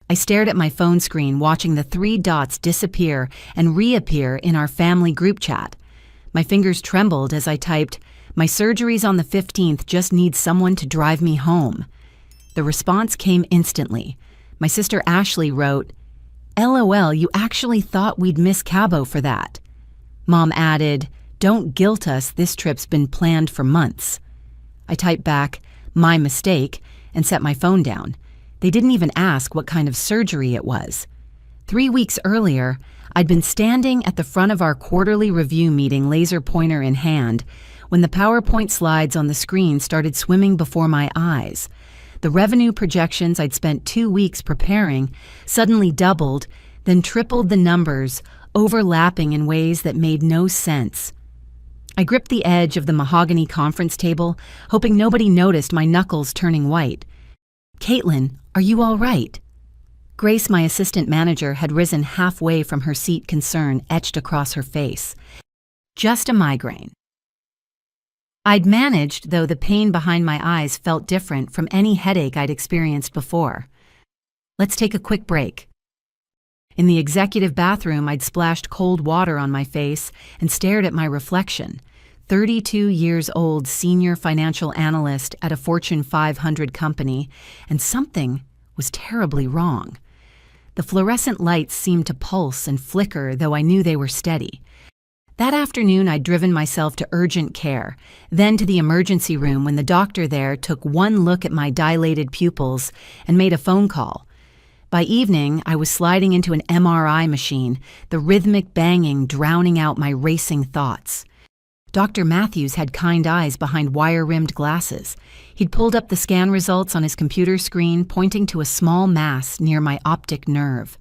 I stared at my phone screen, watching the 3 dots disappear and reappear in our family group chat. My fingers trembled as I typed, "My surgery's on the 15th, just need someone to drive me home." The response came instantly. My sister Ashley wrote, "LOL, you actually thought we'd miss Cabo for that." Mom added, "Don't guilt us, this trip's been planned for months." I typed back, "My mistake," and set my phone down. They didn't even ask what kind of surgery it was. 3 weeks earlier, I'd been standing at the front of our quarterly review meeting, laser pointer in hand, when the PowerPoint slides on the screen started swimming before my eyes. The revenue projections I'd spent 2 weeks preparing suddenly doubled, then tripled the numbers, overlapping in ways that made no sense. I gripped the edge of the mahogany conference table, hoping nobody noticed my knuckles turning white. "Caitlin, are you all right?" Grace, my assistant manager, had risen halfway from her seat, concern etched across her face. "Just a migraine." I'd managed, though the pain behind my eyes felt different from any headache I'd experienced before. "Let's take a quick break." In the executive bathroom, I'd splashed cold water on my face and stared at my reflection. 32 years old, senior financial analyst at a Fortune 500 company, and something was terribly wrong. The fluorescent lights seemed to pulse and flicker, though I knew they were steady. That afternoon, I'd driven myself to urgent care, then to the emergency room when the doctor there took one look at my dilated pupils and made a phone call. By evening, I was sliding into an MRI machine, the rhythmic banging drowning out my racing thoughts. Dr. Matthews had kind eyes behind wire-rimmed glasses. He'd pulled up the scan results on his computer screen, pointing to a small mass near my optic nerve.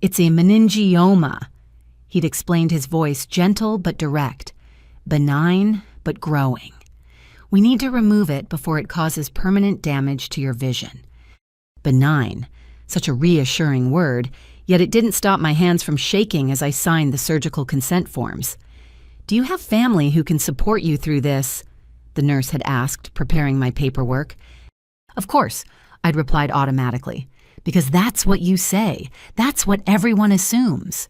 "It's a meningioma," he'd explained, his voice gentle but direct. "Benign but growing. We need to remove it before it causes permanent damage to your vision." Benign, such a reassuring word, yet it didn't stop my hands from shaking as I signed the surgical consent forms. "Do you have family who can support you through this?" the nurse had asked, preparing my paperwork. "Of course," I'd replied automatically, "because that's what you say. That's what everyone assumes."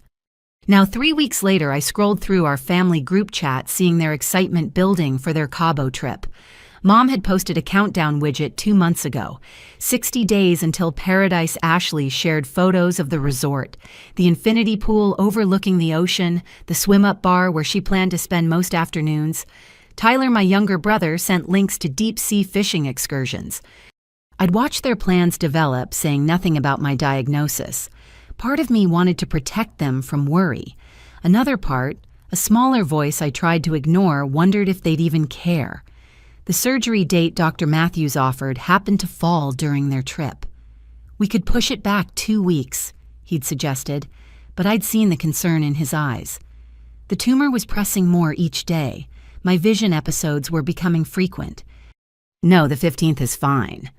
Now, 3 weeks later, I scrolled through our family group chat, seeing their excitement building for their Cabo trip. Mom had posted a countdown widget 2 months ago, 60 days until Paradise. Ashley shared photos of the resort, the infinity pool overlooking the ocean, the swim-up bar where she planned to spend most afternoons. Tyler, my younger brother, sent links to deep-sea fishing excursions. I'd watched their plans develop, saying nothing about my diagnosis. Part of me wanted to protect them from worry. Another part, a smaller voice I tried to ignore, wondered if they'd even care. The surgery date Dr. Matthews offered happened to fall during their trip. "We could push it back 2 weeks, he'd suggested, but I'd seen the concern in his eyes. The tumor was pressing more each day. My vision episodes were becoming frequent. "No, the 15th is fine."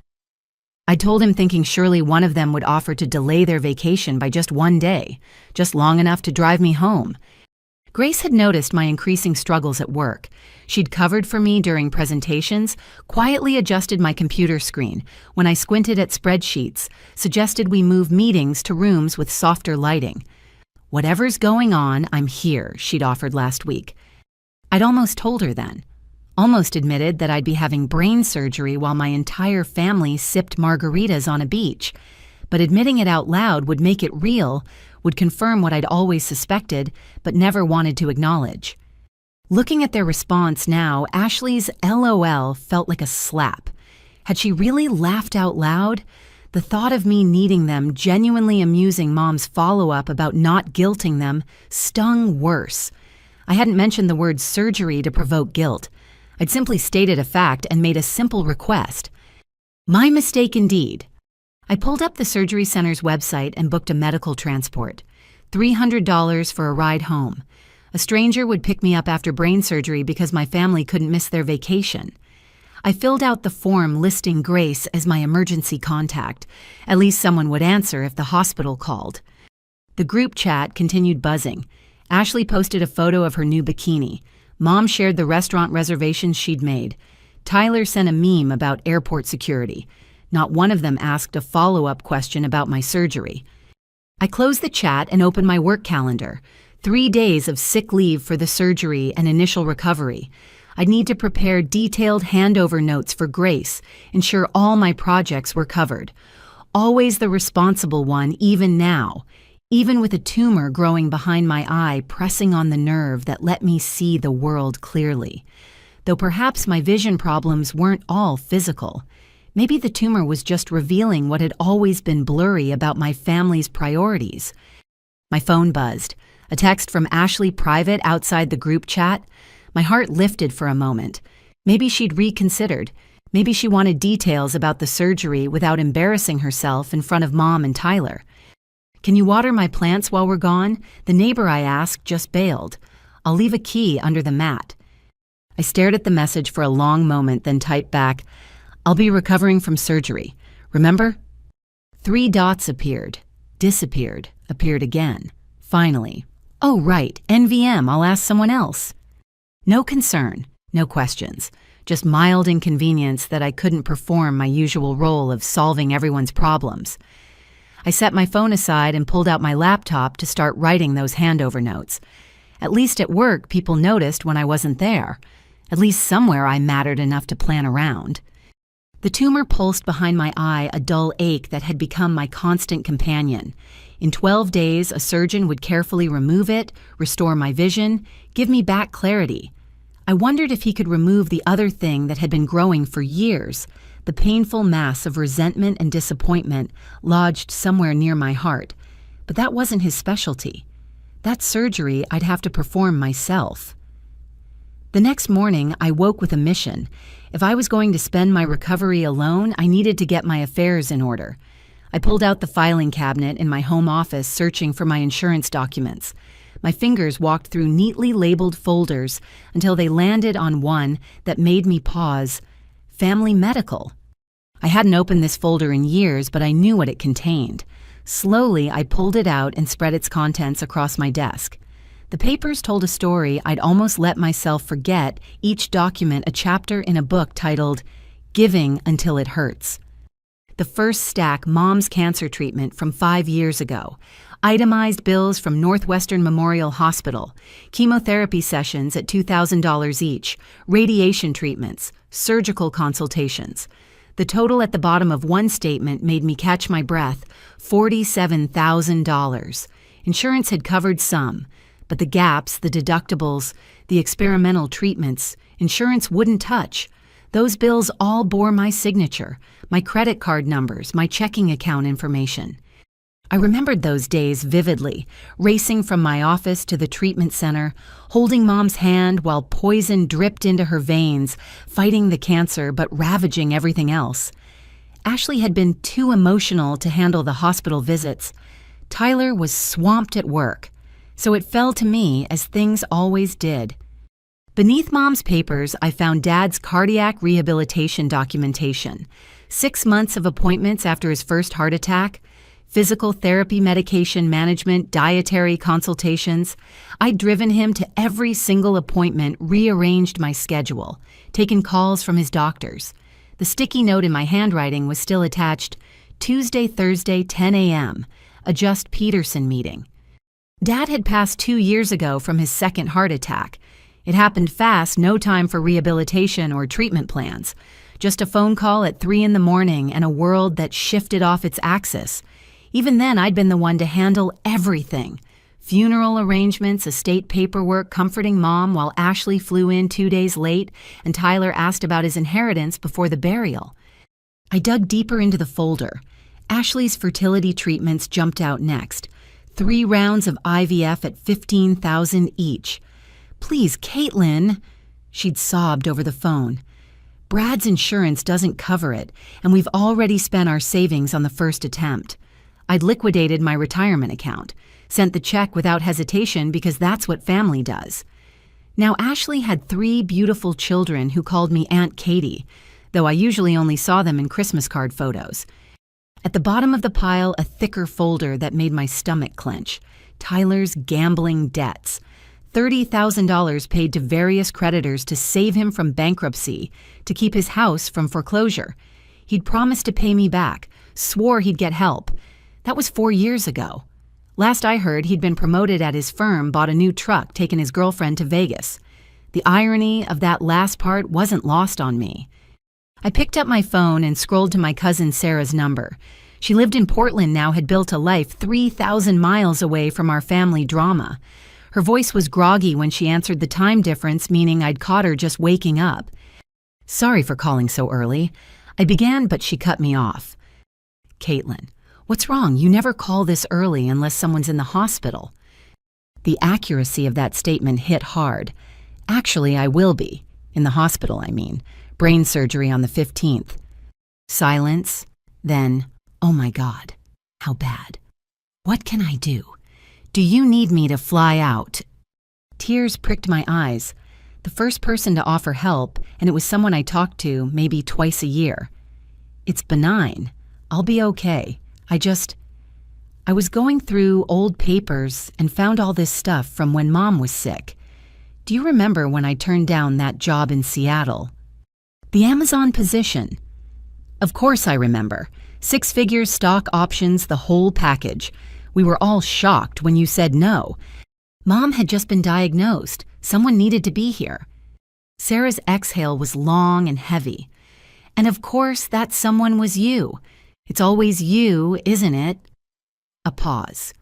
I told him, thinking surely one of them would offer to delay their vacation by just 1 day, just long enough to drive me home. Grace had noticed my increasing struggles at work. She'd covered for me during presentations, quietly adjusted my computer screen when I squinted at spreadsheets, suggested we move meetings to rooms with softer lighting. "Whatever's going on, I'm here," she'd offered last week. I'd almost told her then. Almost admitted that I'd be having brain surgery while my entire family sipped margaritas on a beach. But admitting it out loud would make it real, would confirm what I'd always suspected, but never wanted to acknowledge. Looking at their response now, Ashley's LOL felt like a slap. Had she really laughed out loud? The thought of me needing them, genuinely amusing Mom's follow-up about not guilting them, stung worse. I hadn't mentioned the word surgery to provoke guilt. I'd simply stated a fact and made a simple request. My mistake indeed. I pulled up the surgery center's website and booked a medical transport. $300 for a ride home. A stranger would pick me up after brain surgery because my family couldn't miss their vacation. I filled out the form listing Grace as my emergency contact. At least someone would answer if the hospital called. The group chat continued buzzing. Ashley posted a photo of her new bikini. Mom shared the restaurant reservations she'd made. Tyler sent a meme about airport security. Not one of them asked a follow-up question about my surgery. I closed the chat and opened my work calendar. 3 days of sick leave for the surgery and initial recovery. I'd need to prepare detailed handover notes for Grace, ensure all my projects were covered. Always the responsible one, even now. Even with a tumor growing behind my eye, pressing on the nerve that let me see the world clearly. Though perhaps my vision problems weren't all physical. Maybe the tumor was just revealing what had always been blurry about my family's priorities. My phone buzzed. A text from Ashley private outside the group chat. My heart lifted for a moment. Maybe she'd reconsidered. Maybe she wanted details about the surgery without embarrassing herself in front of Mom and Tyler. "Can you water my plants while we're gone? The neighbor I asked just bailed. I'll leave a key under the mat." I stared at the message for a long moment, then typed back, "I'll be recovering from surgery. Remember?" 3 dots appeared, disappeared, appeared again. Finally, "Oh, right, NVM, I'll ask someone else." No concern, no questions, just mild inconvenience that I couldn't perform my usual role of solving everyone's problems. I set my phone aside and pulled out my laptop to start writing those handover notes. At least at work, people noticed when I wasn't there. At least somewhere I mattered enough to plan around. The tumor pulsed behind my eye, a dull ache that had become my constant companion. In 12 days, a surgeon would carefully remove it, restore my vision, give me back clarity. I wondered if he could remove the other thing that had been growing for years, the painful mass of resentment and disappointment lodged somewhere near my heart. But that wasn't his specialty. That surgery I'd have to perform myself. The next morning, I woke with a mission. If I was going to spend my recovery alone, I needed to get my affairs in order. I pulled out the filing cabinet in my home office, searching for my insurance documents. My fingers walked through neatly labeled folders until they landed on one that made me pause. Family Medical. I hadn't opened this folder in years, but I knew what it contained. Slowly, I pulled it out and spread its contents across my desk. The papers told a story I'd almost let myself forget, each document a chapter in a book titled Giving Until It Hurts. The first stack, Mom's cancer treatment from 5 years ago. Itemized bills from Northwestern Memorial Hospital. Chemotherapy sessions at $2,000 each. Radiation treatments. Surgical consultations. The total at the bottom of one statement made me catch my breath. $47,000. Insurance had covered some, but the gaps, the deductibles, the experimental treatments, insurance wouldn't touch. Those bills all bore my signature, my credit card numbers, my checking account information. I remembered those days vividly, racing from my office to the treatment center, holding Mom's hand while poison dripped into her veins, fighting the cancer but ravaging everything else. Ashley had been too emotional to handle the hospital visits. Tyler was swamped at work, so it fell to me as things always did. Beneath Mom's papers, I found Dad's cardiac rehabilitation documentation. 6 months of appointments after his first heart attack, physical therapy, medication management, dietary consultations. I'd driven him to every single appointment, rearranged my schedule, taken calls from his doctors. The sticky note in my handwriting was still attached, Tuesday, Thursday, 10 a.m., a Just Peterson meeting. Dad had passed 2 years ago from his second heart attack. It happened fast, no time for rehabilitation or treatment plans. Just a phone call at 3 a.m. and a world that shifted off its axis. Even then, I'd been the one to handle everything. Funeral arrangements, estate paperwork, comforting Mom while Ashley flew in 2 days late and Tyler asked about his inheritance before the burial. I dug deeper into the folder. Ashley's fertility treatments jumped out next. 3 rounds of IVF at $15,000 each. "Please, Caitlin," she'd sobbed over the phone. "Brad's insurance doesn't cover it, and we've already spent our savings on the first attempt." I'd liquidated my retirement account, sent the check without hesitation because that's what family does. Now, Ashley had 3 beautiful children who called me Aunt Katie, though I usually only saw them in Christmas card photos. At the bottom of the pile, a thicker folder that made my stomach clench. Tyler's gambling debts. $30,000 paid to various creditors to save him from bankruptcy, to keep his house from foreclosure. He'd promised to pay me back, swore he'd get help. That was 4 years ago. Last I heard, he'd been promoted at his firm, bought a new truck, taken his girlfriend to Vegas. The irony of that last part wasn't lost on me. I picked up my phone and scrolled to my cousin Sarah's number. She lived in Portland now, had built a life 3,000 miles away from our family drama. Her voice was groggy when she answered, the time difference meaning I'd caught her just waking up. "Sorry for calling so early," I began, but she cut me off. "Caitlin, what's wrong? You never call this early unless someone's in the hospital." The accuracy of that statement hit hard. Actually, I will be. In the hospital, I mean. Brain surgery on the 15th. Silence. Then, oh my God, how bad. What can I do? Do you need me to fly out? Tears pricked my eyes. The first person to offer help, and it was someone I talked to maybe twice a year. "It's benign. I'll be okay. I was going through old papers and found all this stuff from when Mom was sick. Do you remember when I turned down that job in Seattle? The Amazon position." Of course I remember. 6 figures, stock options, the whole package. We were all shocked when you said no. Mom had just been diagnosed. Someone needed to be here. Sarah's exhale was long and heavy. "And of course that someone was you. It's always you, isn't it?" A pause.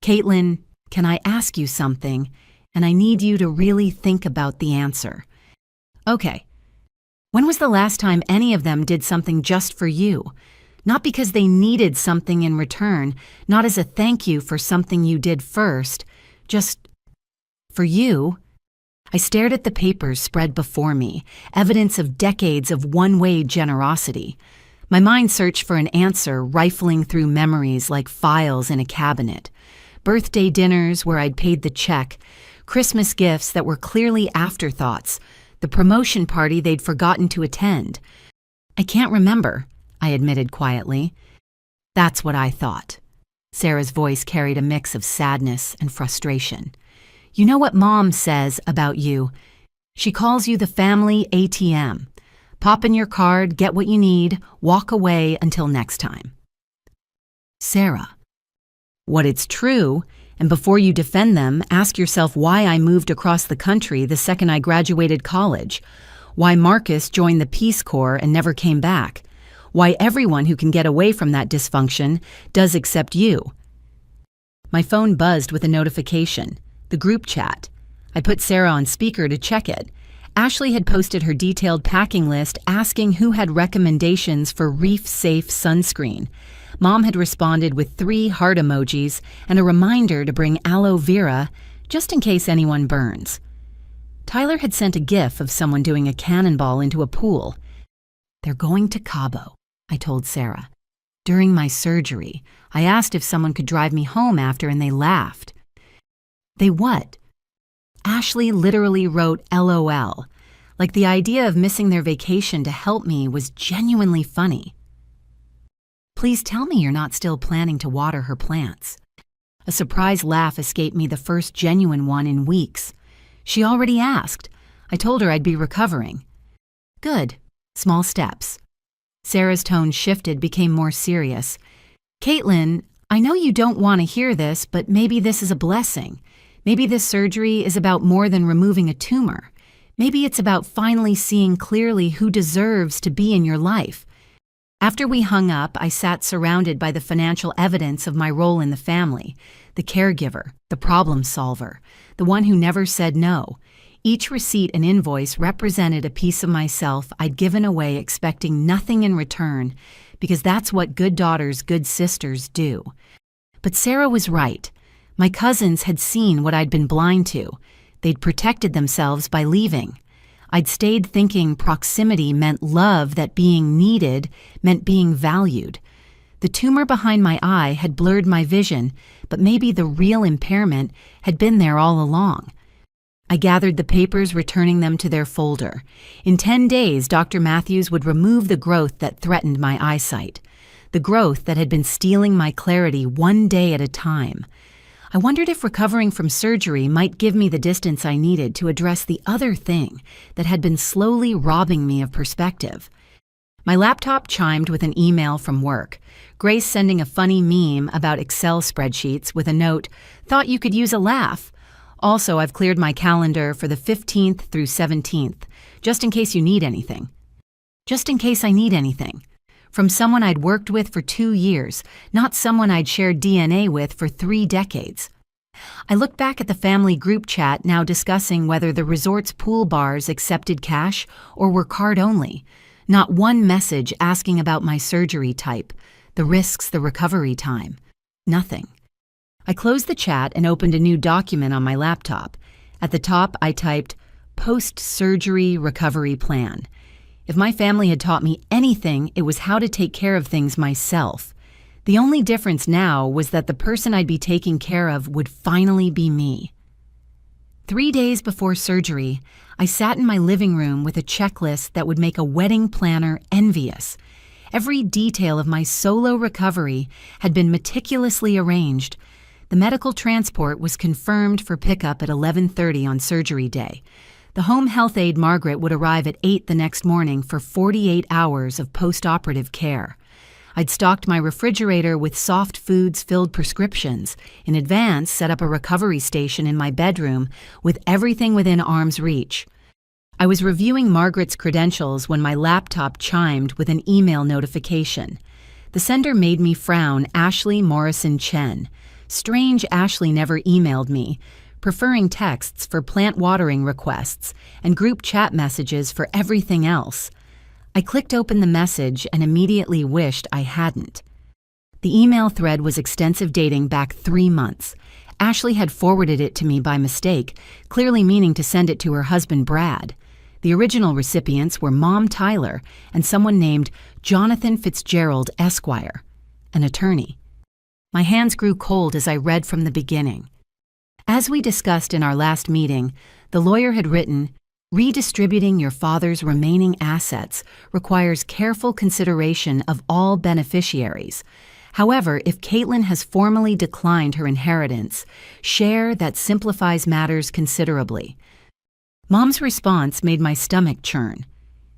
"Caitlin, can I ask you something? And I need you to really think about the answer." "Okay. When was the last time any of them did something just for you? Not because they needed something in return, not as a thank you for something you did first, just for you." I stared at the papers spread before me, evidence of decades of one-way generosity. My mind searched for an answer, rifling through memories like files in a cabinet. Birthday dinners where I'd paid the check, Christmas gifts that were clearly afterthoughts, the promotion party they'd forgotten to attend. "I can't remember," I admitted quietly. "That's what I thought." Sarah's voice carried a mix of sadness and frustration. "You know what Mom says about you? She calls you the family ATM. Pop in your card, get what you need, walk away until next time." Sarah. What it's true, and before you defend them, ask yourself why I moved across the country the second I graduated college, why Marcus joined the Peace Corps and never came back, why everyone who can get away from that dysfunction does except you. My phone buzzed with a notification, the group chat. I put Sarah on speaker to check it. Ashley had posted her detailed packing list asking who had recommendations for reef-safe sunscreen. Mom had responded with 3 heart emojis and a reminder to bring aloe vera just in case anyone burns. Tyler had sent a gif of someone doing a cannonball into a pool. "They're going to Cabo," I told Sarah. "During my surgery, I asked if someone could drive me home after and they laughed." "They what?" Ashley literally wrote LOL, like the idea of missing their vacation to help me was genuinely funny. "Please tell me you're not still planning to water her plants." A surprise laugh escaped me, the first genuine one in weeks. "She already asked. I told her I'd be recovering." "Good. Small steps." Sarah's tone shifted, became more serious. "Caitlin, I know you don't want to hear this, but maybe this is a blessing. Maybe this surgery is about more than removing a tumor. Maybe it's about finally seeing clearly who deserves to be in your life." After we hung up, I sat surrounded by the financial evidence of my role in the family, the caregiver, the problem solver, the one who never said no. Each receipt and invoice represented a piece of myself I'd given away expecting nothing in return, because that's what good daughters, good sisters do. But Sarah was right. My cousins had seen what I'd been blind to. They'd protected themselves by leaving. I'd stayed thinking proximity meant love, that being needed meant being valued. The tumor behind my eye had blurred my vision, but maybe the real impairment had been there all along. I gathered the papers, returning them to their folder. In 10 days, Dr. Matthews would remove the growth that threatened my eyesight, the growth that had been stealing my clarity one day at a time. I wondered if recovering from surgery might give me the distance I needed to address the other thing that had been slowly robbing me of perspective. My laptop chimed with an email from work. Grace sending a funny meme about Excel spreadsheets with a note, "Thought you could use a laugh." Also, I've cleared my calendar for the 15th through 17th, just in case you need anything. Just in case I need anything. From someone I'd worked with for 2 years, not someone I'd shared DNA with for 3 decades. I looked back at the family group chat now discussing whether the resort's pool bars accepted cash or were card only. Not one message asking about my surgery type, the risks, the recovery time. Nothing. I closed the chat and opened a new document on my laptop. At the top, I typed, "Post-surgery recovery plan." If my family had taught me anything, it was how to take care of things myself. The only difference now was that the person I'd be taking care of would finally be me. 3 days before surgery, I sat in my living room with a checklist that would make a wedding planner envious. Every detail of my solo recovery had been meticulously arranged. The medical transport was confirmed for pickup at 11:30 on surgery day. The home health aide Margaret would arrive at 8 the next morning for 48 hours of post-operative care. I'd stocked my refrigerator with soft foods-filled prescriptions. In advance, set up a recovery station in my bedroom with everything within arm's reach. I was reviewing Margaret's credentials when my laptop chimed with an email notification. The sender made me frown, Ashley Morrison Chen. Strange Ashley never emailed me, preferring texts for plant watering requests and group chat messages for everything else. I clicked open the message and immediately wished I hadn't. The email thread was extensive, dating back 3 months. Ashley had forwarded it to me by mistake, clearly meaning to send it to her husband Brad. The original recipients were Mom Tyler and someone named Jonathan Fitzgerald Esquire, an attorney. My hands grew cold as I read from the beginning. As we discussed in our last meeting, the lawyer had written, "Redistributing your father's remaining assets requires careful consideration of all beneficiaries. However, if Caitlin has formally declined her inheritance, share that simplifies matters considerably." Mom's response made my stomach churn.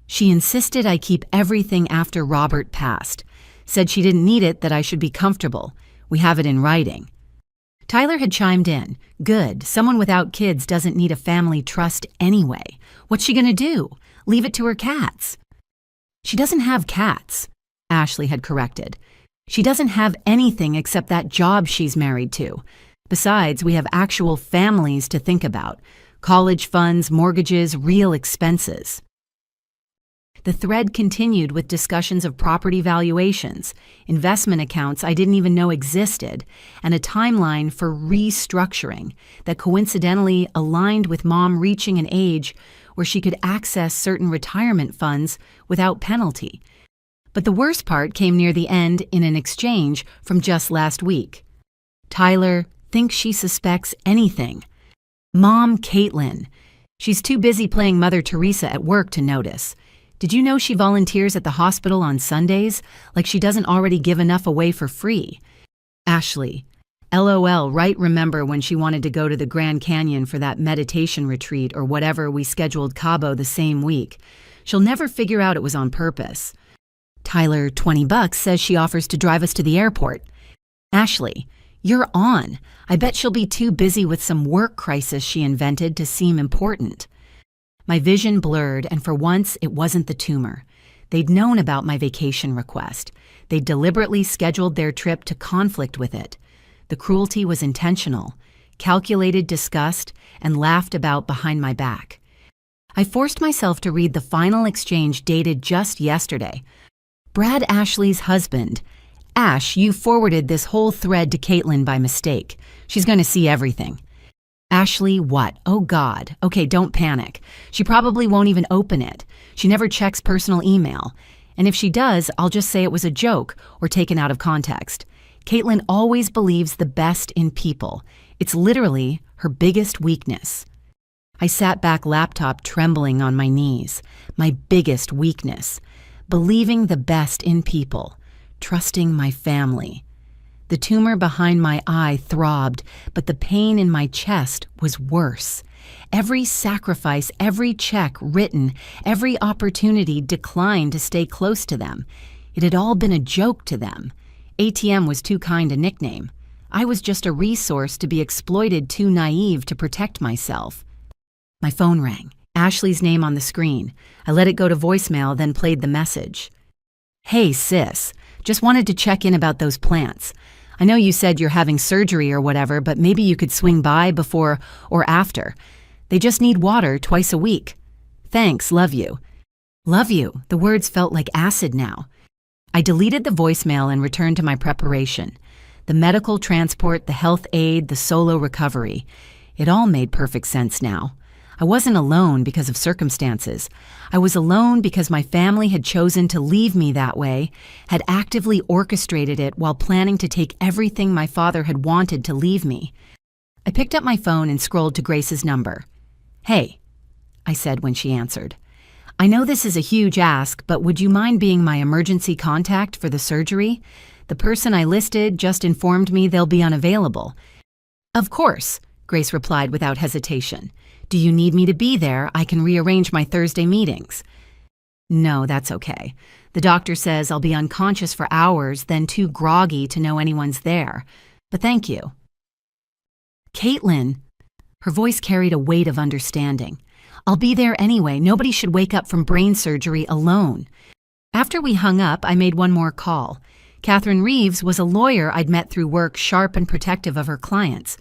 She insisted I keep everything after Robert passed, said she didn't need it, that I should be comfortable. We have it in writing. Tyler had chimed in. Good, someone without kids doesn't need a family trust anyway. What's she gonna do? Leave it to her cats? She doesn't have cats, Ashley had corrected. She doesn't have anything except that job she's married to. Besides, we have actual families to think about. College funds, mortgages, real expenses. The thread continued with discussions of property valuations, investment accounts I didn't even know existed, and a timeline for restructuring that coincidentally aligned with Mom reaching an age where she could access certain retirement funds without penalty. But the worst part came near the end in an exchange from just last week. Tyler thinks she suspects anything. Mom Caitlin. She's too busy playing Mother Teresa at work to notice. Did you know she volunteers at the hospital on Sundays? Like she doesn't already give enough away for free. Ashley. LOL, right? Remember when she wanted to go to the Grand Canyon for that meditation retreat or whatever we scheduled Cabo the same week. She'll never figure out it was on purpose. Tyler, $20 says she offers to drive us to the airport. Ashley. You're on. I bet she'll be too busy with some work crisis she invented to seem important. My vision blurred, and for once, it wasn't the tumor. They'd known about my vacation request. They'd deliberately scheduled their trip to conflict with it. The cruelty was intentional, calculated, discussed, and laughed about behind my back. I forced myself to read the final exchange dated just yesterday. Brad Ashley's husband. Ash, you forwarded this whole thread to Caitlin by mistake. She's going to see everything. Ashley, what? Oh God. Okay, don't panic. She probably won't even open it. She never checks personal email. And if she does, I'll just say it was a joke or taken out of context. Caitlin always believes the best in people. It's literally her biggest weakness. I sat back, laptop trembling on my knees. My biggest weakness. Believing the best in people. Trusting my family. The tumor behind my eye throbbed, but the pain in my chest was worse. Every sacrifice, every check written, every opportunity declined to stay close to them. It had all been a joke to them. ATM was too kind a nickname. I was just a resource to be exploited, too naive to protect myself. My phone rang. Ashley's name on the screen. I let it go to voicemail, then played the message. "Hey, sis. Just wanted to check in about those plants. I know you said you're having surgery or whatever, but maybe you could swing by before or after. They just need water twice a week. Thanks, love you." Love you. The words felt like acid now. I deleted the voicemail and returned to my preparation. The medical transport, the health aid, the solo recovery. It all made perfect sense now. I wasn't alone because of circumstances. I was alone because my family had chosen to leave me that way, had actively orchestrated it while planning to take everything my father had wanted to leave me. I picked up my phone and scrolled to Grace's number. "Hey," I said when she answered. "I know this is a huge ask, but would you mind being my emergency contact for the surgery? The person I listed just informed me they'll be unavailable." "Of course," Grace replied without hesitation. "Do you need me to be there? I can rearrange my Thursday meetings." "No, that's okay. The doctor says I'll be unconscious for hours, then too groggy to know anyone's there. But thank you." "Caitlin," her voice carried a weight of understanding. "I'll be there anyway. Nobody should wake up from brain surgery alone." After we hung up, I made one more call. Catherine Reeves was a lawyer I'd met through work, sharp and protective of her clients.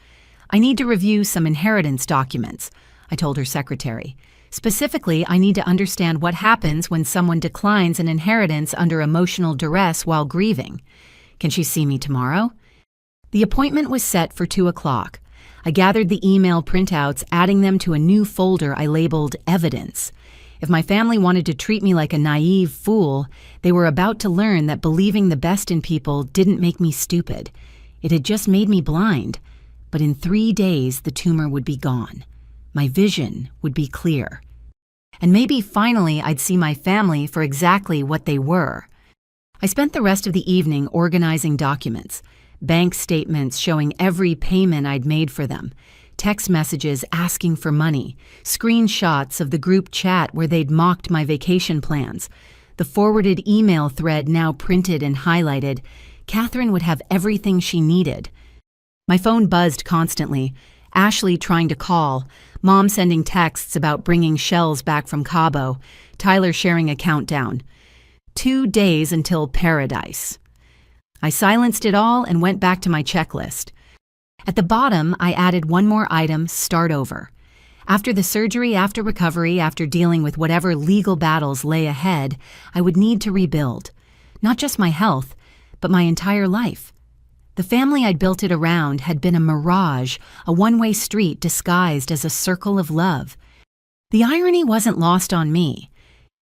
"I need to review some inheritance documents," I told her secretary. "Specifically, I need to understand what happens when someone declines an inheritance under emotional duress while grieving. Can she see me tomorrow?" The appointment was set for 2 o'clock. I gathered the email printouts, adding them to a new folder I labeled Evidence. If my family wanted to treat me like a naive fool, they were about to learn that believing the best in people didn't make me stupid. It had just made me blind. But in 3 days, the tumor would be gone. My vision would be clear. And maybe finally I'd see my family for exactly what they were. I spent the rest of the evening organizing documents, bank statements showing every payment I'd made for them, text messages asking for money, screenshots of the group chat where they'd mocked my vacation plans, the forwarded email thread now printed and highlighted. Catherine would have everything she needed. My phone buzzed constantly, Ashley trying to call, Mom sending texts about bringing shells back from Cabo, Tyler sharing a countdown. 2 days until paradise. I silenced it all and went back to my checklist. At the bottom, I added one more item: start over. After the surgery, after recovery, after dealing with whatever legal battles lay ahead, I would need to rebuild. Not just my health, but my entire life. The family I'd built it around had been a mirage, a one-way street disguised as a circle of love. The irony wasn't lost on me.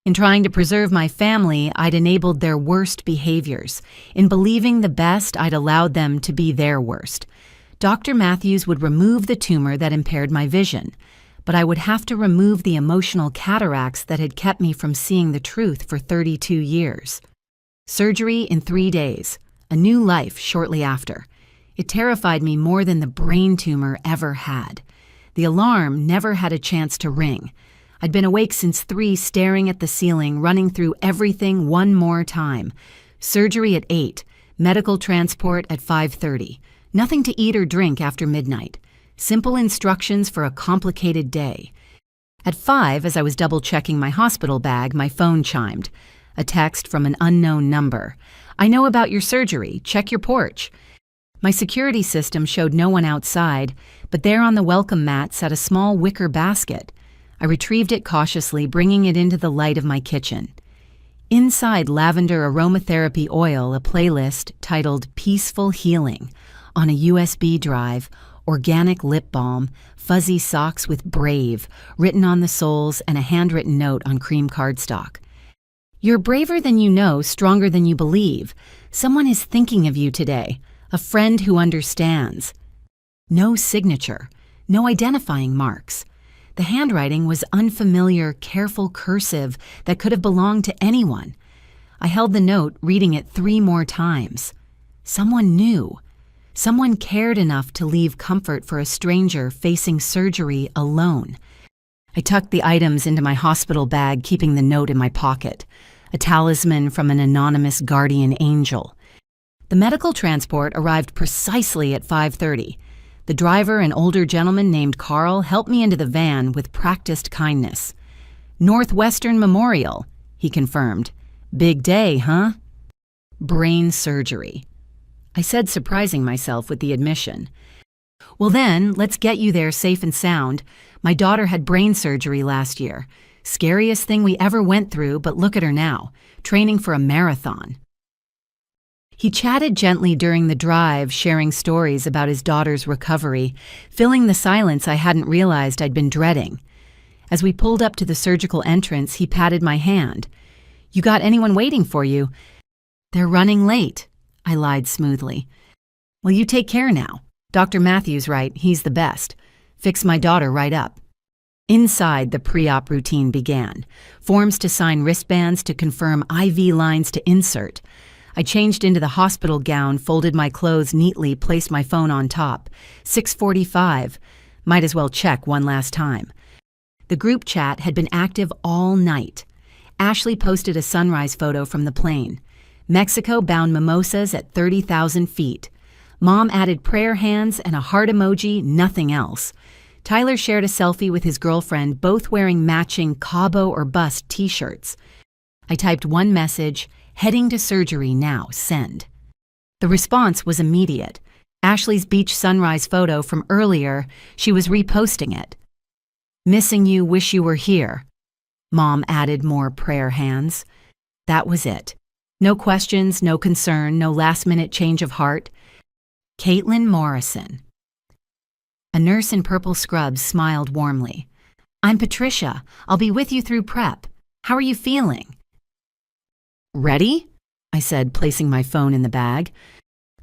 In trying to preserve my family, I'd enabled their worst behaviors. In believing the best, I'd allowed them to be their worst. Dr. Matthews would remove the tumor that impaired my vision, but I would have to remove the emotional cataracts that had kept me from seeing the truth for 32 years. Surgery in 3 days. A new life shortly after. It terrified me more than the brain tumor ever had. The alarm never had a chance to ring. I'd been awake since 3, staring at the ceiling, running through everything one more time. Surgery at 8, medical transport at 5:30. Nothing to eat or drink after midnight. Simple instructions for a complicated day. At 5, as I was double-checking my hospital bag, my phone chimed. A text from an unknown number. "I know about your surgery. Check your porch." My security system showed no one outside, but there on the welcome mat sat a small wicker basket. I retrieved it cautiously, bringing it into the light of my kitchen. Inside lavender aromatherapy oil, a playlist titled Peaceful Healing. On a USB drive, organic lip balm, fuzzy socks with Brave, written on the soles, and a handwritten note on cream cardstock. "You're braver than you know, stronger than you believe. Someone is thinking of you today. A friend who understands." No signature, no identifying marks. The handwriting was unfamiliar, careful cursive that could have belonged to anyone. I held the note, reading it 3 more times. Someone new. Someone cared enough to leave comfort for a stranger facing surgery alone. I tucked the items into my hospital bag, keeping the note in my pocket, a talisman from an anonymous guardian angel. The medical transport arrived precisely at 5:30. The driver, an older gentleman named Carl, helped me into the van with practiced kindness. "Northwestern Memorial," he confirmed. "Big day, huh?" "Brain surgery," I said, surprising myself with the admission. "Well then, let's get you there safe and sound. My daughter had brain surgery last year. Scariest thing we ever went through, but look at her now, training for a marathon." He chatted gently during the drive, sharing stories about his daughter's recovery, filling the silence I hadn't realized I'd been dreading. As we pulled up to the surgical entrance, he patted my hand. "You got anyone waiting for you?" "They're running late," I lied smoothly. "Well, you take care now. Dr. Matthews right, he's the best. Fix my daughter right up." Inside, the pre-op routine began. Forms to sign, wristbands to confirm, IV lines to insert. I changed into the hospital gown, folded my clothes neatly, placed my phone on top. 6:45. Might as well check one last time. The group chat had been active all night. Ashley posted a sunrise photo from the plane. Mexico-bound mimosas at 30,000 feet. Mom added prayer hands and a heart emoji, nothing else. Tyler shared a selfie with his girlfriend, both wearing matching Cabo or Bust t-shirts. I typed one message, "Heading to surgery now, send." The response was immediate. Ashley's beach sunrise photo from earlier, she was reposting it. "Missing you, wish you were here." Mom added more prayer hands. That was it. No questions, no concern, no last-minute change of heart. Caitlin Morrison. A nurse in purple scrubs smiled warmly. "I'm Patricia. I'll be with you through prep. How are you feeling?" "Ready?" I said, placing my phone in the bag.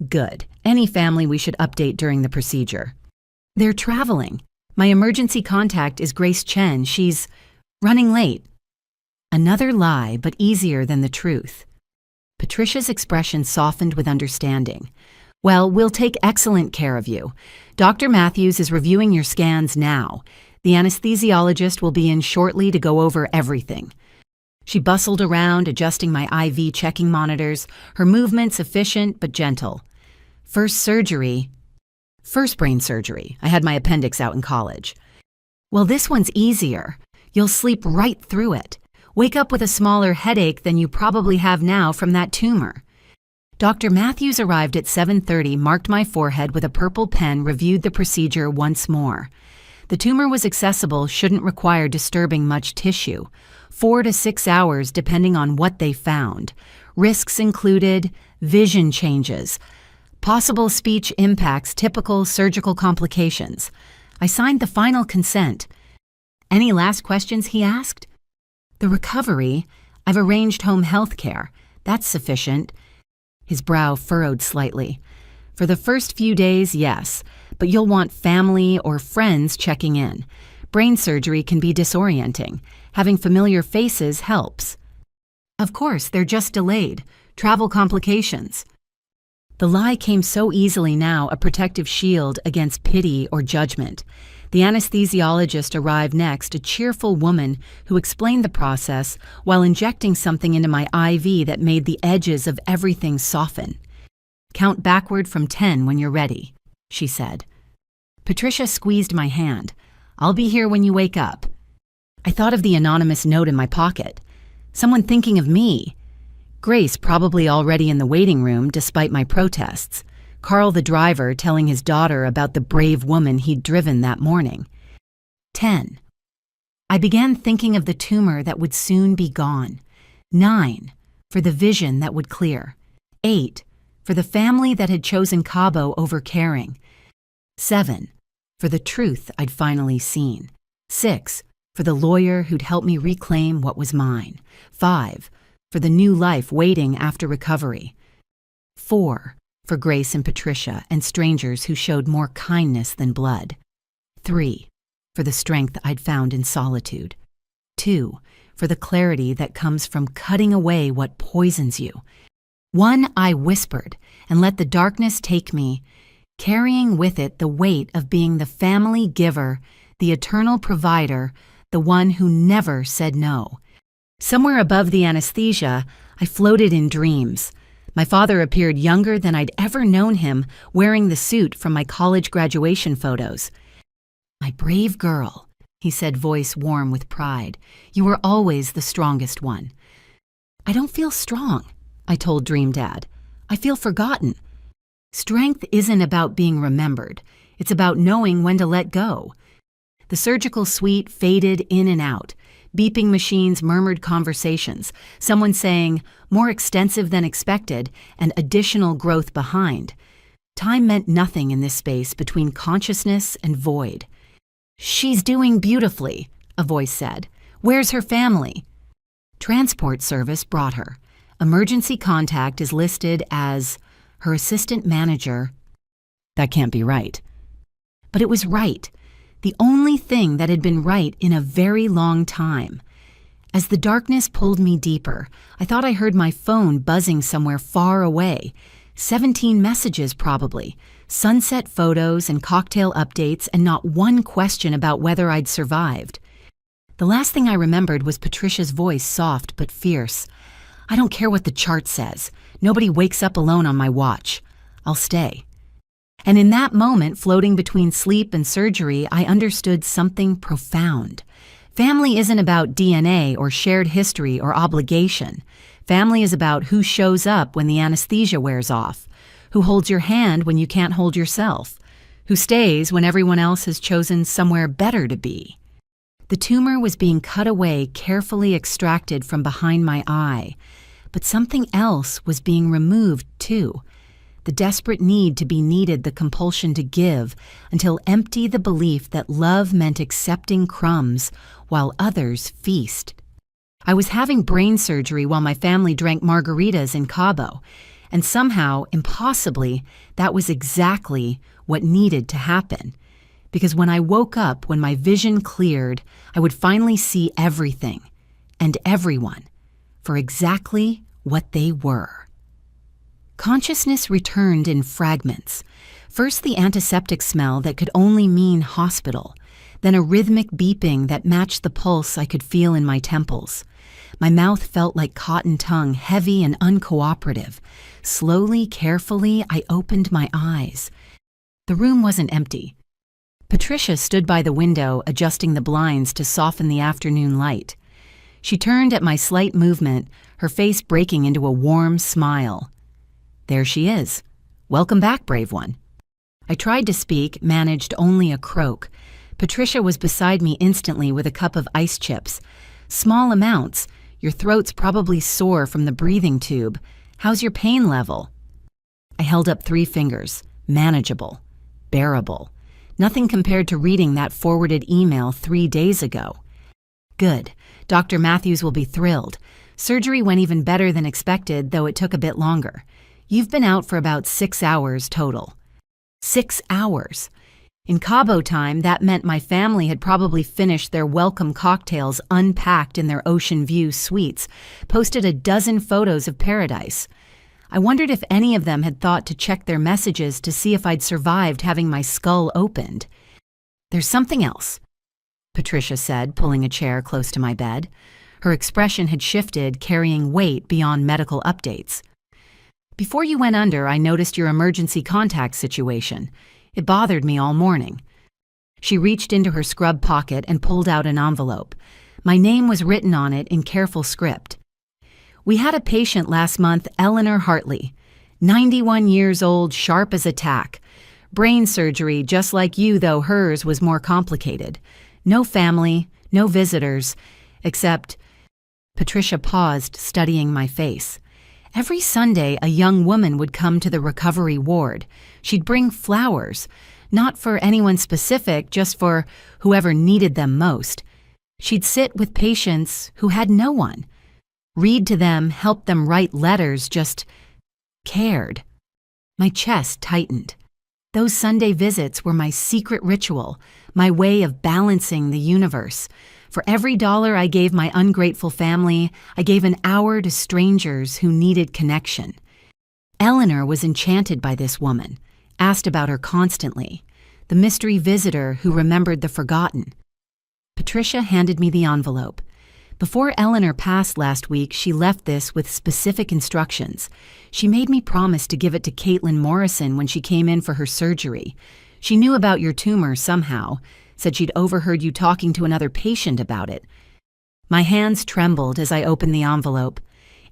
"Good. Any family we should update during the procedure." "They're traveling. My emergency contact is Grace Chen. She's running late." Another lie, but easier than the truth. Patricia's expression softened with understanding. "Well, we'll take excellent care of you. Dr. Matthews is reviewing your scans now. The anesthesiologist will be in shortly to go over everything." She bustled around, adjusting my IV checking monitors, her movements efficient but gentle. First brain surgery. I had my appendix out in college." "Well, this one's easier. You'll sleep right through it. Wake up with a smaller headache than you probably have now from that tumor." Dr. Matthews arrived at 7:30, marked my forehead with a purple pen, reviewed the procedure once more. The tumor was accessible, shouldn't require disturbing much tissue. 4 to 6 hours depending on what they found. Risks included vision changes, possible speech impacts, typical surgical complications. I signed the final consent. "Any last questions?" he asked. "The recovery, I've arranged home health care. That's sufficient." His brow furrowed slightly. "For the first few days, yes, but you'll want family or friends checking in. Brain surgery can be disorienting. Having familiar faces helps." "Of course, they're just delayed. Travel complications." The lie came so easily now, a protective shield against pity or judgment. The anesthesiologist arrived next, a cheerful woman who explained the process while injecting something into my IV that made the edges of everything soften. "Count backward from 10 when you're ready," she said. Patricia squeezed my hand. "I'll be here when you wake up." I thought of the anonymous note in my pocket. Someone thinking of me. Grace probably already in the waiting room despite my protests. Carl the driver telling his daughter about the brave woman he'd driven that morning. 10. I began thinking of the tumor that would soon be gone. 9. For the vision that would clear. 8. For the family that had chosen Cabo over caring. 7. For the truth I'd finally seen. 6. For the lawyer who'd help me reclaim what was mine. 5. For the new life waiting after recovery. 4. For Grace and Patricia and strangers who showed more kindness than blood. 3. For the strength I'd found in solitude. 2. For the clarity that comes from cutting away what poisons you. 1. I whispered and let the darkness take me. carrying with it the weight of being the family giver, the eternal provider, the one who never said no. Somewhere above the anesthesia, I floated in dreams. My father appeared younger than I'd ever known him, wearing the suit from my college graduation photos. "My brave girl," he said, voice warm with pride. "You were always the strongest one." "I don't feel strong," I told Dream Dad. "I feel forgotten." Strength isn't about being remembered. It's about knowing when to let go. The surgical suite faded in and out. Beeping machines murmured conversations, someone saying, "more extensive than expected," and additional growth behind. Time meant nothing in this space between consciousness and void. "She's doing beautifully," a voice said. "Where's her family?" Transport service brought her. Emergency contact is listed as her assistant manager. That can't be right. But it was right. The only thing that had been right in a very long time. As the darkness pulled me deeper, I thought I heard my phone buzzing somewhere far away. 17 messages probably, sunset photos and cocktail updates, and not one question about whether I'd survived. The last thing I remembered was Patricia's voice, soft but fierce. "I don't care what the chart says. Nobody wakes up alone on my watch. I'll stay." And in that moment, floating between sleep and surgery, I understood something profound. Family isn't about DNA or shared history or obligation. Family is about who shows up when the anesthesia wears off, who holds your hand when you can't hold yourself, who stays when everyone else has chosen somewhere better to be. The tumor was being cut away, carefully extracted from behind my eye, but something else was being removed too. The desperate need to be needed, the compulsion to give, until empty the belief that love meant accepting crumbs while others feast. I was having brain surgery while my family drank margaritas in Cabo, and somehow, impossibly, that was exactly what needed to happen. Because when I woke up, when my vision cleared, I would finally see everything and everyone for exactly what they were. Consciousness returned in fragments. First the antiseptic smell that could only mean hospital, then a rhythmic beeping that matched the pulse I could feel in my temples. My mouth felt like cotton tongue, heavy and uncooperative. Slowly, carefully, I opened my eyes. The room wasn't empty. Patricia stood by the window, adjusting the blinds to soften the afternoon light. She turned at my slight movement, her face breaking into a warm smile. "There she is. Welcome back, brave one." I tried to speak, managed only a croak. Patricia was beside me instantly with a cup of ice chips. "Small amounts. Your throat's probably sore from the breathing tube. How's your pain level?" I held up 3 fingers. Manageable. Bearable. Nothing compared to reading that forwarded email 3 days ago. "Good. Dr. Matthews will be thrilled. Surgery went even better than expected, though it took a bit longer. You've been out for about 6 hours total." 6 hours. In Cabo time, that meant my family had probably finished their welcome cocktails unpacked in their ocean view suites, posted a dozen photos of paradise. I wondered if any of them had thought to check their messages to see if I'd survived having my skull opened. "There's something else," Patricia said, pulling a chair close to my bed. Her expression had shifted, carrying weight beyond medical updates. "Before you went under, I noticed your emergency contact situation. It bothered me all morning." She reached into her scrub pocket and pulled out an envelope. My name was written on it in careful script. "We had a patient last month, Eleanor Hartley. 91 years old, sharp as a tack. Brain surgery, just like you, though hers was more complicated. No family, no visitors, except..." Patricia paused, studying my face. "Every Sunday, a young woman would come to the recovery ward. She'd bring flowers, not for anyone specific, just for whoever needed them most. She'd sit with patients who had no one. Read to them, help them write letters, just cared." My chest tightened. Those Sunday visits were my secret ritual, my way of balancing the universe. For every $1 I gave my ungrateful family, I gave an hour to strangers who needed connection. Eleanor was enchanted by this woman, asked about her constantly, the mystery visitor who remembered the forgotten. Patricia handed me the envelope. Before Eleanor passed last week, she left this with specific instructions. She made me promise to give it to Caitlin Morrison when she came in for her surgery. She knew about your tumor somehow, said she'd overheard you talking to another patient about it. My hands trembled as I opened the envelope.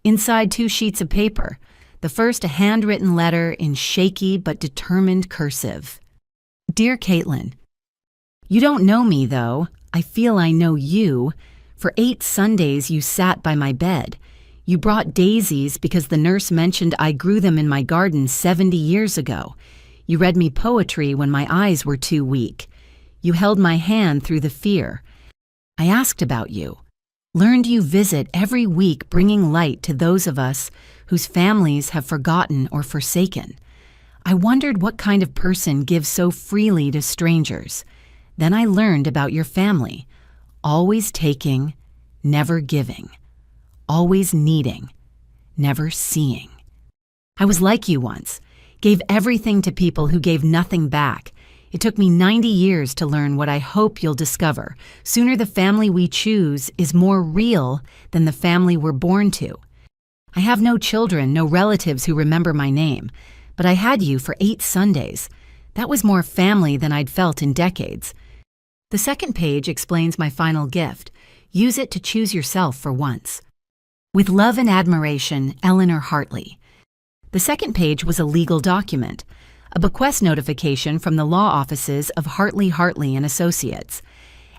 Inside 2 sheets of paper, the first a handwritten letter in shaky but determined cursive. Dear Caitlin, you don't know me, though. I feel I know you. For 8 Sundays you sat by my bed. You brought daisies because the nurse mentioned I grew them in my garden 70 years ago. You read me poetry when my eyes were too weak. You held my hand through the fear. I asked about you. Learned you visit every week, bringing light to those of us whose families have forgotten or forsaken. I wondered what kind of person gives so freely to strangers. Then I learned about your family. Always taking, never giving. Always needing, never seeing. I was like you once, gave everything to people who gave nothing back. It took me 90 years to learn what I hope you'll discover. Sooner the family we choose is more real than the family we're born to. I have no children, no relatives who remember my name, but I had you for 8 Sundays. That was more family than I'd felt in decades. The second page explains my final gift. Use it to choose yourself for once. With love and admiration, Eleanor Hartley. The second page was a legal document, a bequest notification from the law offices of Hartley and Associates.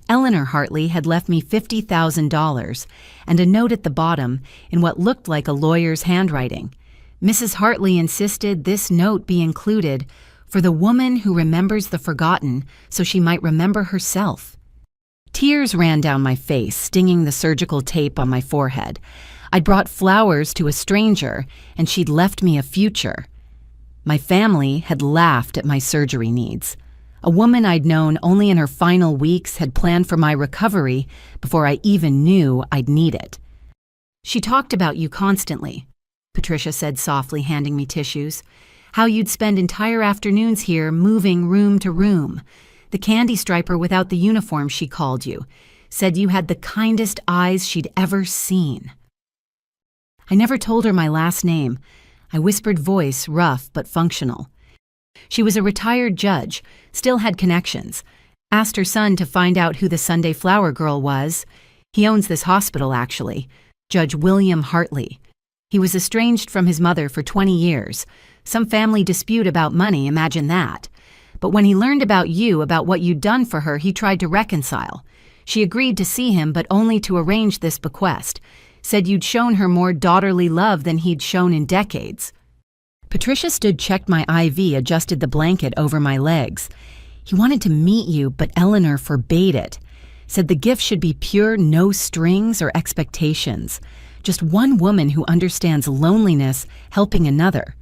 Eleanor Hartley had left me $50,000 and a note at the bottom in what looked like a lawyer's handwriting. Mrs. Hartley insisted this note be included for the woman who remembers the forgotten so she might remember herself. Tears ran down my face, stinging the surgical tape on my forehead. I'd brought flowers to a stranger, and she'd left me a future. My family had laughed at my surgery needs. A woman I'd known only in her final weeks had planned for my recovery before I even knew I'd need it. She talked about you constantly, Patricia said softly, handing me tissues. How you'd spend entire afternoons here moving room to room. The candy striper without the uniform, she called you. Said you had the kindest eyes she'd ever seen. I never told her my last name. I whispered voice, rough but functional. She was a retired judge, still had connections. Asked her son to find out who the Sunday Flower Girl was. He owns this hospital, actually. Judge William Hartley. He was estranged from his mother for 20 years. Some family dispute about money, imagine that. But when he learned about you, about what you'd done for her, he tried to reconcile. She agreed to see him, but only to arrange this bequest. Said you'd shown her more daughterly love than he'd shown in decades. Patricia checked my IV, adjusted the blanket over my legs. He wanted to meet you, but Eleanor forbade it. Said the gift should be pure, no strings or expectations. Just one woman who understands loneliness helping another.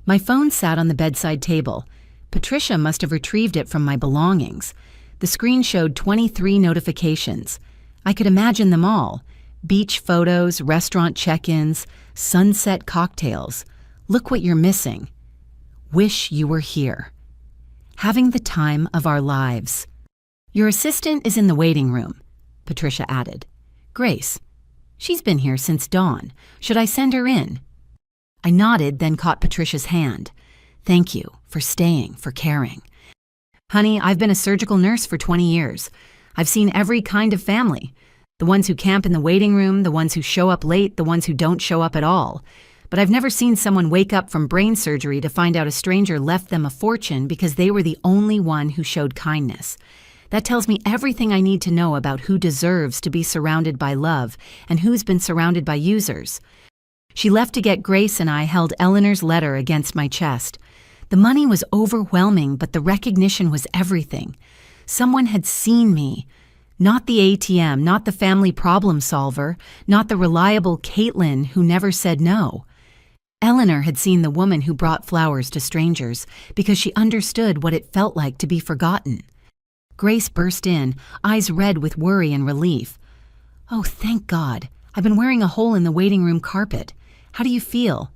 My phone sat on the bedside table. Patricia must have retrieved it from my belongings. The screen showed 23 notifications. I could imagine them all. Beach photos, restaurant check-ins, sunset cocktails. Look what you're missing. Wish you were here. Having the time of our lives. Your assistant is in the waiting room, Patricia added. Grace. She's been here since dawn. Should I send her in? I nodded, then caught Patricia's hand. Thank you for staying, for caring. Honey, I've been a surgical nurse for 20 years. I've seen every kind of family. The ones who camp in the waiting room, the ones who show up late, the ones who don't show up at all. But I've never seen someone wake up from brain surgery to find out a stranger left them a fortune because they were the only one who showed kindness. That tells me everything I need to know about who deserves to be surrounded by love and who's been surrounded by users. She left to get Grace, and I held Eleanor's letter against my chest. The money was overwhelming, but the recognition was everything. Someone had seen me. Not the ATM, not the family problem solver, not the reliable Caitlin who never said no. Eleanor had seen the woman who brought flowers to strangers because she understood what it felt like to be forgotten. Grace burst in, eyes red with worry and relief. Oh, thank God. I've been wearing a hole in the waiting room carpet. How do you feel?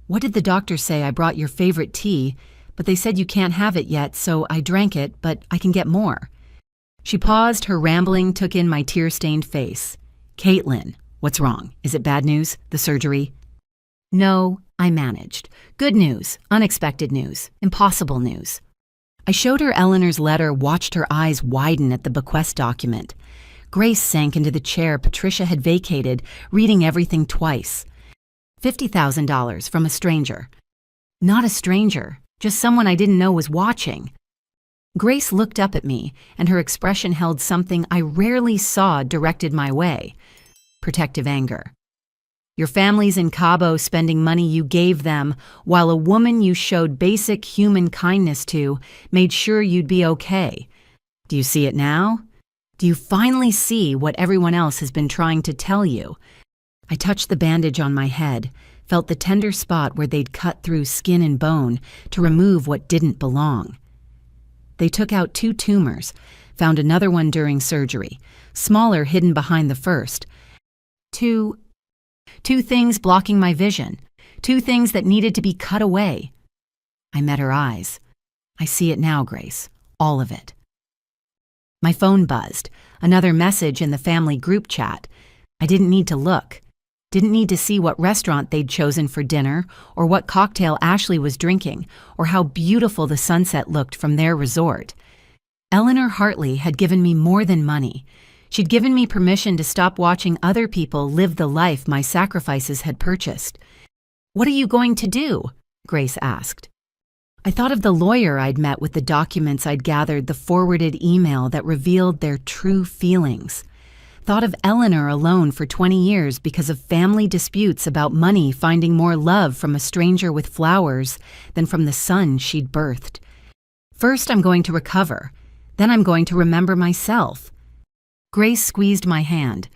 What did the doctor say? I brought your favorite tea, But they said you can't have it yet, so I drank it, but I can get more." She paused, her rambling took in my tear-stained face. "Caitlin, what's wrong? Is it bad news? The surgery?" "No," I managed. "Good news, unexpected news, impossible news." I showed her Eleanor's letter, watched her eyes widen at the bequest document. Grace sank into the chair Patricia had vacated, reading everything twice. $50,000 from a stranger. Not a stranger, just someone I didn't know was watching. Grace looked up at me, and her expression held something I rarely saw directed my way: protective anger. "Your family's in Cabo spending money you gave them, while a woman you showed basic human kindness to made sure you'd be okay. Do you see it now? Do you finally see what everyone else has been trying to tell you?" I touched the bandage on my head, felt the tender spot where they'd cut through skin and bone to remove what didn't belong. They took out 2 tumors, found another one during surgery, smaller hidden behind the first. Two things blocking my vision, 2 things that needed to be cut away. I met her eyes. "I see it now, Grace, all of it." My phone buzzed, another message in the family group chat. I didn't need to look. Didn't need to see what restaurant they'd chosen for dinner, or what cocktail Ashley was drinking, or how beautiful the sunset looked from their resort. Eleanor Hartley had given me more than money. She'd given me permission to stop watching other people live the life my sacrifices had purchased. "What are you going to do?" Grace asked. I thought of the lawyer I'd met with the documents I'd gathered, the forwarded email that revealed their true feelings. Thought of Eleanor alone for 20 years because of family disputes about money, finding more love from a stranger with flowers than from the son she'd birthed. First, I'm going to recover. Then I'm going to remember myself. Grace squeezed my hand.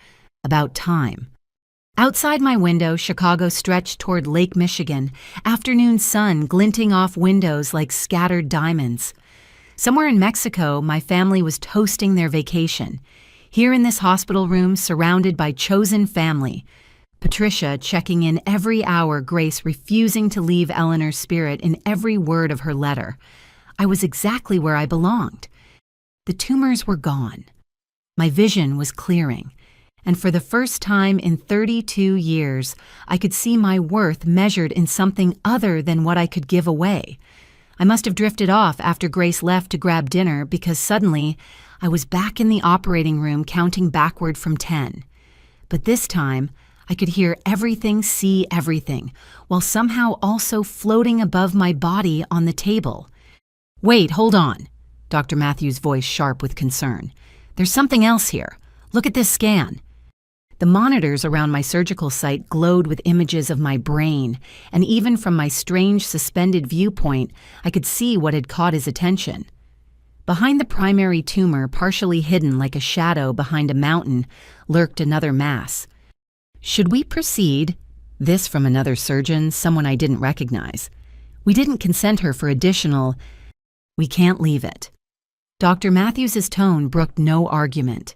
About time. Outside my window, Chicago stretched toward Lake Michigan, afternoon sun glinting off windows like scattered diamonds. Somewhere in Mexico, my family was toasting their vacation. Here in this hospital room, surrounded by chosen family. Patricia checking in every hour, Grace refusing to leave Eleanor's spirit in every word of her letter. I was exactly where I belonged. The tumors were gone. My vision was clearing. And for the first time in 32 years, I could see my worth measured in something other than what I could give away. I must have drifted off after Grace left to grab dinner because suddenly I was back in the operating room counting backward from 10. But this time, I could hear everything, see everything, while somehow also floating above my body on the table. "Wait, hold on," Dr. Matthews' voice sharp with concern. "There's something else here. Look at this scan." The monitors around my surgical site glowed with images of my brain, and even from my strange suspended viewpoint, I could see what had caught his attention. Behind the primary tumor, partially hidden like a shadow behind a mountain, lurked another mass. "Should we proceed?" This from another surgeon, someone I didn't recognize. "We didn't consent her for additional—" "We can't leave it." Dr. Matthews' tone brooked no argument.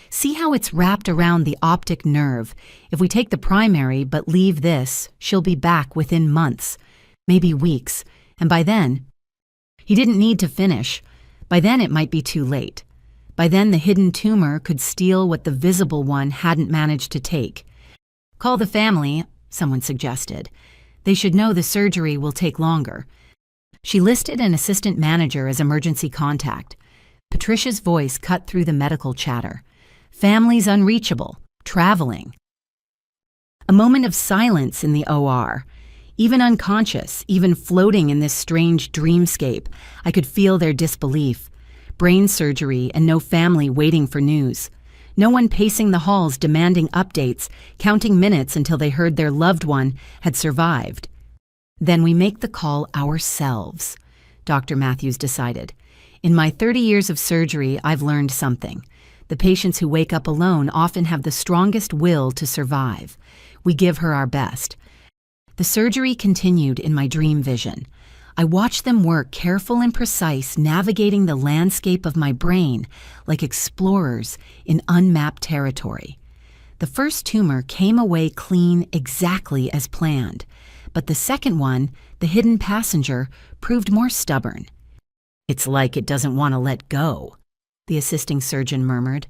"See how it's wrapped around the optic nerve. If we take the primary but leave this, she'll be back within months, maybe weeks, and by then—" He didn't need to finish. By then it might be too late. By then the hidden tumor could steal what the visible one hadn't managed to take. "Call the family," someone suggested. "They should know the surgery will take longer." She listed an assistant manager as emergency contact. Patricia's voice cut through the medical chatter. "Family's unreachable, traveling." A moment of silence in the OR. Even unconscious, even floating in this strange dreamscape, I could feel their disbelief. Brain surgery and no family waiting for news. No one pacing the halls demanding updates, counting minutes until they heard their loved one had survived. "Then we make the call ourselves," Dr. Matthews decided. "In my 30 years of surgery, I've learned something. The patients who wake up alone often have the strongest will to survive. We give her our best." The surgery continued in my dream vision. I watched them work careful and precise, navigating the landscape of my brain like explorers in unmapped territory. The first tumor came away clean exactly as planned. But the second one, the hidden passenger, proved more stubborn. "It's like it doesn't want to let go," the assisting surgeon murmured.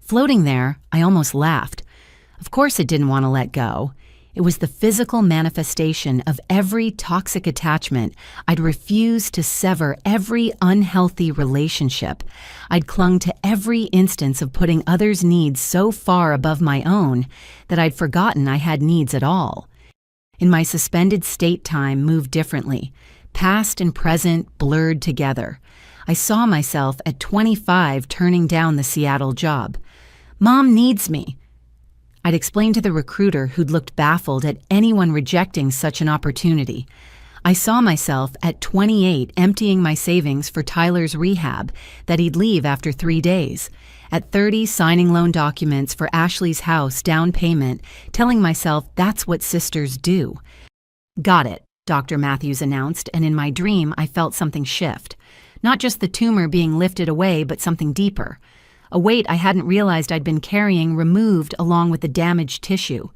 Floating there, I almost laughed. Of course it didn't want to let go. It was the physical manifestation of every toxic attachment. I'd refused to sever every unhealthy relationship. I'd clung to every instance of putting others' needs so far above my own that I'd forgotten I had needs at all. In my suspended state, time moved differently. Past and present blurred together. I saw myself at 25 turning down the Seattle job. "Mom needs me." I'd explained to the recruiter who'd looked baffled at anyone rejecting such an opportunity. I saw myself at 28 emptying my savings for Tyler's rehab that he'd leave after 3 days. At 30 signing loan documents for Ashley's house down payment, telling myself that's what sisters do. "Got it," Dr. Matthews announced, and in my dream I felt something shift. Not just the tumor being lifted away, but something deeper. A weight I hadn't realized I'd been carrying removed along with the damaged tissue.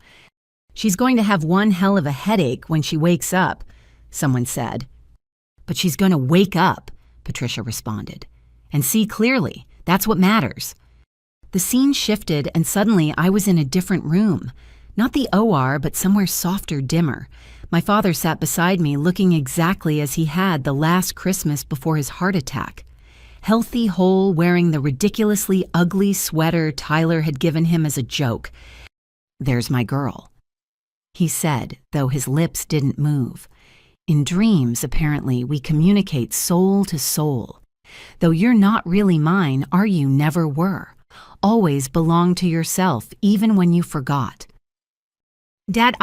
"She's going to have one hell of a headache when she wakes up," someone said. "But she's going to wake up," Patricia responded. "And see clearly. That's what matters." The scene shifted and suddenly I was in a different room. Not the OR, but somewhere softer, dimmer. My father sat beside me looking exactly as he had the last Christmas before his heart attack. Healthy, whole, wearing the ridiculously ugly sweater Tyler had given him as a joke. "There's my girl," he said, though his lips didn't move. In dreams, apparently, we communicate soul to soul. Though you're not really mine, you never were. Always belonged to yourself, even when you forgot. "Dad,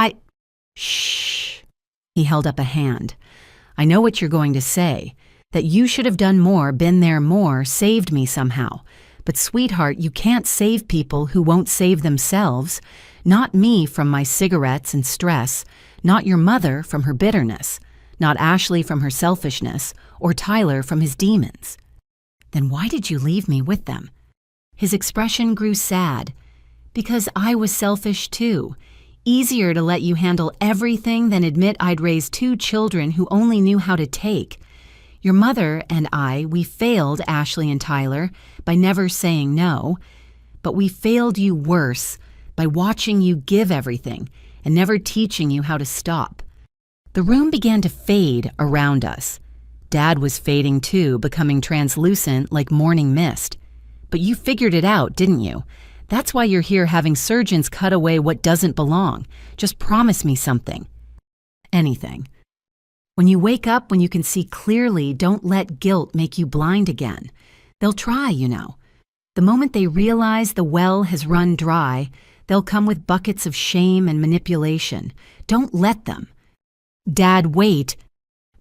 Shh. He held up a hand. "I know what you're going to say. That you should have done more, been there more, saved me somehow. But sweetheart, you can't save people who won't save themselves. Not me from my cigarettes and stress. Not your mother from her bitterness. Not Ashley from her selfishness. Or Tyler from his demons." "Then why did you leave me with them?" His expression grew sad. "Because I was selfish too. Easier to let you handle everything than admit I'd raised 2 children who only knew how to take. Your mother and we failed Ashley and Tyler by never saying no, but we failed you worse by watching you give everything and never teaching you how to stop." The room began to fade around us. Dad was fading too, becoming translucent like morning mist. "But you figured it out, didn't you? That's why you're here having surgeons cut away what doesn't belong. Just promise me something." "Anything. When you wake up, when you can see clearly, don't let guilt make you blind again. They'll try, you know. The moment they realize the well has run dry, they'll come with buckets of shame and manipulation. Don't let them." "Dad, wait."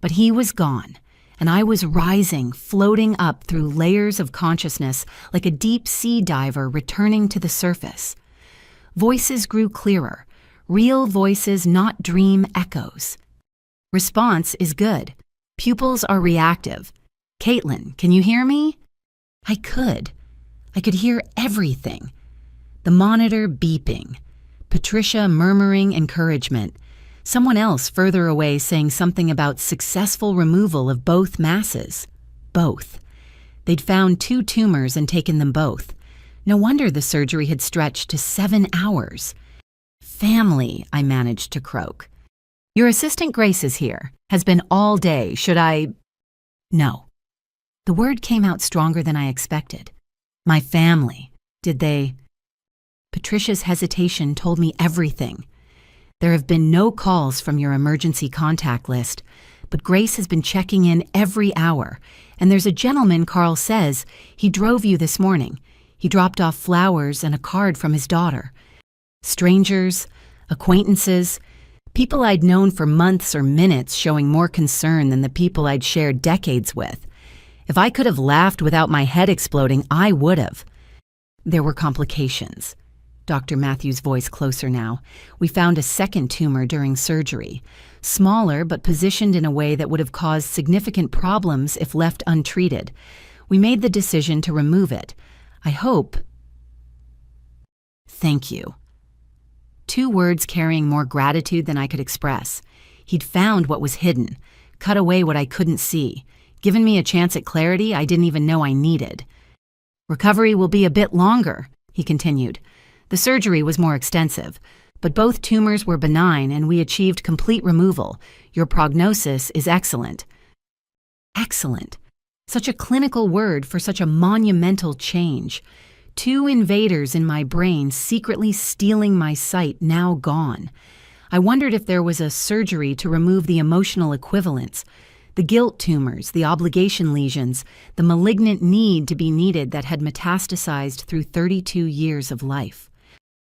But he was gone, and I was rising, floating up through layers of consciousness like a deep sea diver returning to the surface. Voices grew clearer, real voices, not dream echoes. "Response is good. Pupils are reactive. Caitlin, can you hear me?" I could. I could hear everything. The monitor beeping. Patricia murmuring encouragement. Someone else further away saying something about successful removal of both masses. Both. They'd found 2 tumors and taken them both. No wonder the surgery had stretched to 7 hours. "Family," I managed to croak. "Your assistant Grace is here. Has been all day. Should I—" "No." The word came out stronger than I expected. "My family. Did they—" Patricia's hesitation told me everything. "There have been no calls from your emergency contact list, but Grace has been checking in every hour, and there's a gentleman Carl says he drove you this morning. He dropped off flowers and a card from his daughter. Strangers, acquaintances, people I'd known for months or minutes showing more concern than the people I'd shared decades with. If I could have laughed without my head exploding, I would have." "There were complications." Dr. Matthews' voice closer now. "We found a second tumor during surgery. Smaller, but positioned in a way that would have caused significant problems if left untreated. We made the decision to remove it. I hope—" "Thank you." 2 words carrying more gratitude than I could express. He'd found what was hidden, cut away what I couldn't see, given me a chance at clarity I didn't even know I needed. Recovery will be a bit longer, he continued. The surgery was more extensive, but both tumors were benign and we achieved complete removal. Your prognosis is excellent. Excellent. Such a clinical word for such a monumental change. 2 invaders in my brain secretly stealing my sight, now gone. I wondered if there was a surgery to remove the emotional equivalents, the guilt tumors, the obligation lesions, the malignant need to be needed that had metastasized through 32 years of life.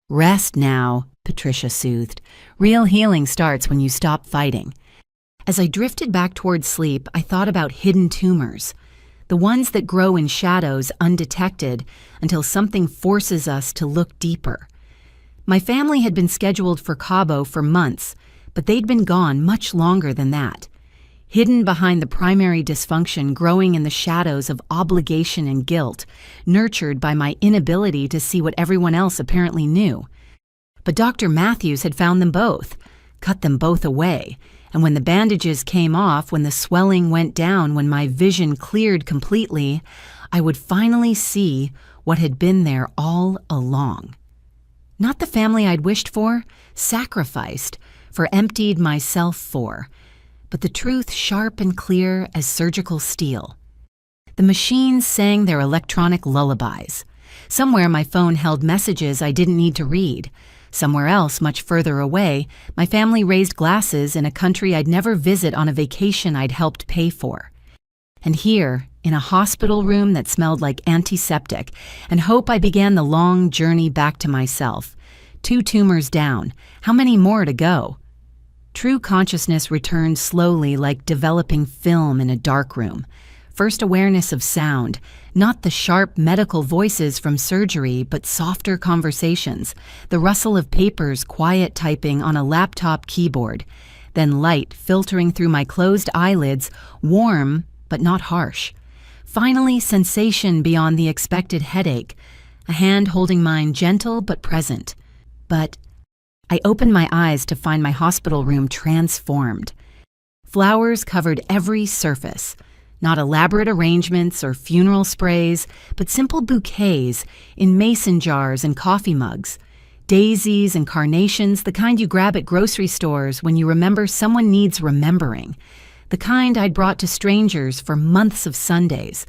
Rest now, Patricia soothed. Real healing starts when you stop fighting. As I drifted back toward sleep, I thought about hidden tumors, the ones that grow in shadows undetected until something forces us to look deeper. My family had been scheduled for Cabo for months, but they'd been gone much longer than that. Hidden behind the primary dysfunction growing in the shadows of obligation and guilt, nurtured by my inability to see what everyone else apparently knew. But Dr. Matthews had found them both, cut them both away, and when the bandages came off, when the swelling went down, when my vision cleared completely, I would finally see what had been there all along. Not the family I'd wished for, sacrificed, for emptied myself for, but the truth sharp and clear as surgical steel. The machines sang their electronic lullabies. Somewhere my phone held messages I didn't need to read. Somewhere else, much further away, my family raised glasses in a country I'd never visit on a vacation I'd helped pay for. And here, in a hospital room that smelled like antiseptic, and hope I began the long journey back to myself. 2 tumors down. How many more to go? True consciousness returned slowly like developing film in a dark room. First awareness of sound, not the sharp medical voices from surgery, but softer conversations, the rustle of papers, quiet typing on a laptop keyboard. Then light filtering through my closed eyelids, warm but not harsh. Finally, sensation beyond the expected headache, a hand holding mine gentle but present. But I opened my eyes to find my hospital room transformed. Flowers covered every surface, not elaborate arrangements or funeral sprays, but simple bouquets in mason jars and coffee mugs. Daisies and carnations, the kind you grab at grocery stores when you remember someone needs remembering. The kind I'd brought to strangers for months of Sundays.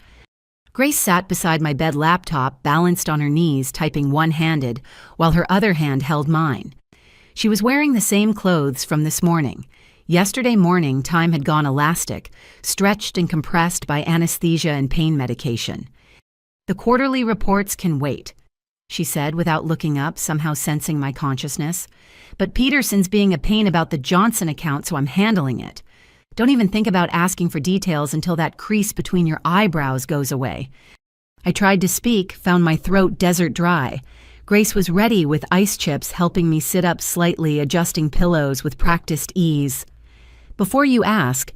Grace sat beside my bed laptop, balanced on her knees, typing one-handed, while her other hand held mine. She was wearing the same clothes from this morning. Yesterday morning, time had gone elastic, stretched and compressed by anesthesia and pain medication. The quarterly reports can wait, she said without looking up, somehow sensing my consciousness. But Peterson's being a pain about the Johnson account, so I'm handling it. Don't even think about asking for details until that crease between your eyebrows goes away. I tried to speak, found my throat desert dry. Grace was ready with ice chips helping me sit up slightly, adjusting pillows with practiced ease. Before you ask,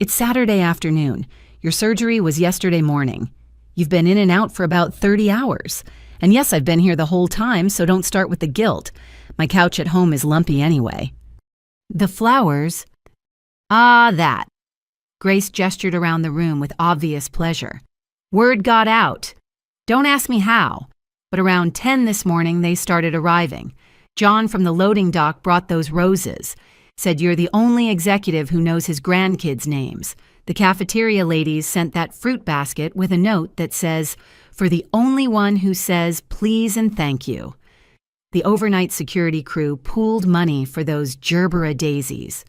it's Saturday afternoon. Your surgery was yesterday morning. You've been in and out for about 30 hours. And yes, I've been here the whole time, so don't start with the guilt. My couch at home is lumpy anyway. The flowers? Ah, that. Grace gestured around the room with obvious pleasure. Word got out. Don't ask me how. But around 10 this morning, they started arriving. John from the loading dock brought those roses. Said you're the only executive who knows his grandkids' names. The cafeteria ladies sent that fruit basket with a note that says, for the only one who says please and thank you. The overnight security crew pooled money for those Gerbera daisies.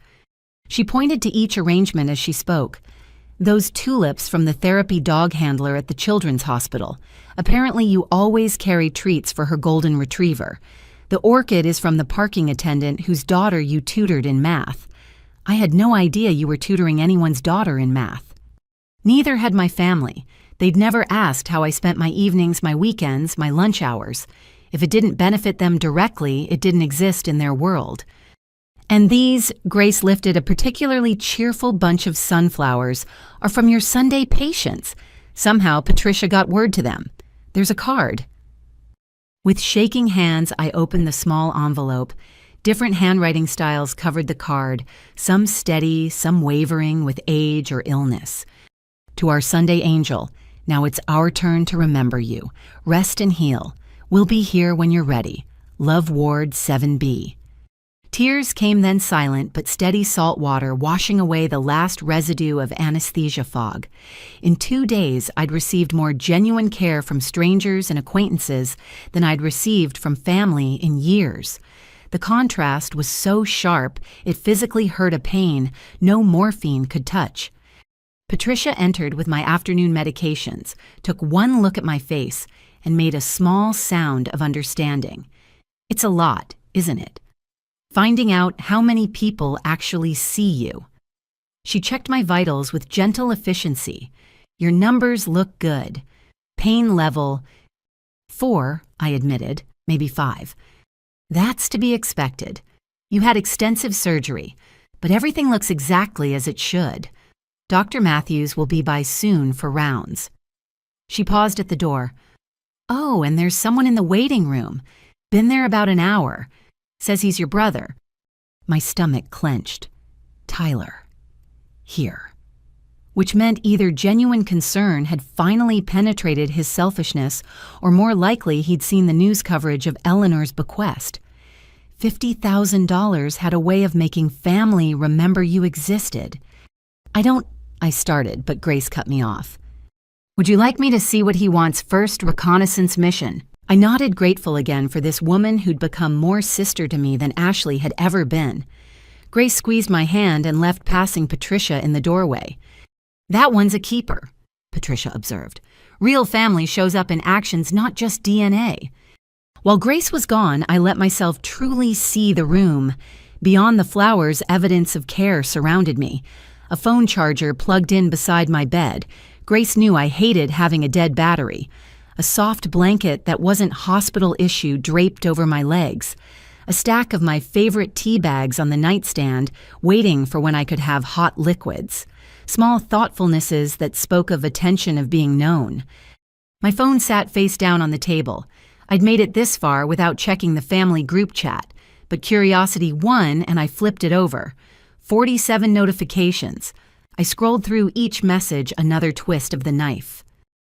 She pointed to each arrangement as she spoke. Those tulips from the therapy dog handler at the children's hospital. Apparently you always carry treats for her golden retriever. The orchid is from the parking attendant whose daughter you tutored in math. I had no idea you were tutoring anyone's daughter in math. Neither had my family. They'd never asked how I spent my evenings, my weekends, my lunch hours. If it didn't benefit them directly, it didn't exist in their world. And these, Grace lifted a particularly cheerful bunch of sunflowers, are from your Sunday patients. Somehow Patricia got word to them. There's a card. With shaking hands, I opened the small envelope. Different handwriting styles covered the card, some steady, some wavering with age or illness. To our Sunday angel, now it's our turn to remember you. Rest and heal. We'll be here when you're ready. Love Ward 7B. Tears came then silent but steady salt water washing away the last residue of anesthesia fog. In 2 days, I'd received more genuine care from strangers and acquaintances than I'd received from family in years. The contrast was so sharp, it physically hurt a pain no morphine could touch. Patricia entered with my afternoon medications, took one look at my face, and made a small sound of understanding. It's a lot, isn't it? Finding out how many people actually see you. She checked my vitals with gentle efficiency. Your numbers look good. Pain level 4, I admitted, maybe 5. That's to be expected. You had extensive surgery, but everything looks exactly as it should. Dr. Matthews will be by soon for rounds. She paused at the door. Oh, and there's someone in the waiting room. Been there about an hour. Says he's your brother. My stomach clenched. Tyler. Here. Which meant either genuine concern had finally penetrated his selfishness, or more likely he'd seen the news coverage of Eleanor's bequest. $50,000 had a way of making family remember you existed. I started, but Grace cut me off. Would you like me to see what he wants first? Reconnaissance mission. I nodded, grateful again for this woman who'd become more sister to me than Ashley had ever been. Grace squeezed my hand and left, passing Patricia in the doorway. That one's a keeper, Patricia observed. Real family shows up in actions, not just DNA. While Grace was gone, I let myself truly see the room. Beyond the flowers, evidence of care surrounded me. A phone charger plugged in beside my bed. Grace knew I hated having a dead battery. A soft blanket that wasn't hospital issue draped over my legs. A stack of my favorite tea bags on the nightstand, waiting for when I could have hot liquids. Small thoughtfulnesses that spoke of attention of being known. My phone sat face down on the table. I'd made it this far without checking the family group chat, but curiosity won and I flipped it over. 47 notifications. I scrolled through each message, another twist of the knife.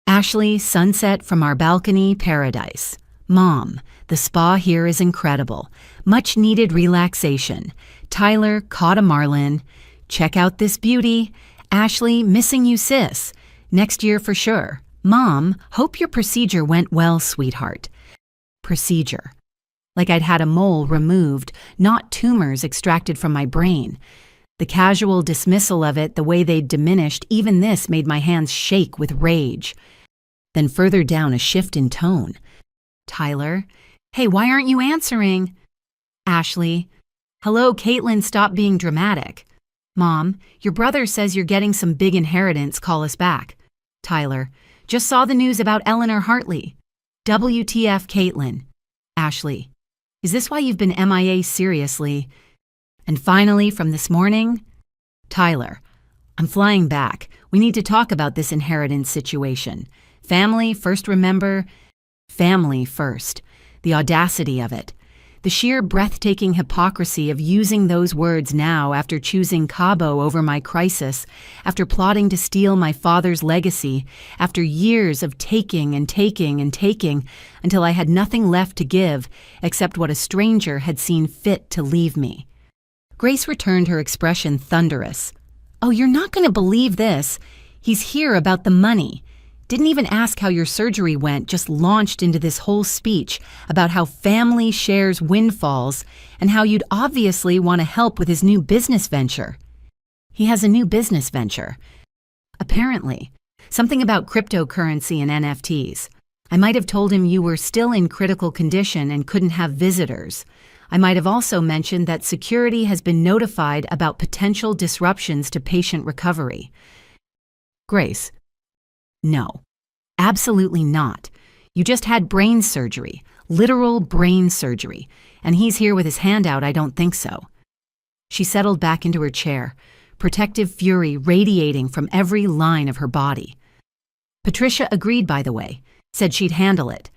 Ashley, sunset from our balcony, paradise. Mom, the spa here is incredible. Much needed relaxation. Tyler, caught a marlin. Check out this beauty. Ashley, missing you sis. Next year for sure. Mom, hope your procedure went well, sweetheart. Procedure. Like I'd had a mole removed, not tumors extracted from my brain. The casual dismissal of it, the way they'd diminished, even this made my hands shake with rage. Then further down, a shift in tone. Tyler, hey, why aren't you answering? Ashley, hello, Caitlin, stop being dramatic. Mom, your brother says you're getting some big inheritance, call us back. Tyler, just saw the news about Eleanor Hartley. WTF, Caitlin. Ashley, is this why you've been MIA seriously? And finally, from this morning, Tyler, I'm flying back. We need to talk about this inheritance situation. Family first, remember? Family first. The audacity of it. The sheer breathtaking hypocrisy of using those words now after choosing Cabo over my crisis, after plotting to steal my father's legacy, after years of taking and taking and taking until I had nothing left to give except what a stranger had seen fit to leave me. Grace returned, her expression thunderous. Oh, you're not going to believe this. He's here about the money. Didn't even ask how your surgery went, just launched into this whole speech about how family shares windfalls and how you'd obviously want to help with his new business venture. He has a new business venture. Apparently. Something about cryptocurrency and NFTs. I might have told him you were still in critical condition and couldn't have visitors. I might have also mentioned that security has been notified about potential disruptions to patient recovery. Grace. No, absolutely not. You just had brain surgery, literal brain surgery, and he's here with his hand out. I don't think so. She settled back into her chair, protective fury radiating from every line of her body. Patricia agreed, by the way, said she'd handle it.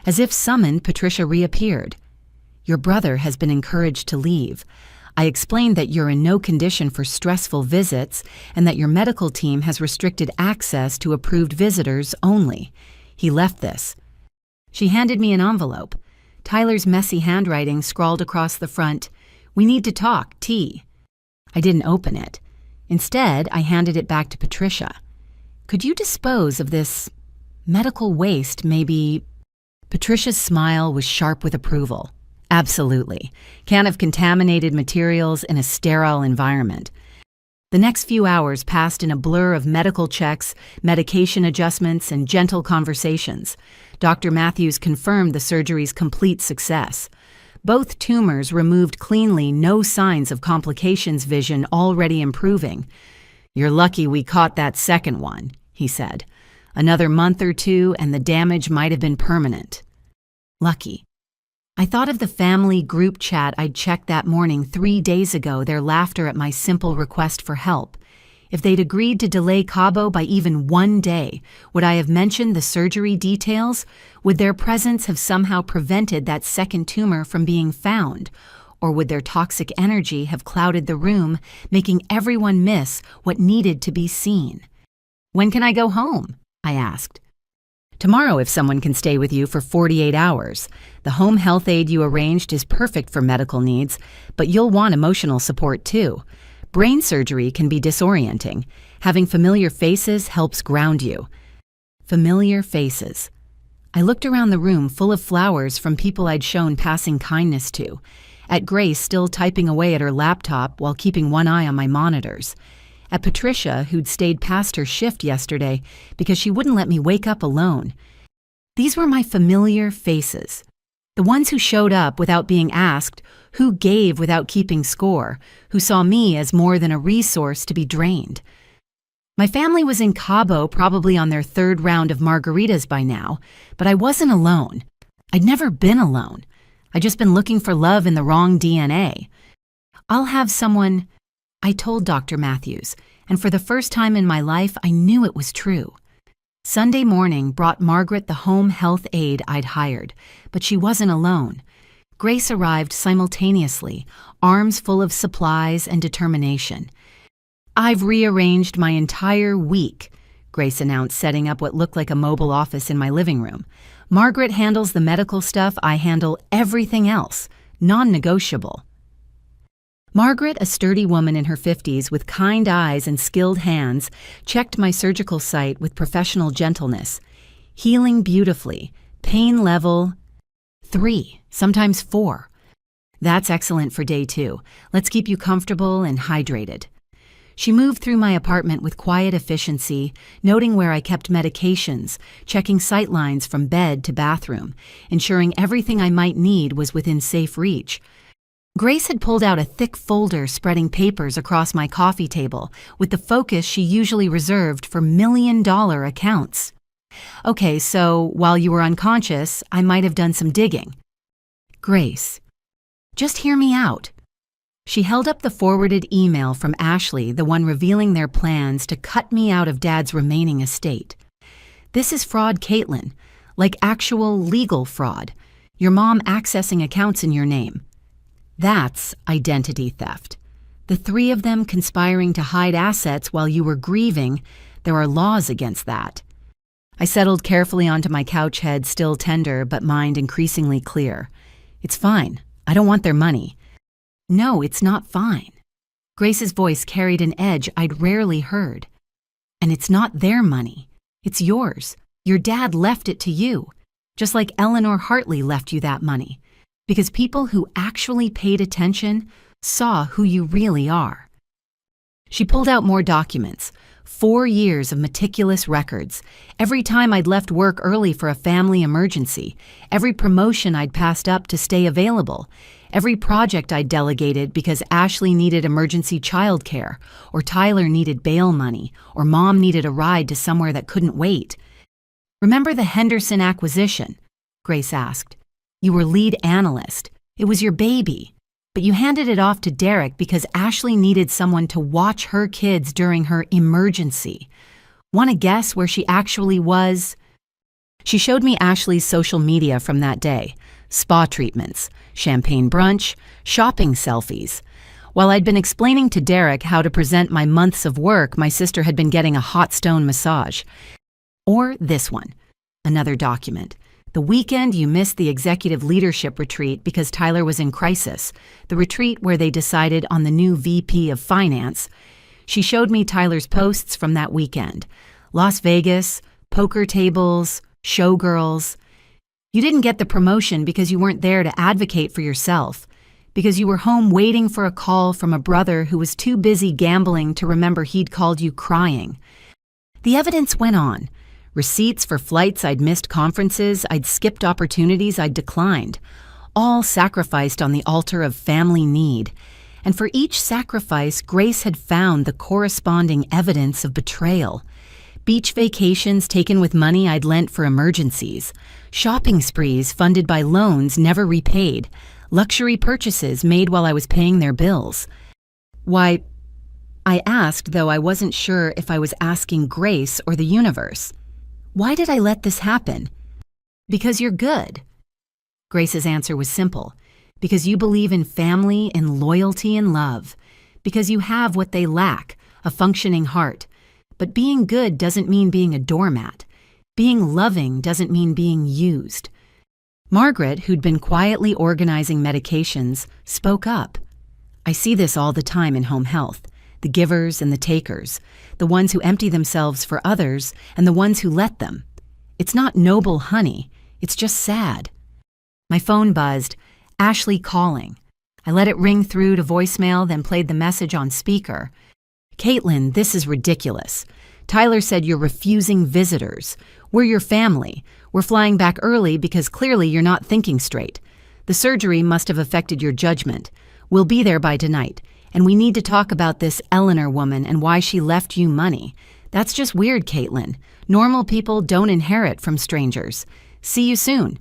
As if summoned, Patricia reappeared. Your brother has been encouraged to leave. I explained that you're in no condition for stressful visits and that your medical team has restricted access to approved visitors only. He left this. She handed me an envelope. Tyler's messy handwriting scrawled across the front, "We need to talk, T." I didn't open it. Instead, I handed it back to Patricia. "Could you dispose of this medical waste, maybe?" Patricia's smile was sharp with approval. "Absolutely. Can't have contaminated materials in a sterile environment." The next few hours passed in a blur of medical checks, medication adjustments, and gentle conversations. Dr. Matthews confirmed the surgery's complete success. Both tumors removed cleanly, no signs of complications, vision already improving. "You're lucky we caught that second one," he said. "Another month or two and the damage might have been permanent." Lucky. I thought of the family group chat I'd checked that morning 3 days ago, their laughter at my simple request for help. If they'd agreed to delay Cabo by even 1 day, would I have mentioned the surgery details? Would their presence have somehow prevented that second tumor from being found? Or would their toxic energy have clouded the room, making everyone miss what needed to be seen? "When can I go home?" I asked. "Tomorrow, if someone can stay with you for 48 hours. The home health aide you arranged is perfect for medical needs, but you'll want emotional support too. Brain surgery can be disorienting. Having familiar faces helps ground you." Familiar faces. I looked around the room full of flowers from people I'd shown passing kindness to. At Grace, still typing away at her laptop while keeping one eye on my monitors. At Patricia, who'd stayed past her shift yesterday because she wouldn't let me wake up alone. These were my familiar faces. The ones who showed up without being asked, who gave without keeping score, who saw me as more than a resource to be drained. My family was in Cabo, probably on their 3rd round of margaritas by now, but I wasn't alone. I'd never been alone. I'd just been looking for love in the wrong DNA. "I'll have someone," I told Dr. Matthews, and for the first time in my life, I knew it was true. Sunday morning brought Margaret the home health aide I'd hired, but she wasn't alone. Grace arrived simultaneously, arms full of supplies and determination. "I've rearranged my entire week," Grace announced, setting up what looked like a mobile office in my living room. "Margaret handles the medical stuff, I handle everything else. Non-negotiable." Margaret, a sturdy woman in her 50s with kind eyes and skilled hands, checked my surgical site with professional gentleness. "Healing beautifully. Pain level 3, sometimes 4. "That's excellent for day 2. Let's keep you comfortable and hydrated." She moved through my apartment with quiet efficiency, noting where I kept medications, checking sight lines from bed to bathroom, ensuring everything I might need was within safe reach. Grace had pulled out a thick folder spreading papers across my coffee table, with the focus she usually reserved for million-dollar accounts. "Okay, so while you were unconscious, I might have done some digging." "Grace, just hear me out." She held up the forwarded email from Ashley, the one revealing their plans to cut me out of Dad's remaining estate. "This is fraud, Caitlin, like actual legal fraud. Your mom accessing accounts in your name. That's identity theft. The 3 of them conspiring to hide assets while you were grieving, there are laws against that." I settled carefully onto my couch, head still tender but mind increasingly clear. "It's fine. I don't want their money." "No, it's not fine." Grace's voice carried an edge I'd rarely heard. "And it's not their money. It's yours. Your dad left it to you, just like Eleanor Hartley left you that money. Because people who actually paid attention saw who you really are." She pulled out more documents, 4 years of meticulous records, every time I'd left work early for a family emergency, every promotion I'd passed up to stay available, every project I'd delegated because Ashley needed emergency childcare, or Tyler needed bail money, or Mom needed a ride to somewhere that couldn't wait. "Remember the Henderson acquisition?" Grace asked. "You were lead analyst. It was your baby. But you handed it off to Derek because Ashley needed someone to watch her kids during her emergency. Want to guess where she actually was?" She showed me Ashley's social media from that day. spa treatments, champagne brunch, shopping selfies. While I'd been explaining to Derek how to present my months of work, my sister had been getting a hot stone massage. Or this one, another document. The weekend you missed the executive leadership retreat because Tyler was in crisis, the retreat where they decided on the new VP of Finance. She showed me Tyler's posts from that weekend. Las Vegas, poker tables, showgirls. You didn't get the promotion because you weren't there to advocate for yourself, because you were home waiting for a call from a brother who was too busy gambling to remember he'd called you crying. The evidence went on. Receipts for flights I'd missed, conferences I'd skipped, opportunities I'd declined, all sacrificed on the altar of family need. And for each sacrifice, Grace had found the corresponding evidence of betrayal. Beach vacations taken with money I'd lent for emergencies, shopping sprees funded by loans never repaid, luxury purchases made while I was paying their bills. Why, I asked, though I wasn't sure if I was asking Grace or the universe. Why did I let this happen? Because you're good. Grace's answer was simple. Because you believe in family and loyalty and love. Because you have what they lack, a functioning heart. But being good doesn't mean being a doormat. Being loving doesn't mean being used. Margaret, who'd been quietly organizing medications, spoke up. I see this all the time in home health. The givers and the takers, the ones who empty themselves for others and the ones who let them. It's not noble honey, it's just sad. My phone buzzed, Ashley calling. I let it ring through to voicemail, then played the message on speaker. Caitlin, this is ridiculous. Tyler said you're refusing visitors. We're your family. We're flying back early because clearly you're not thinking straight. The surgery must have affected your judgment. We'll be there by tonight. And we need to talk about this Eleanor woman and why she left you money. That's just weird, Caitlin. Normal people don't inherit from strangers. See you soon.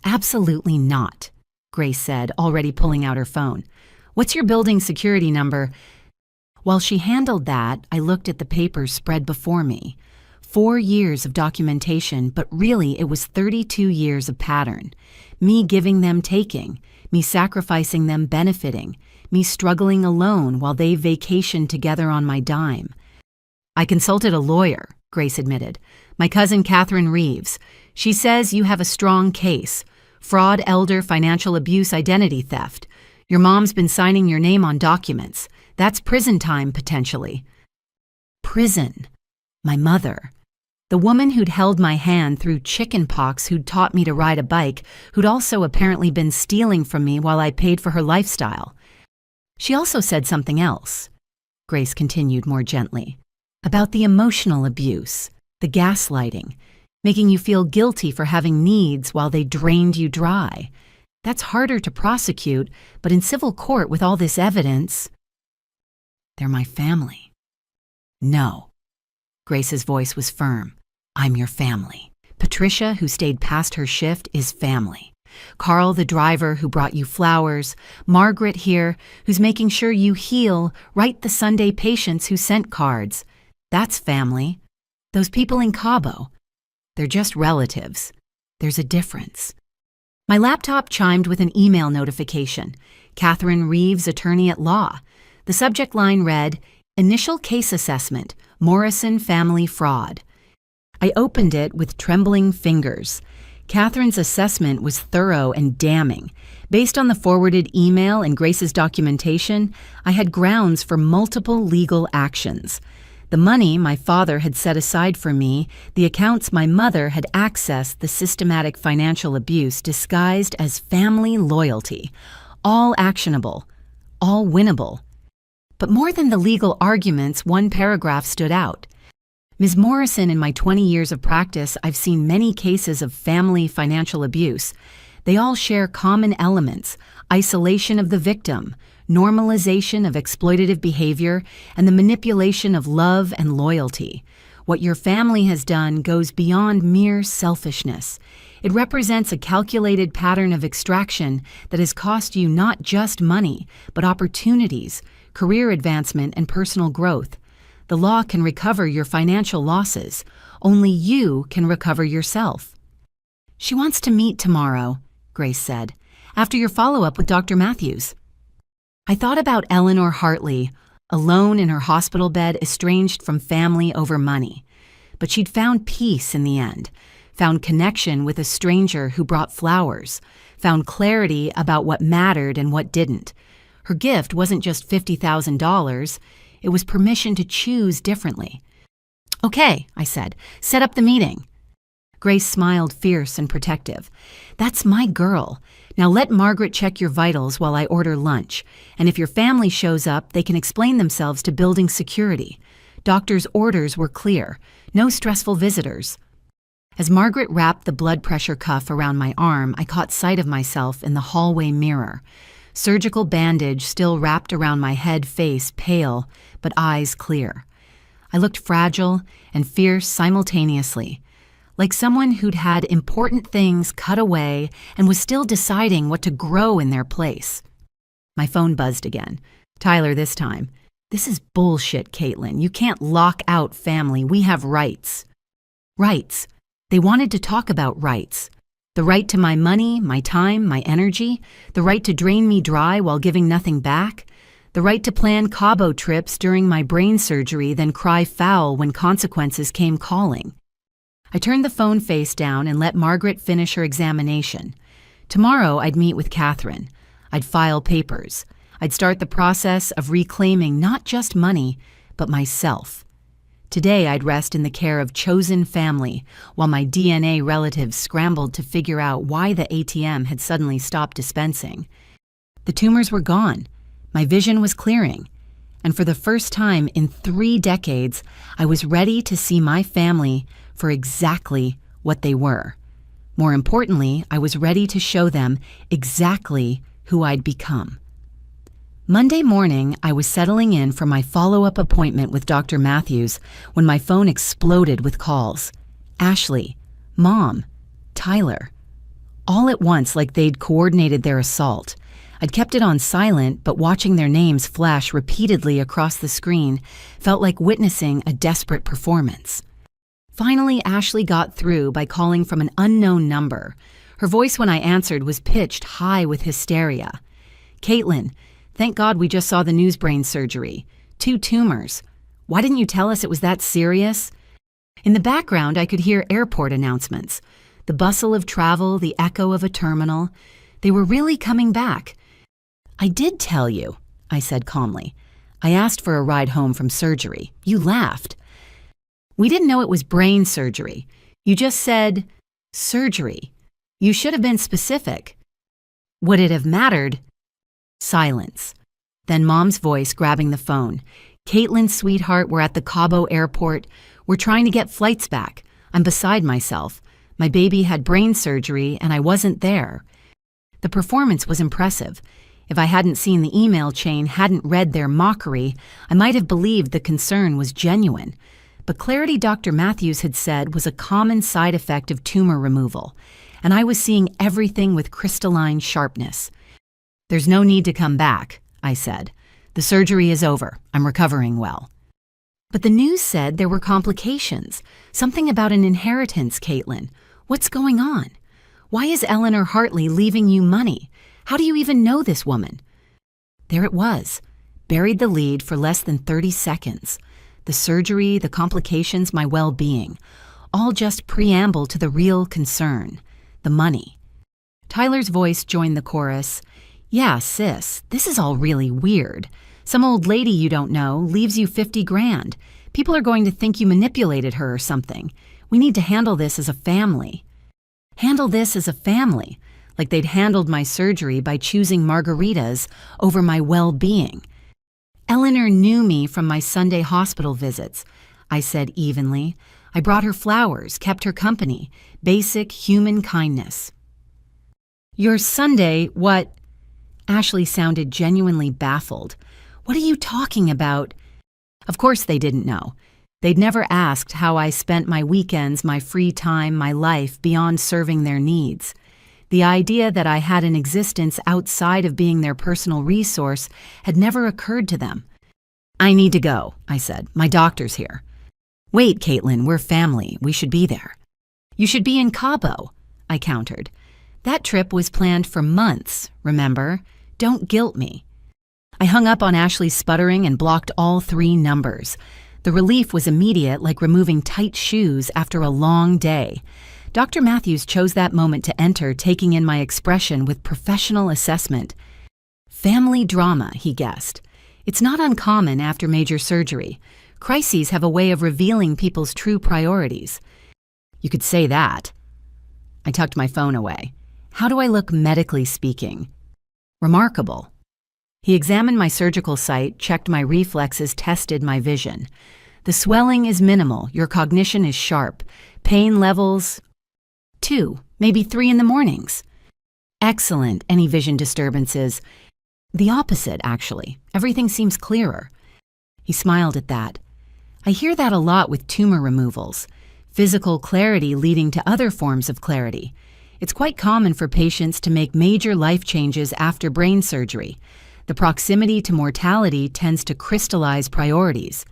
Absolutely not, Grace said, already pulling out her phone. What's your building security number? While she handled that, I looked at the papers spread before me. 4 years of documentation, but really it was 32 years of pattern. Me giving them taking, me sacrificing them benefiting, me struggling alone while they vacationed together on my dime. I consulted a lawyer, Grace admitted. My cousin Catherine Reeves. She says you have a strong case. Fraud, elder, financial abuse, identity theft. Your mom's been signing your name on documents. That's prison time, potentially. Prison. My mother. The woman who'd held my hand through chicken pox, who'd taught me to ride a bike, who'd also apparently been stealing from me while I paid for her lifestyle. She also said something else, Grace continued more gently, about the emotional abuse, the gaslighting, making you feel guilty for having needs while they drained you dry. That's harder to prosecute, but in civil court with all this evidence, they're my family. No. Grace's voice was firm. I'm your family. Patricia, who stayed past her shift, is family. Carl, the driver who brought you flowers. Margaret here, who's making sure you heal. Write the Sunday patients who sent cards. That's family. Those people in Cabo. They're just relatives. There's a difference. My laptop chimed with an email notification. Catherine Reeves, attorney at law. The subject line read, Initial Case Assessment, Morrison Family Fraud. I opened it with trembling fingers. Catherine's assessment was thorough and damning. Based on the forwarded email and Grace's documentation, I had grounds for multiple legal actions. The money my father had set aside for me, the accounts my mother had accessed, the systematic financial abuse disguised as family loyalty. All actionable, all winnable. But more than the legal arguments, one paragraph stood out. Ms. Morrison, in my 20 years of practice, I've seen many cases of family financial abuse. They all share common elements: isolation of the victim, normalization of exploitative behavior, and the manipulation of love and loyalty. What your family has done goes beyond mere selfishness. It represents a calculated pattern of extraction that has cost you not just money, but opportunities, career advancement, and personal growth. The law can recover your financial losses. Only you can recover yourself. She wants to meet tomorrow. Grace said, "after your follow-up with Dr. Matthews." I thought about Eleanor Hartley, alone in her hospital bed, estranged from family over money. But she'd found peace in the end, found connection with a stranger who brought flowers, found clarity about what mattered and what didn't. Her gift wasn't just $50,000, it was permission to choose differently. "Okay," I said, "set up the meeting." Grace smiled, fierce and protective. "That's my girl. Now let Margaret check your vitals while I order lunch, and if your family shows up, they can explain themselves to building security. Doctor's orders were clear. No stressful visitors." As Margaret wrapped the blood pressure cuff around my arm, I caught sight of myself in the hallway mirror. Surgical bandage still wrapped around my head, face pale, but eyes clear. I looked fragile and fierce simultaneously, like someone who'd had important things cut away and was still deciding what to grow in their place. My phone buzzed again. Tyler this time. "This is bullshit, Caitlin. You can't lock out family. We have rights." Rights. They wanted to talk about rights. The right to my money, my time, my energy. The right to drain me dry while giving nothing back. The right to plan Cabo trips during my brain surgery, then cry foul when consequences came calling. I turned the phone face down and let Margaret finish her examination. Tomorrow I'd meet with Catherine. I'd file papers. I'd start the process of reclaiming not just money, but myself. Today I'd rest in the care of chosen family while my DNA relatives scrambled to figure out why the ATM had suddenly stopped dispensing. The tumors were gone. My vision was clearing. And for the first time in 3 decades, I was ready to see my family for exactly what they were. More importantly, I was ready to show them exactly who I'd become. Monday morning, I was settling in for my follow-up appointment with Dr. Matthews when my phone exploded with calls. Ashley, Mom, Tyler. All at once, like they'd coordinated their assault. I'd kept it on silent, but watching their names flash repeatedly across the screen felt like witnessing a desperate performance. Finally, Ashley got through by calling from an unknown number. Her voice when I answered was pitched high with hysteria. "Caitlin, thank God we just saw the news brain surgery. 2 tumors. Why didn't you tell us it was that serious?" In the background, I could hear airport announcements. The bustle of travel, the echo of a terminal. They were really coming back. "I did tell you," I said calmly. "I asked for a ride home from surgery. You laughed." "We didn't know it was brain surgery. You just said, surgery. You should have been specific." "Would it have mattered?" Silence. Then Mom's voice grabbing the phone. "Caitlin, sweetheart, we're at the Cabo airport. We're trying to get flights back. I'm beside myself. My baby had brain surgery and I wasn't there." The performance was impressive. If I hadn't seen the email chain, hadn't read their mockery, I might have believed the concern was genuine. But clarity Dr. Matthews had said was a common side effect of tumor removal, and I was seeing everything with crystalline sharpness. "There's no need to come back," I said. "The surgery is over. I'm recovering well." But the news said there were complications. Something about an inheritance, Caitlin. What's going on? Why is Eleanor Hartley leaving you money? How do you even know this woman? There it was. Buried the lead for less than 30 seconds. The surgery, the complications, my well-being. All just preamble to the real concern. The money. Tyler's voice joined the chorus. "Yeah, sis, this is all really weird. Some old lady you don't know leaves you 50 grand. People are going to think you manipulated her or something. We need to handle this as a family." Handle this as a family, like they'd handled my surgery by choosing margaritas over my well-being. "Eleanor knew me from my Sunday hospital visits," I said evenly. "I brought her flowers, kept her company, basic human kindness." "Your Sunday, what?" Ashley sounded genuinely baffled. "What are you talking about?" Of course they didn't know. They'd never asked how I spent my weekends, my free time, my life beyond serving their needs. The idea that I had an existence outside of being their personal resource had never occurred to them. "I need to go," I said. "My doctor's here." "Wait, Caitlin, we're family. We should be there." "You should be in Cabo," I countered. That trip was planned for months, remember? Don't guilt me. I hung up on Ashley's sputtering and blocked all 3 numbers. The relief was immediate, like removing tight shoes after a long day. Dr. Matthews chose that moment to enter, taking in my expression with professional assessment. Family drama, he guessed. It's not uncommon after major surgery. Crises have a way of revealing people's true priorities. You could say that. I tucked my phone away. How do I look medically speaking? Remarkable. He examined my surgical site, checked my reflexes, tested my vision. The swelling is minimal, your cognition is sharp. Pain levels 2, maybe 3 in the mornings. Excellent, any vision disturbances? The opposite, actually. Everything seems clearer. He smiled at that. I hear that a lot with tumor removals. Physical clarity leading to other forms of clarity. It's quite common for patients to make major life changes after brain surgery. The proximity to mortality tends to crystallize priorities.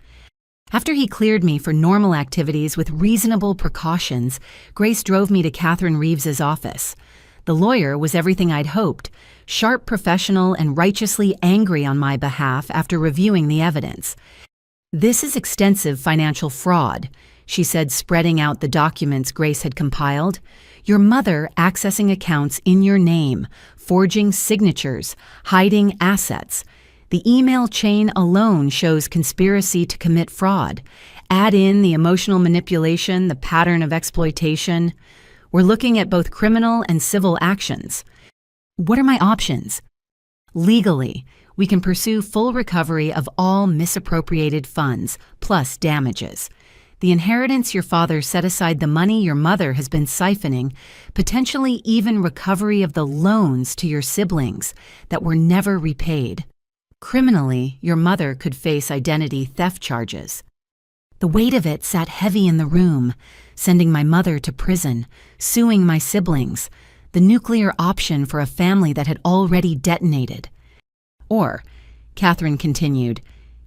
After he cleared me for normal activities with reasonable precautions, Grace drove me to Catherine Reeves's office. The lawyer was everything I'd hoped, sharp professional and righteously angry on my behalf after reviewing the evidence. This is extensive financial fraud, she said, spreading out the documents Grace had compiled. Your mother accessing accounts in your name, forging signatures, hiding assets. The email chain alone shows conspiracy to commit fraud. Add in the emotional manipulation, the pattern of exploitation. We're looking at both criminal and civil actions. What are my options? Legally, we can pursue full recovery of all misappropriated funds, plus damages. The inheritance your father set aside the money your mother has been siphoning, potentially even recovery of the loans to your siblings that were never repaid. Criminally, your mother could face identity theft charges. The weight of it sat heavy in the room, sending my mother to prison, suing my siblings, the nuclear option for a family that had already detonated. Or, Catherine continued,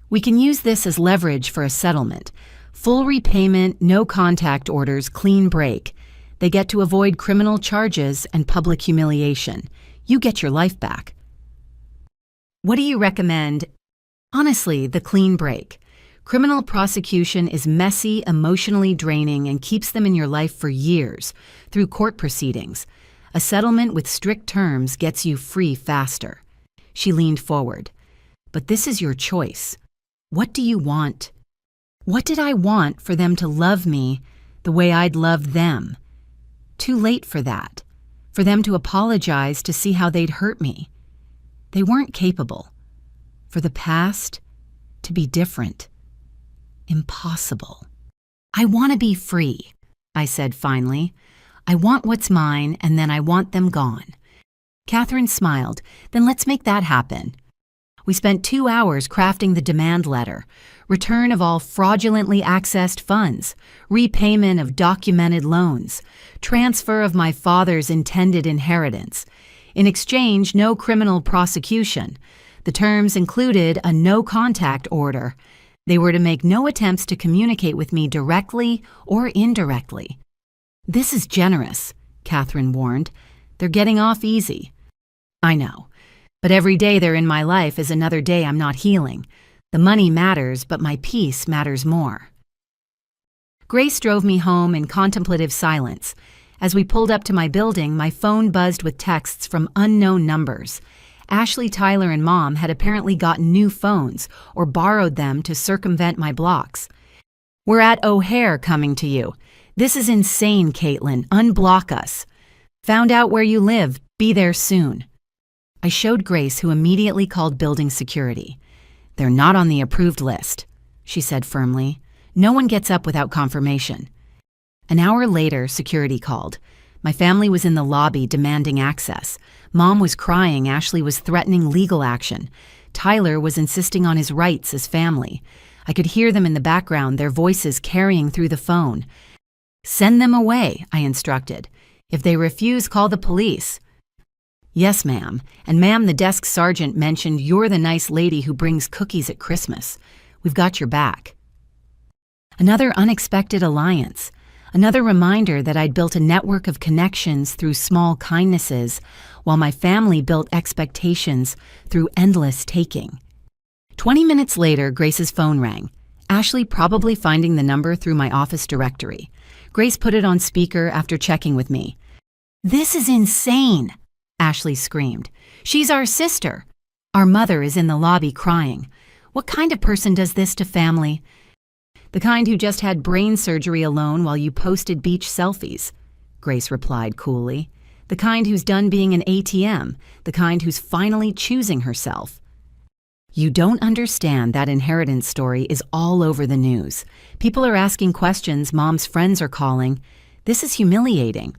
we can use this as leverage for a settlement. Full repayment, no contact orders, clean break. They get to avoid criminal charges and public humiliation. You get your life back. What do you recommend? Honestly, the clean break. Criminal prosecution is messy, emotionally draining, and keeps them in your life for years, through court proceedings. A settlement with strict terms gets you free faster. She leaned forward. But this is your choice. What do you want? What did I want for them to love me the way I'd love them? Too late for that. For them to apologize to see how they'd hurt me. They weren't capable. For the past to be different. Impossible. I want to be free, I said finally. I want what's mine, and then I want them gone. Catherine smiled. Then let's make that happen. We spent 2 hours crafting the demand letter, return of all fraudulently accessed funds, repayment of documented loans, transfer of my father's intended inheritance. In exchange, no criminal prosecution. The terms included a no-contact order. They were to make no attempts to communicate with me directly or indirectly. This is generous, Catherine warned. They're getting off easy. I know. But every day they're in my life is another day I'm not healing. The money matters, but my peace matters more. Grace drove me home in contemplative silence. As we pulled up to my building, my phone buzzed with texts from unknown numbers. Ashley, Tyler, and Mom had apparently gotten new phones or borrowed them to circumvent my blocks. We're at O'Hare coming to you. This is insane, Caitlin. Unblock us. Found out where you live. Be there soon. I showed Grace, who immediately called building security. They're not on the approved list, she said firmly. No one gets up without confirmation. An hour later, security called. My family was in the lobby demanding access. Mom was crying. Ashley was threatening legal action. Tyler was insisting on his rights as family. I could hear them in the background, their voices carrying through the phone. Send them away, I instructed. If they refuse, call the police. Yes, ma'am. And ma'am, the desk sergeant mentioned you're the nice lady who brings cookies at Christmas. We've got your back. Another unexpected alliance. Another reminder that I'd built a network of connections through small kindnesses, while my family built expectations through endless taking. 20 minutes later, Grace's phone rang. Ashley probably finding the number through my office directory. Grace put it on speaker after checking with me. "This is insane," Ashley screamed. "She's our sister. Our mother is in the lobby crying. What kind of person does this to family?" "The kind who just had brain surgery alone while you posted beach selfies," Grace replied coolly. "The kind who's done being an ATM, the kind who's finally choosing herself." "You don't understand that inheritance story is all over the news. People are asking questions, mom's friends are calling. This is humiliating."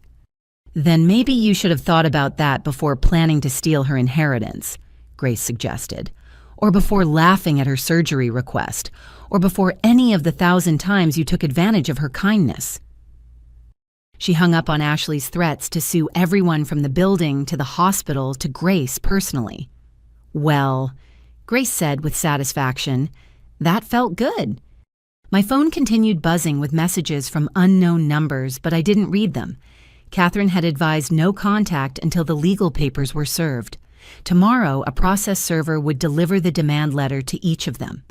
"Then maybe you should have thought about that before planning to steal her inheritance," Grace suggested. "Or before laughing at her surgery request, or before any of the 1,000 times you took advantage of her kindness." She hung up on Ashley's threats to sue everyone from the building to the hospital to Grace personally. "Well," Grace said with satisfaction, "that felt good." My phone continued buzzing with messages from unknown numbers, but I didn't read them. Catherine had advised no contact until the legal papers were served. Tomorrow, a process server would deliver the demand letter to each of them.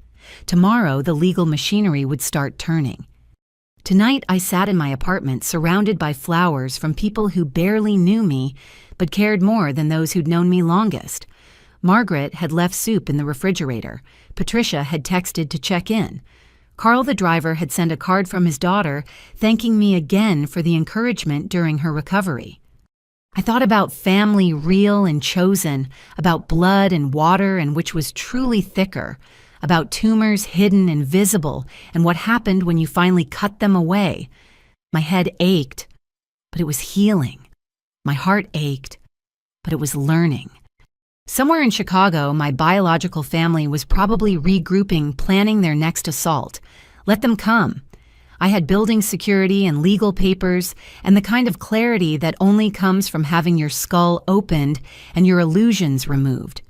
Tomorrow, the legal machinery would start turning. Tonight, I sat in my apartment surrounded by flowers from people who barely knew me, but cared more than those who'd known me longest. Margaret had left soup in the refrigerator. Patricia had texted to check in. Carl, the driver, had sent a card from his daughter, thanking me again for the encouragement during her recovery. I thought about family real and chosen, about blood and water and which was truly thicker, about tumors hidden and visible, and what happened when you finally cut them away. My head ached, but it was healing. My heart ached, but it was learning. Somewhere in Chicago, my biological family was probably regrouping, planning their next assault. Let them come. I had building security and legal papers and the kind of clarity that only comes from having your skull opened and your illusions removed.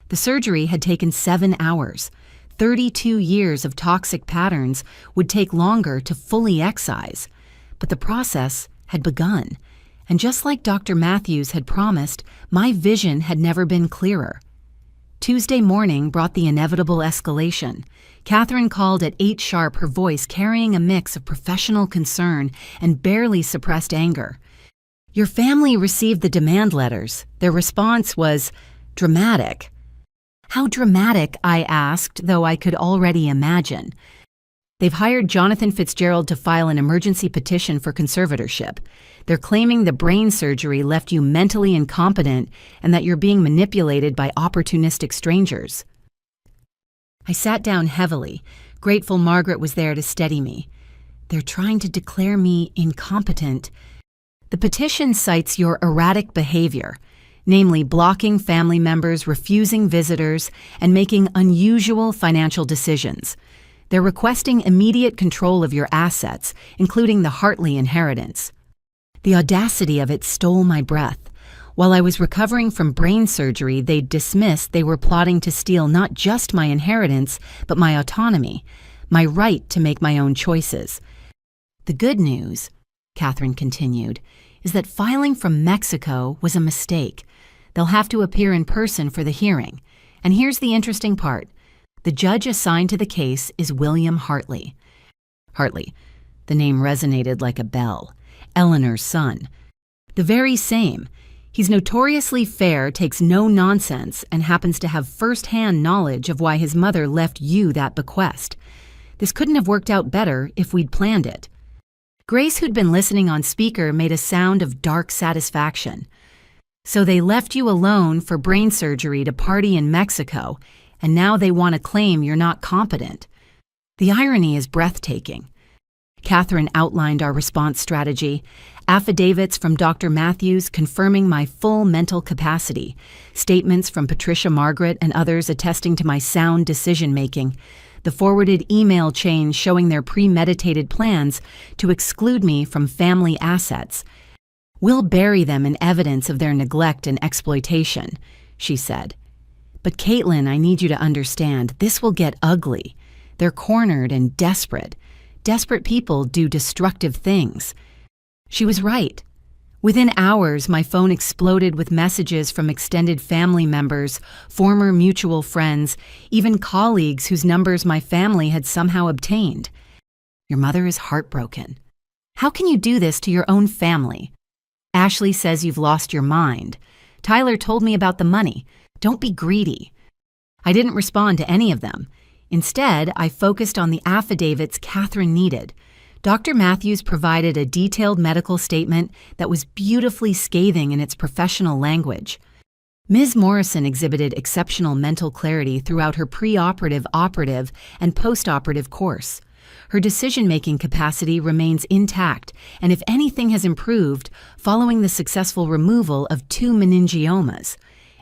The surgery had taken 7 hours. 32 years of toxic patterns would take longer to fully excise, but the process had begun. And just like Dr. Matthews had promised, my vision had never been clearer. Tuesday morning brought the inevitable escalation. Catherine called at 8 sharp, her voice carrying a mix of professional concern and barely suppressed anger. "Your family received the demand letters. Their response was dramatic." "How dramatic?" I asked, though I could already imagine. "They've hired Jonathan Fitzgerald to file an emergency petition for conservatorship. They're claiming the brain surgery left you mentally incompetent and that you're being manipulated by opportunistic strangers." I sat down heavily, grateful Margaret was there to steady me. "They're trying to declare me incompetent. The petition cites your erratic behavior, namely blocking family members, refusing visitors, and making unusual financial decisions. They're requesting immediate control of your assets, including the Hartley inheritance." The audacity of it stole my breath. While I was recovering from brain surgery, they dismissed they were plotting to steal not just my inheritance, but my autonomy, my right to make my own choices. "The good news," Catherine continued, "is that filing from Mexico was a mistake. They'll have to appear in person for the hearing. And here's the interesting part. The judge assigned to the case is William Hartley." Hartley. The name resonated like a bell. Eleanor's son. The very same. He's notoriously fair, takes no nonsense, and happens to have first-hand knowledge of why his mother left you that bequest. This couldn't have worked out better if we'd planned it. Grace, who'd been listening on speaker, made a sound of dark satisfaction. "So they left you alone for brain surgery to party in Mexico, and now they want to claim you're not competent. The irony is breathtaking." Catherine outlined our response strategy, affidavits from Dr. Matthews confirming my full mental capacity, statements from Patricia, Margaret, and others attesting to my sound decision-making, the forwarded email chain showing their premeditated plans to exclude me from family assets. "We'll bury them in evidence of their neglect and exploitation," she said. "But Caitlin, I need you to understand, this will get ugly. They're cornered and desperate. Desperate people do destructive things. She was right. Within hours, my phone exploded with messages from extended family members, former mutual friends, even colleagues whose numbers my family had somehow obtained. Your mother is heartbroken. How can you do this to your own family? Ashley says you've lost your mind. Tyler told me about the money. Don't be greedy. I didn't respond to any of them. Instead, I focused on the affidavits Catherine needed. Dr. Matthews provided a detailed medical statement that was beautifully scathing in its professional language. Ms. Morrison exhibited exceptional mental clarity throughout her preoperative, operative, and postoperative course. Her decision-making capacity remains intact, and if anything has improved, following the successful removal of 2 meningiomas.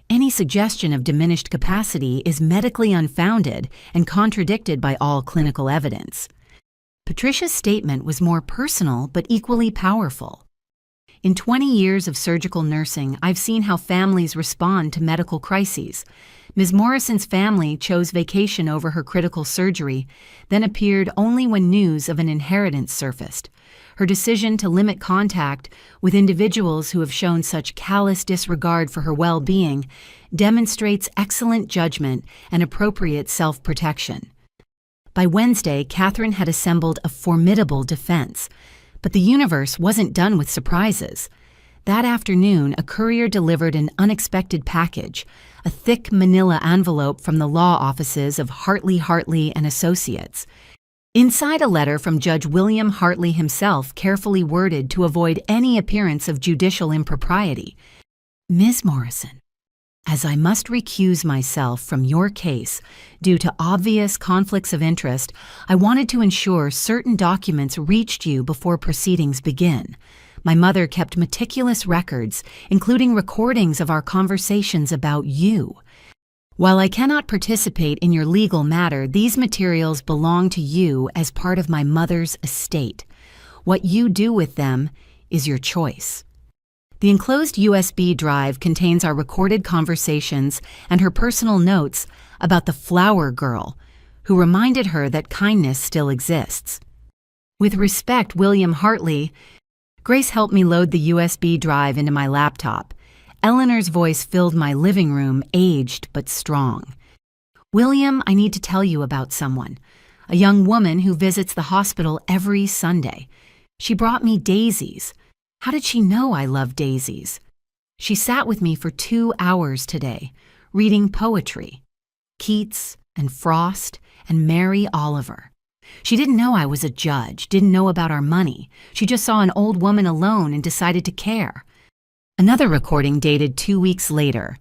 Any suggestion of diminished capacity is medically unfounded and contradicted by all clinical evidence. Patricia's statement was more personal but equally powerful. In 20 years of surgical nursing, I've seen how families respond to medical crises. Ms. Morrison's family chose vacation over her critical surgery, then appeared only when news of an inheritance surfaced. Her decision to limit contact with individuals who have shown such callous disregard for her well-being demonstrates excellent judgment and appropriate self-protection. By Wednesday, Catherine had assembled a formidable defense, but the universe wasn't done with surprises. That afternoon, a courier delivered an unexpected package, a thick manila envelope from the law offices of Hartley and Associates. Inside, a letter from Judge William Hartley himself, carefully worded to avoid any appearance of judicial impropriety. Ms. Morrison, as I must recuse myself from your case due to obvious conflicts of interest, I wanted to ensure certain documents reached you before proceedings begin. My mother kept meticulous records, including recordings of our conversations about you. While I cannot participate in your legal matter, these materials belong to you as part of my mother's estate. What you do with them is your choice. The enclosed USB drive contains our recorded conversations and her personal notes about the flower girl, who reminded her that kindness still exists. With respect, William Hartley, Grace helped me load the USB drive into my laptop. Eleanor's voice filled my living room, aged but strong. William, I need to tell you about someone, a young woman who visits the hospital every Sunday. She brought me daisies. How did she know I love daisies? She sat with me for 2 hours today, reading poetry. Keats and Frost and Mary Oliver. She didn't know I was a judge, didn't know about our money. She just saw an old woman alone and decided to care. Another recording dated 2 weeks later.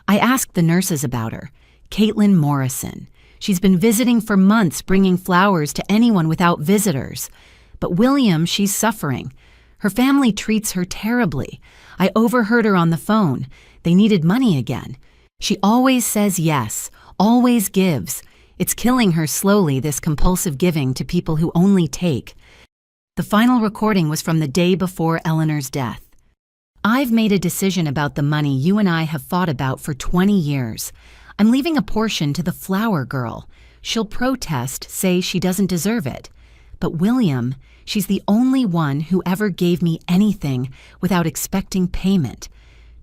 I asked the nurses about her. Caitlin Morrison. She's been visiting for months, bringing flowers to anyone without visitors. But William, she's suffering. Her family treats her terribly. I overheard her on the phone. They needed money again. She always says yes, always gives. It's killing her slowly, this compulsive giving to people who only take. The final recording was from the day before Eleanor's death. I've made a decision about the money you and I have fought about for 20 years. I'm leaving a portion to the flower girl. She'll protest, say she doesn't deserve it. But William, she's the only one who ever gave me anything without expecting payment.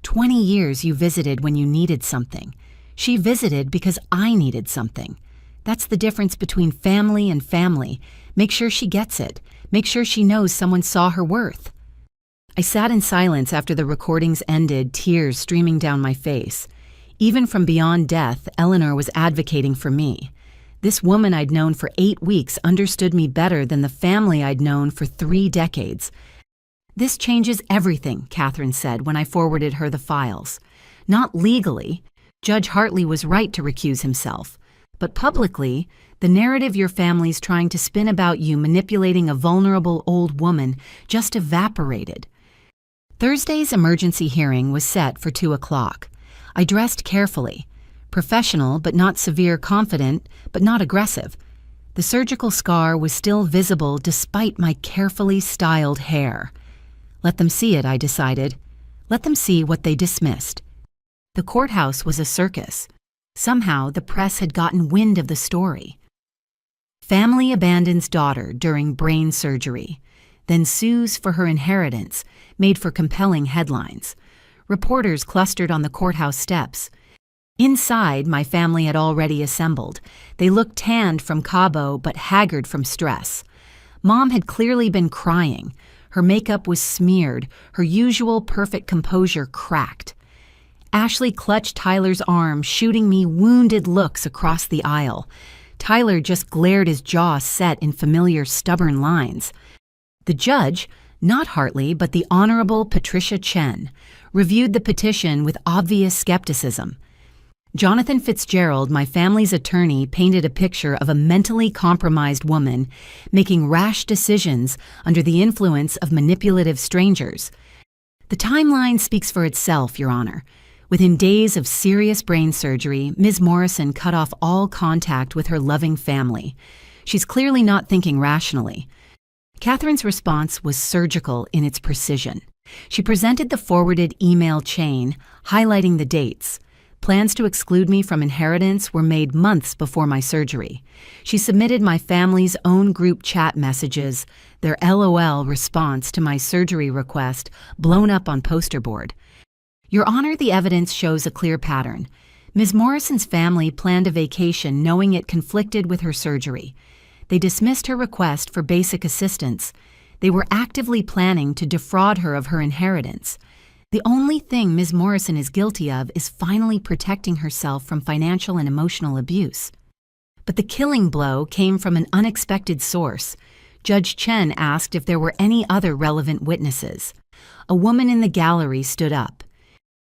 20 years you visited when you needed something. She visited because I needed something. That's the difference between family and family. Make sure she gets it. Make sure she knows someone saw her worth. I sat in silence after the recordings ended, tears streaming down my face. Even from beyond death, Eleanor was advocating for me. This woman I'd known for 8 weeks understood me better than the family I'd known for 3 decades. This changes everything, Catherine said when I forwarded her the files. Not legally. Judge Hartley was right to recuse himself. But publicly, the narrative your family's trying to spin about you manipulating a vulnerable old woman just evaporated. Thursday's emergency hearing was set for 2 o'clock. I dressed carefully. Professional but not severe, confident but not aggressive. The surgical scar was still visible despite my carefully styled hair. Let them see it, I decided. Let them see what they dismissed. The courthouse was a circus. Somehow the press had gotten wind of the story. Family abandons daughter during brain surgery, then sues for her inheritance, made for compelling headlines. Reporters clustered on the courthouse steps. Inside, my family had already assembled. They looked tanned from Cabo but haggard from stress. Mom had clearly been crying. Her makeup was smeared, her usual perfect composure cracked. Ashley clutched Tyler's arm, shooting me wounded looks across the aisle. Tyler just glared, his jaw set in familiar stubborn lines. The judge, not Hartley but the Honorable Patricia Chen, reviewed the petition with obvious skepticism. Jonathan Fitzgerald, my family's attorney, painted a picture of a mentally compromised woman making rash decisions under the influence of manipulative strangers. The timeline speaks for itself, Your Honor. Within days of serious brain surgery, Ms. Morrison cut off all contact with her loving family. She's clearly not thinking rationally. Catherine's response was surgical in its precision. She presented the forwarded email chain, highlighting the dates. Plans to exclude me from inheritance were made months before my surgery. She submitted my family's own group chat messages, their LOL response to my surgery request, blown up on poster board. Your Honor, the evidence shows a clear pattern. Ms. Morrison's family planned a vacation knowing it conflicted with her surgery. They dismissed her request for basic assistance. They were actively planning to defraud her of her inheritance. The only thing Ms. Morrison is guilty of is finally protecting herself from financial and emotional abuse. But the killing blow came from an unexpected source. Judge Chen asked if there were any other relevant witnesses. A woman in the gallery stood up.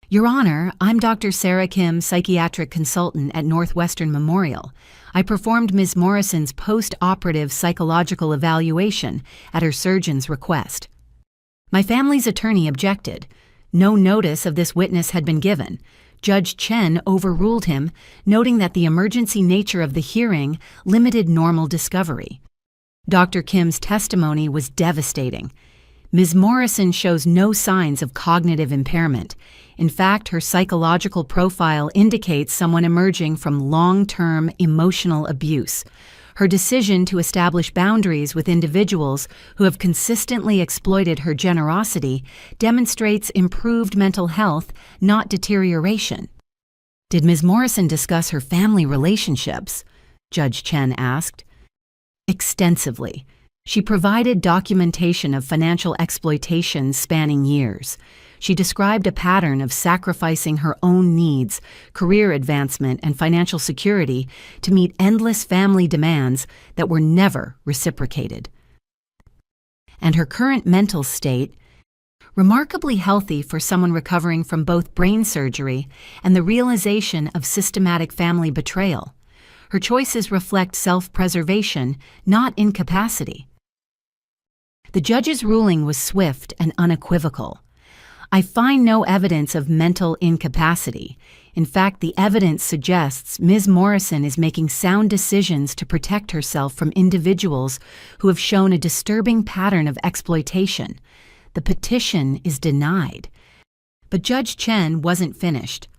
Your Honor, I'm Dr. Sarah Kim, psychiatric consultant at Northwestern Memorial. I performed Ms. Morrison's post-operative psychological evaluation at her surgeon's request. My family's attorney objected. No notice of this witness had been given. Judge Chen overruled him, noting that the emergency nature of the hearing limited normal discovery. Dr. Kim's testimony was devastating. Ms. Morrison shows no signs of cognitive impairment. In fact, her psychological profile indicates someone emerging from long-term emotional abuse. Her decision to establish boundaries with individuals who have consistently exploited her generosity demonstrates improved mental health, not deterioration. Did Ms. Morrison discuss her family relationships? Judge Chen asked. Extensively. She provided documentation of financial exploitation spanning years. She described a pattern of sacrificing her own needs, career advancement, and financial security to meet endless family demands that were never reciprocated. And her current mental state, remarkably healthy for someone recovering from both brain surgery and the realization of systematic family betrayal. Her choices reflect self-preservation, not incapacity. The judge's ruling was swift and unequivocal. I find no evidence of mental incapacity. In fact, the evidence suggests Ms. Morrison is making sound decisions to protect herself from individuals who have shown a disturbing pattern of exploitation. The petition is denied. But Judge Chen wasn't finished.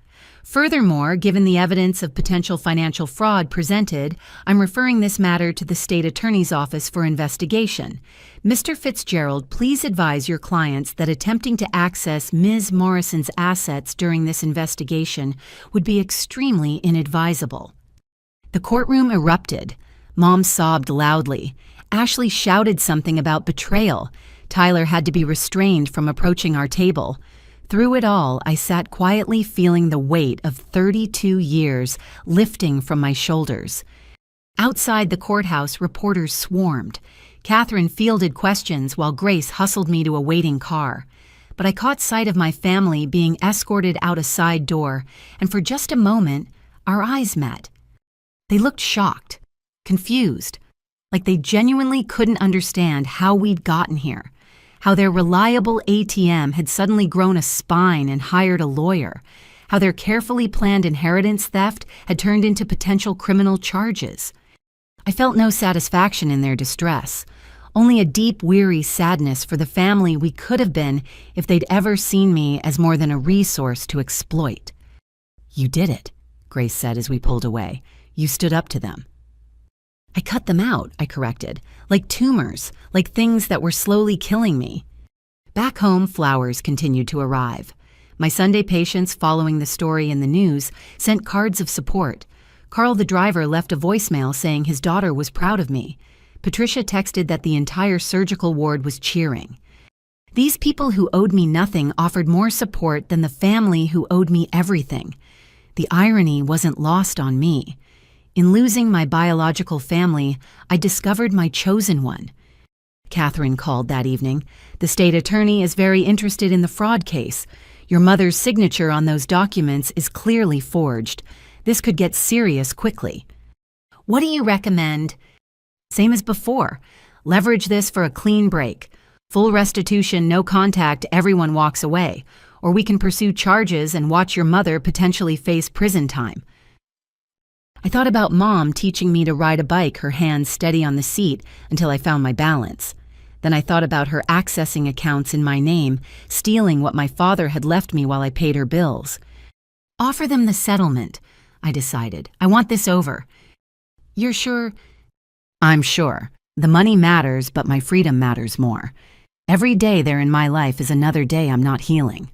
Furthermore, given the evidence of potential financial fraud presented, I'm referring this matter to the State Attorney's Office for investigation. Mr. Fitzgerald, please advise your clients that attempting to access Ms. Morrison's assets during this investigation would be extremely inadvisable. The courtroom erupted. Mom sobbed loudly. Ashley shouted something about betrayal. Tyler had to be restrained from approaching our table. Through it all, I sat quietly feeling the weight of 32 years lifting from my shoulders. Outside the courthouse, reporters swarmed. Catherine fielded questions while Grace hustled me to a waiting car. But I caught sight of my family being escorted out a side door, and for just a moment, our eyes met. They looked shocked, confused, like they genuinely couldn't understand how we'd gotten here. How their reliable ATM had suddenly grown a spine and hired a lawyer, how their carefully planned inheritance theft had turned into potential criminal charges. I felt no satisfaction in their distress, only a deep, weary sadness for the family we could have been if they'd ever seen me as more than a resource to exploit. "You did it," Grace said as we pulled away. "You stood up to them." I cut them out, I corrected, like tumors, like things that were slowly killing me. Back home, flowers continued to arrive. My Sunday patients, following the story in the news, sent cards of support. Carl, the driver, left a voicemail saying his daughter was proud of me. Patricia texted that the entire surgical ward was cheering. These people who owed me nothing offered more support than the family who owed me everything. The irony wasn't lost on me. In losing my biological family, I discovered my chosen one. Catherine called that evening. The state attorney is very interested in the fraud case. Your mother's signature on those documents is clearly forged. This could get serious quickly. What do you recommend? Same as before. Leverage this for a clean break. Full restitution, no contact, everyone walks away. Or we can pursue charges and watch your mother potentially face prison time. I thought about Mom teaching me to ride a bike, her hands steady on the seat until I found my balance. Then I thought about her accessing accounts in my name, stealing what my father had left me while I paid her bills. Offer them the settlement, I decided. I want this over. You're sure? I'm sure. The money matters, but my freedom matters more. Every day there in my life is another day I'm not healing.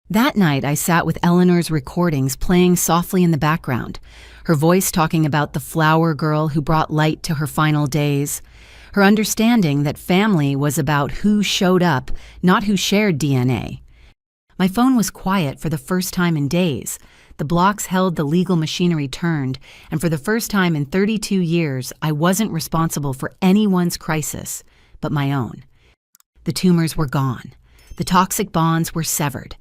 That night, I sat with Eleanor's recordings playing softly in the background, her voice talking about the flower girl who brought light to her final days, her understanding that family was about who showed up, not who shared DNA. My phone was quiet for the first time in days. The blocks held the legal machinery turned, and for the first time in 32 years, I wasn't responsible for anyone's crisis, but my own. The tumors were gone. The toxic bonds were severed.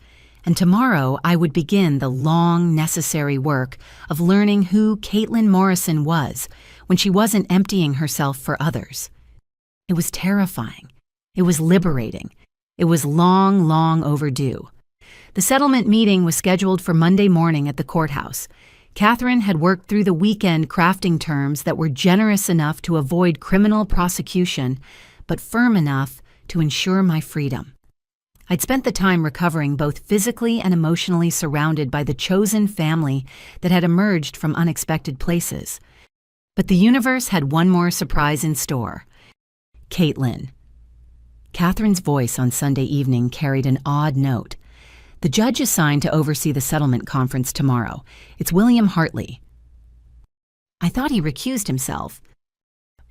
And tomorrow I would begin the long, necessary work of learning who Caitlin Morrison was when she wasn't emptying herself for others. It was terrifying. It was liberating. It was long, long overdue. The settlement meeting was scheduled for Monday morning at the courthouse. Catherine had worked through the weekend crafting terms that were generous enough to avoid criminal prosecution, but firm enough to ensure my freedom. I'd spent the time recovering both physically and emotionally surrounded by the chosen family that had emerged from unexpected places. But the universe had one more surprise in store. Caitlin. Catherine's voice on Sunday evening carried an odd note. The judge assigned to oversee the settlement conference tomorrow. It's William Hartley. I thought he recused himself.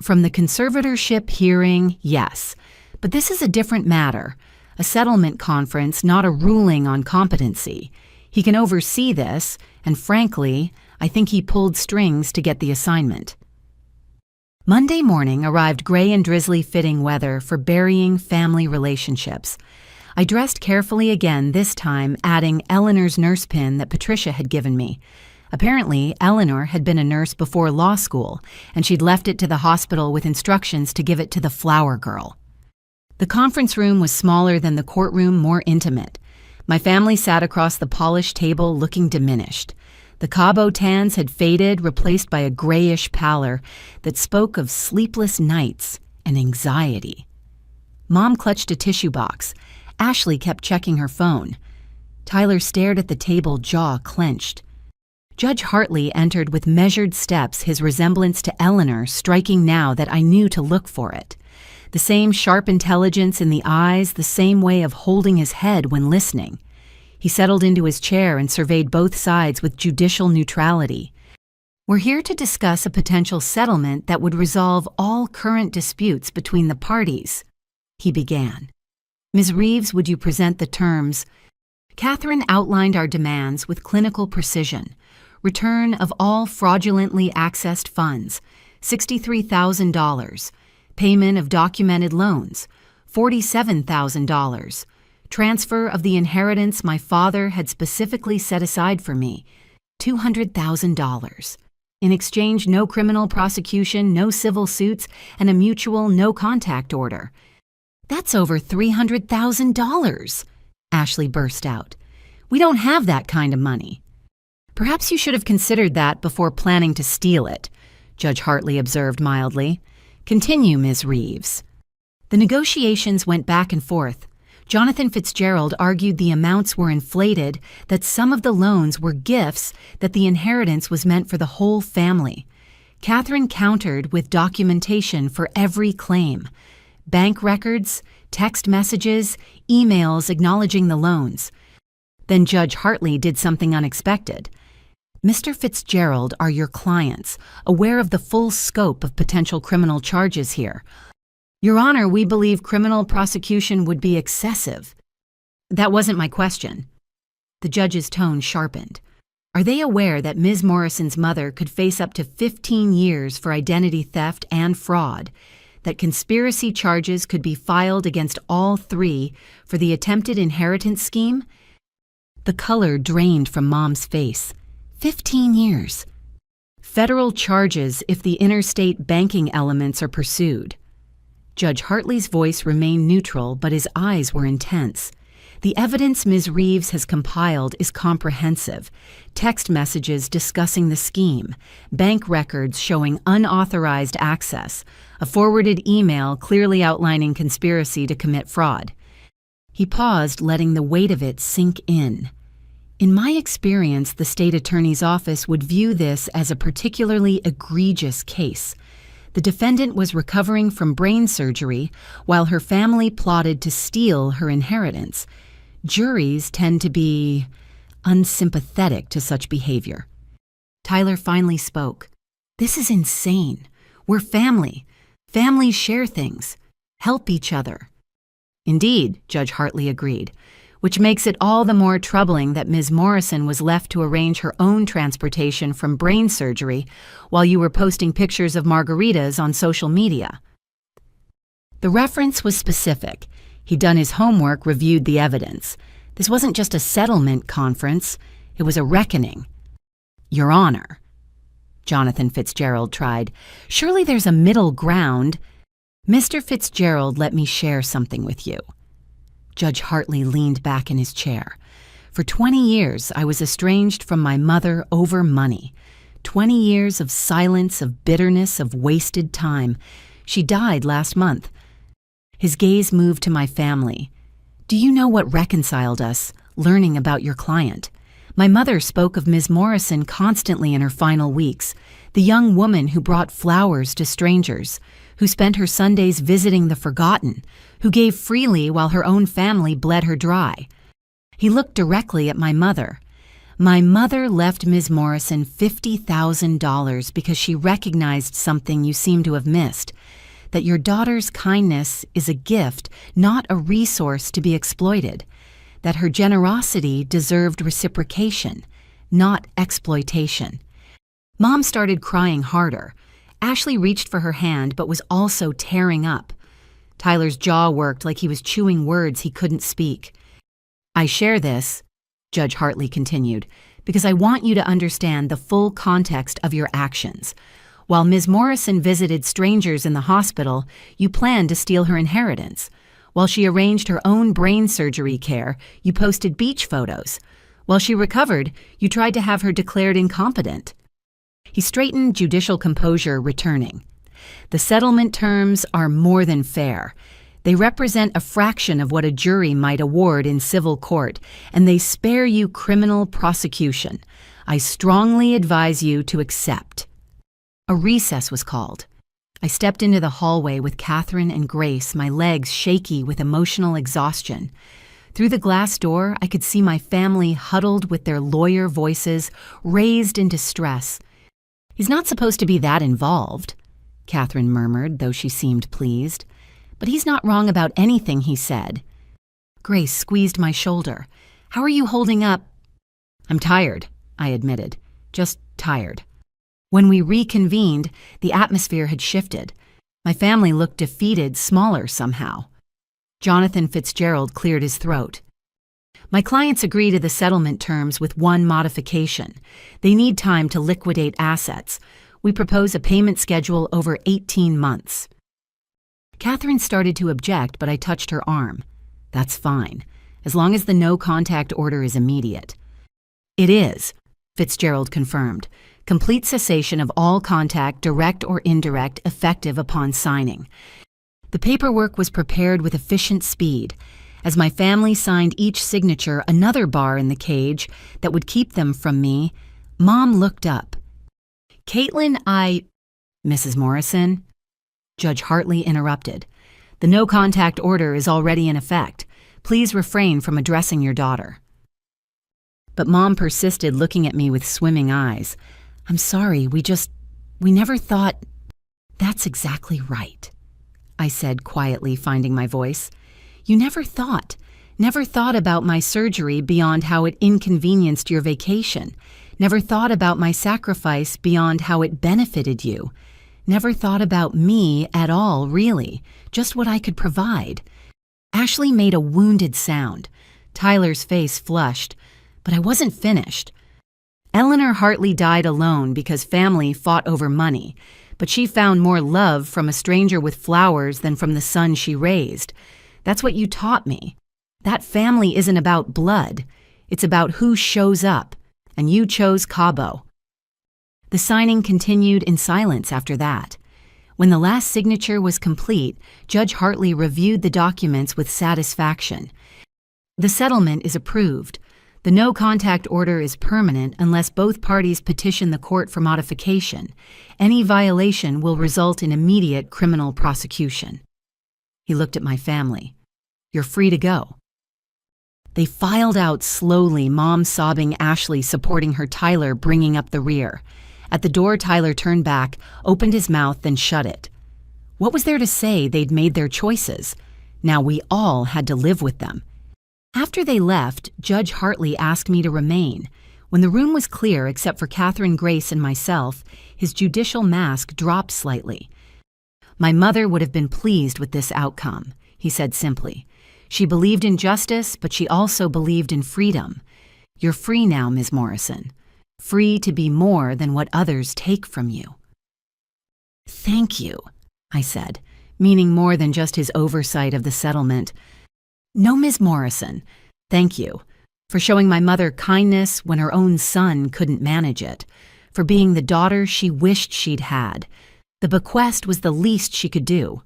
From the conservatorship hearing, yes. But this is a different matter. A settlement conference, not a ruling on competency. He can oversee this, and frankly, I think he pulled strings to get the assignment. Monday morning arrived gray and drizzly fitting weather for burying family relationships. I dressed carefully again, this time adding Eleanor's nurse pin that Patricia had given me. Apparently, Eleanor had been a nurse before law school, and she'd left it to the hospital with instructions to give it to the flower girl. The conference room was smaller than the courtroom, more intimate. My family sat across the polished table looking diminished. The Cabo tans had faded, replaced by a grayish pallor that spoke of sleepless nights and anxiety. Mom clutched a tissue box. Ashley kept checking her phone. Tyler stared at the table, jaw clenched. Judge Hartley entered with measured steps, his resemblance to Eleanor striking now that I knew to look for it. The same sharp intelligence in the eyes, the same way of holding his head when listening. He settled into his chair and surveyed both sides with judicial neutrality. We're here to discuss a potential settlement that would resolve all current disputes between the parties, he began. Ms. Reeves, would you present the terms? Catherine outlined our demands with clinical precision. Return of all fraudulently accessed funds, $63,000. Payment of documented loans, $47,000. Transfer of the inheritance my father had specifically set aside for me, $200,000. In exchange, no criminal prosecution, no civil suits, and a mutual no-contact order. That's over $300,000, Ashley burst out. We don't have that kind of money. Perhaps you should have considered that before planning to steal it, Judge Hartley observed mildly. Continue, Ms. Reeves. The negotiations went back and forth. Jonathan Fitzgerald argued the amounts were inflated, that some of the loans were gifts, that the inheritance was meant for the whole family. Catherine countered with documentation for every claim: bank records, text messages, emails acknowledging the loans. Then Judge Hartley did something unexpected. Mr. Fitzgerald are your clients, aware of the full scope of potential criminal charges here. Your Honor, we believe criminal prosecution would be excessive. That wasn't my question. The judge's tone sharpened. Are they aware that Ms. Morrison's mother could face up to 15 years for identity theft and fraud, that conspiracy charges could be filed against all three for the attempted inheritance scheme? The color drained from Mom's face. 15 years. Federal charges if the interstate banking elements are pursued. Judge Hartley's voice remained neutral, but his eyes were intense. The evidence Ms. Reeves has compiled is comprehensive. Text messages discussing the scheme, bank records showing unauthorized access, a forwarded email clearly outlining conspiracy to commit fraud. He paused, letting the weight of it sink in. In my experience, the state attorney's office would view this as a particularly egregious case. The defendant was recovering from brain surgery while her family plotted to steal her inheritance. Juries tend to be unsympathetic to such behavior. Tyler finally spoke. This is insane. We're family. Families share things, help each other. Indeed, Judge Hartley agreed, which makes it all the more troubling that Ms. Morrison was left to arrange her own transportation from brain surgery while you were posting pictures of margaritas on social media. The reference was specific. He'd done his homework, reviewed the evidence. This wasn't just a settlement conference, it was a reckoning. Your Honor, Jonathan Fitzgerald tried. Surely there's a middle ground. Mr. Fitzgerald, let me share something with you. Judge Hartley leaned back in his chair. For 20 years, I was estranged from my mother over money. 20 years of silence, of bitterness, of wasted time. She died last month. His gaze moved to my family. Do you know what reconciled us, learning about your client? My mother spoke of Ms. Morrison constantly in her final weeks, the young woman who brought flowers to strangers, who spent her Sundays visiting the forgotten, who gave freely while her own family bled her dry. He looked directly at my mother. My mother left Ms. Morrison $50,000 because she recognized something you seem to have missed, that your daughter's kindness is a gift, not a resource to be exploited, that her generosity deserved reciprocation, not exploitation. Mom started crying harder. Ashley reached for her hand but was also tearing up. Tyler's jaw worked like he was chewing words he couldn't speak. I share this, Judge Hartley continued, because I want you to understand the full context of your actions. While Ms. Morrison visited strangers in the hospital, you planned to steal her inheritance. While she arranged her own brain surgery care, you posted beach photos. While she recovered, you tried to have her declared incompetent. He straightened, judicial composure returning. The settlement terms are more than fair. They represent a fraction of what a jury might award in civil court, and they spare you criminal prosecution. I strongly advise you to accept. A recess was called. I stepped into the hallway with Catherine and Grace, my legs shaky with emotional exhaustion. Through the glass door, I could see my family huddled with their lawyer voices raised in distress. He's not supposed to be that involved, Catherine murmured, though she seemed pleased. But he's not wrong about anything he said. Grace squeezed my shoulder. How are you holding up? I'm tired, I admitted. Just tired. When we reconvened, the atmosphere had shifted. My family looked defeated, smaller somehow. Jonathan Fitzgerald cleared his throat. My clients agree to the settlement terms with one modification. They need time to liquidate assets. We propose a payment schedule over 18 months. Catherine started to object, but I touched her arm. That's fine, as long as the no-contact order is immediate. It is, Fitzgerald confirmed. Complete cessation of all contact, direct or indirect, effective upon signing. The paperwork was prepared with efficient speed. As my family signed each signature, another bar in the cage that would keep them from me, Mom looked up. Caitlin, Mrs. Morrison? Judge Hartley interrupted. The no-contact order is already in effect. Please refrain from addressing your daughter. But Mom persisted, looking at me with swimming eyes. I'm sorry, we never thought... That's exactly right, I said quietly, finding my voice. You never thought about my surgery beyond how it inconvenienced your vacation. Never thought about my sacrifice beyond how it benefited you. Never thought about me at all, really, just what I could provide. Ashley made a wounded sound. Tyler's face flushed, but I wasn't finished. Eleanor Hartley died alone because family fought over money, but she found more love from a stranger with flowers than from the son she raised. That's what you taught me. That family isn't about blood. It's about who shows up, and you chose Cabo. The signing continued in silence after that. When the last signature was complete, Judge Hartley reviewed the documents with satisfaction. The settlement is approved. The no-contact order is permanent unless both parties petition the court for modification. Any violation will result in immediate criminal prosecution. He looked at my family. You're free to go. They filed out slowly, Mom sobbing, Ashley supporting her, Tyler bringing up the rear. At the door, Tyler turned back, opened his mouth, then shut it. What was there to say? They'd made their choices. Now we all had to live with them. After they left, Judge Hartley asked me to remain. When the room was clear except for Catherine Grace and myself, his judicial mask dropped slightly. My mother would have been pleased with this outcome, he said simply. She believed in justice, but she also believed in freedom. You're free now, Ms. Morrison. Free to be more than what others take from you. Thank you, I said, meaning more than just his oversight of the settlement. No, Ms. Morrison, thank you for showing my mother kindness when her own son couldn't manage it, for being the daughter she wished she'd had. The bequest was the least she could do.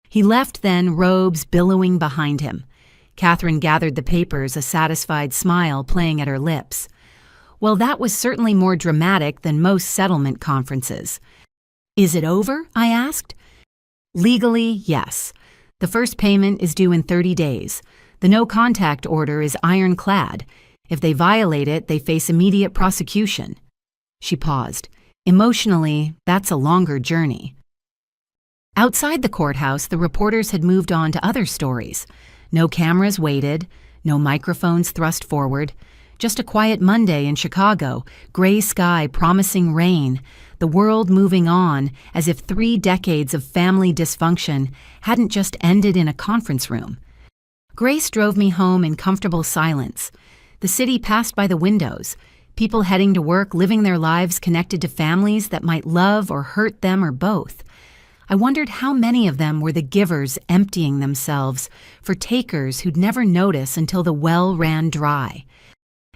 He left then, robes billowing behind him. Catherine gathered the papers, a satisfied smile playing at her lips. Well, that was certainly more dramatic than most settlement conferences. Is it over? I asked. Legally, yes. The first payment is due in 30 days. The no-contact order is ironclad. If they violate it, they face immediate prosecution. She paused. Emotionally, that's a longer journey. Outside the courthouse, the reporters had moved on to other stories. No cameras waited, no microphones thrust forward. Just a quiet Monday in Chicago, gray sky promising rain, the world moving on as if 3 decades of family dysfunction hadn't just ended in a conference room. Grace drove me home in comfortable silence. The city passed by the windows, people heading to work, living their lives connected to families that might love or hurt them or both. I wondered how many of them were the givers emptying themselves for takers who'd never notice until the well ran dry.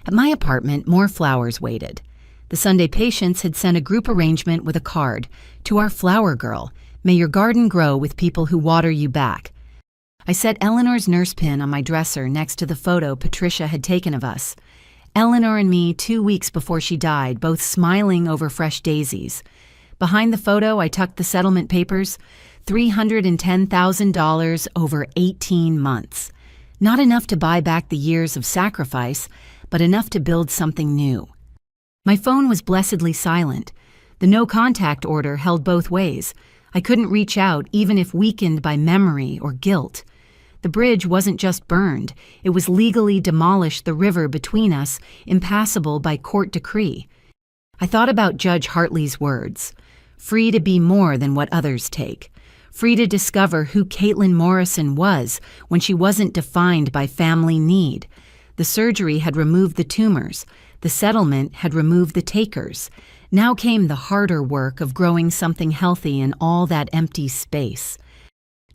At my apartment, more flowers waited. The Sunday patients had sent a group arrangement with a card, "To our flower girl, may your garden grow with people who water you back." I set Eleanor's nurse pin on my dresser next to the photo Patricia had taken of us. Eleanor and me 2 weeks before she died, both smiling over fresh daisies. Behind the photo, I tucked the settlement papers, $310,000 over 18 months. Not enough to buy back the years of sacrifice, but enough to build something new. My phone was blessedly silent. The no-contact order held both ways. I couldn't reach out even if weakened by memory or guilt. The bridge wasn't just burned. It was legally demolished, the river between us, impassable by court decree. I thought about Judge Hartley's words. Free to be more than what others take. Free to discover who Caitlin Morrison was when she wasn't defined by family need. The surgery had removed the tumors. The settlement had removed the takers. Now came the harder work of growing something healthy in all that empty space.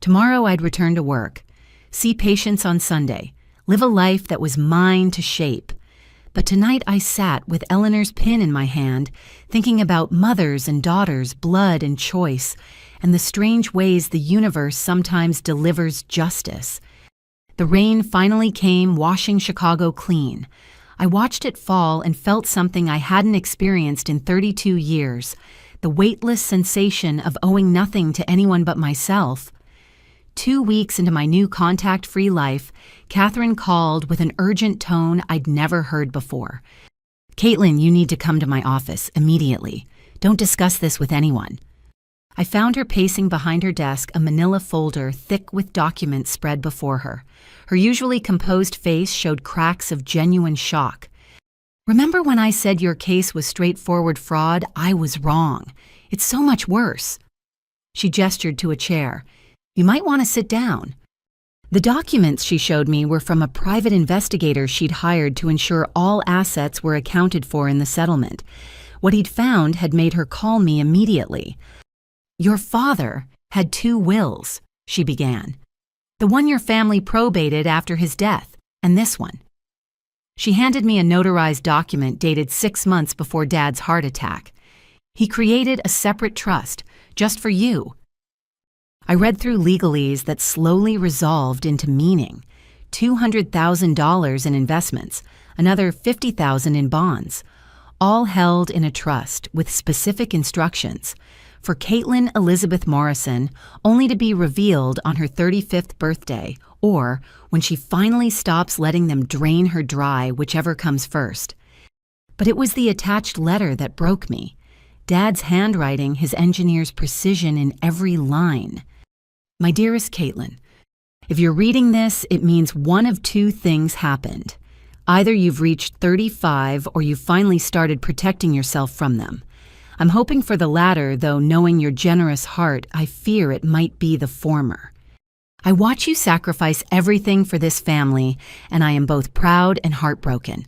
Tomorrow I'd return to work, see patients on Sunday, live a life that was mine to shape. But tonight I sat with Eleanor's pin in my hand, thinking about mothers and daughters, blood and choice, and the strange ways the universe sometimes delivers justice. The rain finally came, washing Chicago clean. I watched it fall and felt something I hadn't experienced in 32 years, the weightless sensation of owing nothing to anyone but myself. 2 weeks into my new contact-free life, Catherine called with an urgent tone I'd never heard before. "Caitlin, you need to come to my office immediately. Don't discuss this with anyone." I found her pacing behind her desk, a manila folder thick with documents spread before her. Her usually composed face showed cracks of genuine shock. "Remember when I said your case was straightforward fraud? I was wrong. It's so much worse." She gestured to a chair. "You might want to sit down." The documents she showed me were from a private investigator she'd hired to ensure all assets were accounted for in the settlement. What he'd found had made her call me immediately. "Your father had 2 wills," she began. "The one your family probated after his death, and this one." She handed me a notarized document dated 6 months before Dad's heart attack. "He created a separate trust, just for you." I read through legalese that slowly resolved into meaning. $200,000 in investments, another $50,000 in bonds, all held in a trust with specific instructions. For Caitlin Elizabeth Morrison, only to be revealed on her 35th birthday, or when she finally stops letting them drain her dry, whichever comes first. But it was the attached letter that broke me. Dad's handwriting, his engineer's precision in every line. "My dearest Caitlin, if you're reading this, it means one of 2 things happened. Either you've reached 35 or you've finally started protecting yourself from them. I'm hoping for the latter, though knowing your generous heart, I fear it might be the former. I watch you sacrifice everything for this family, and I am both proud and heartbroken.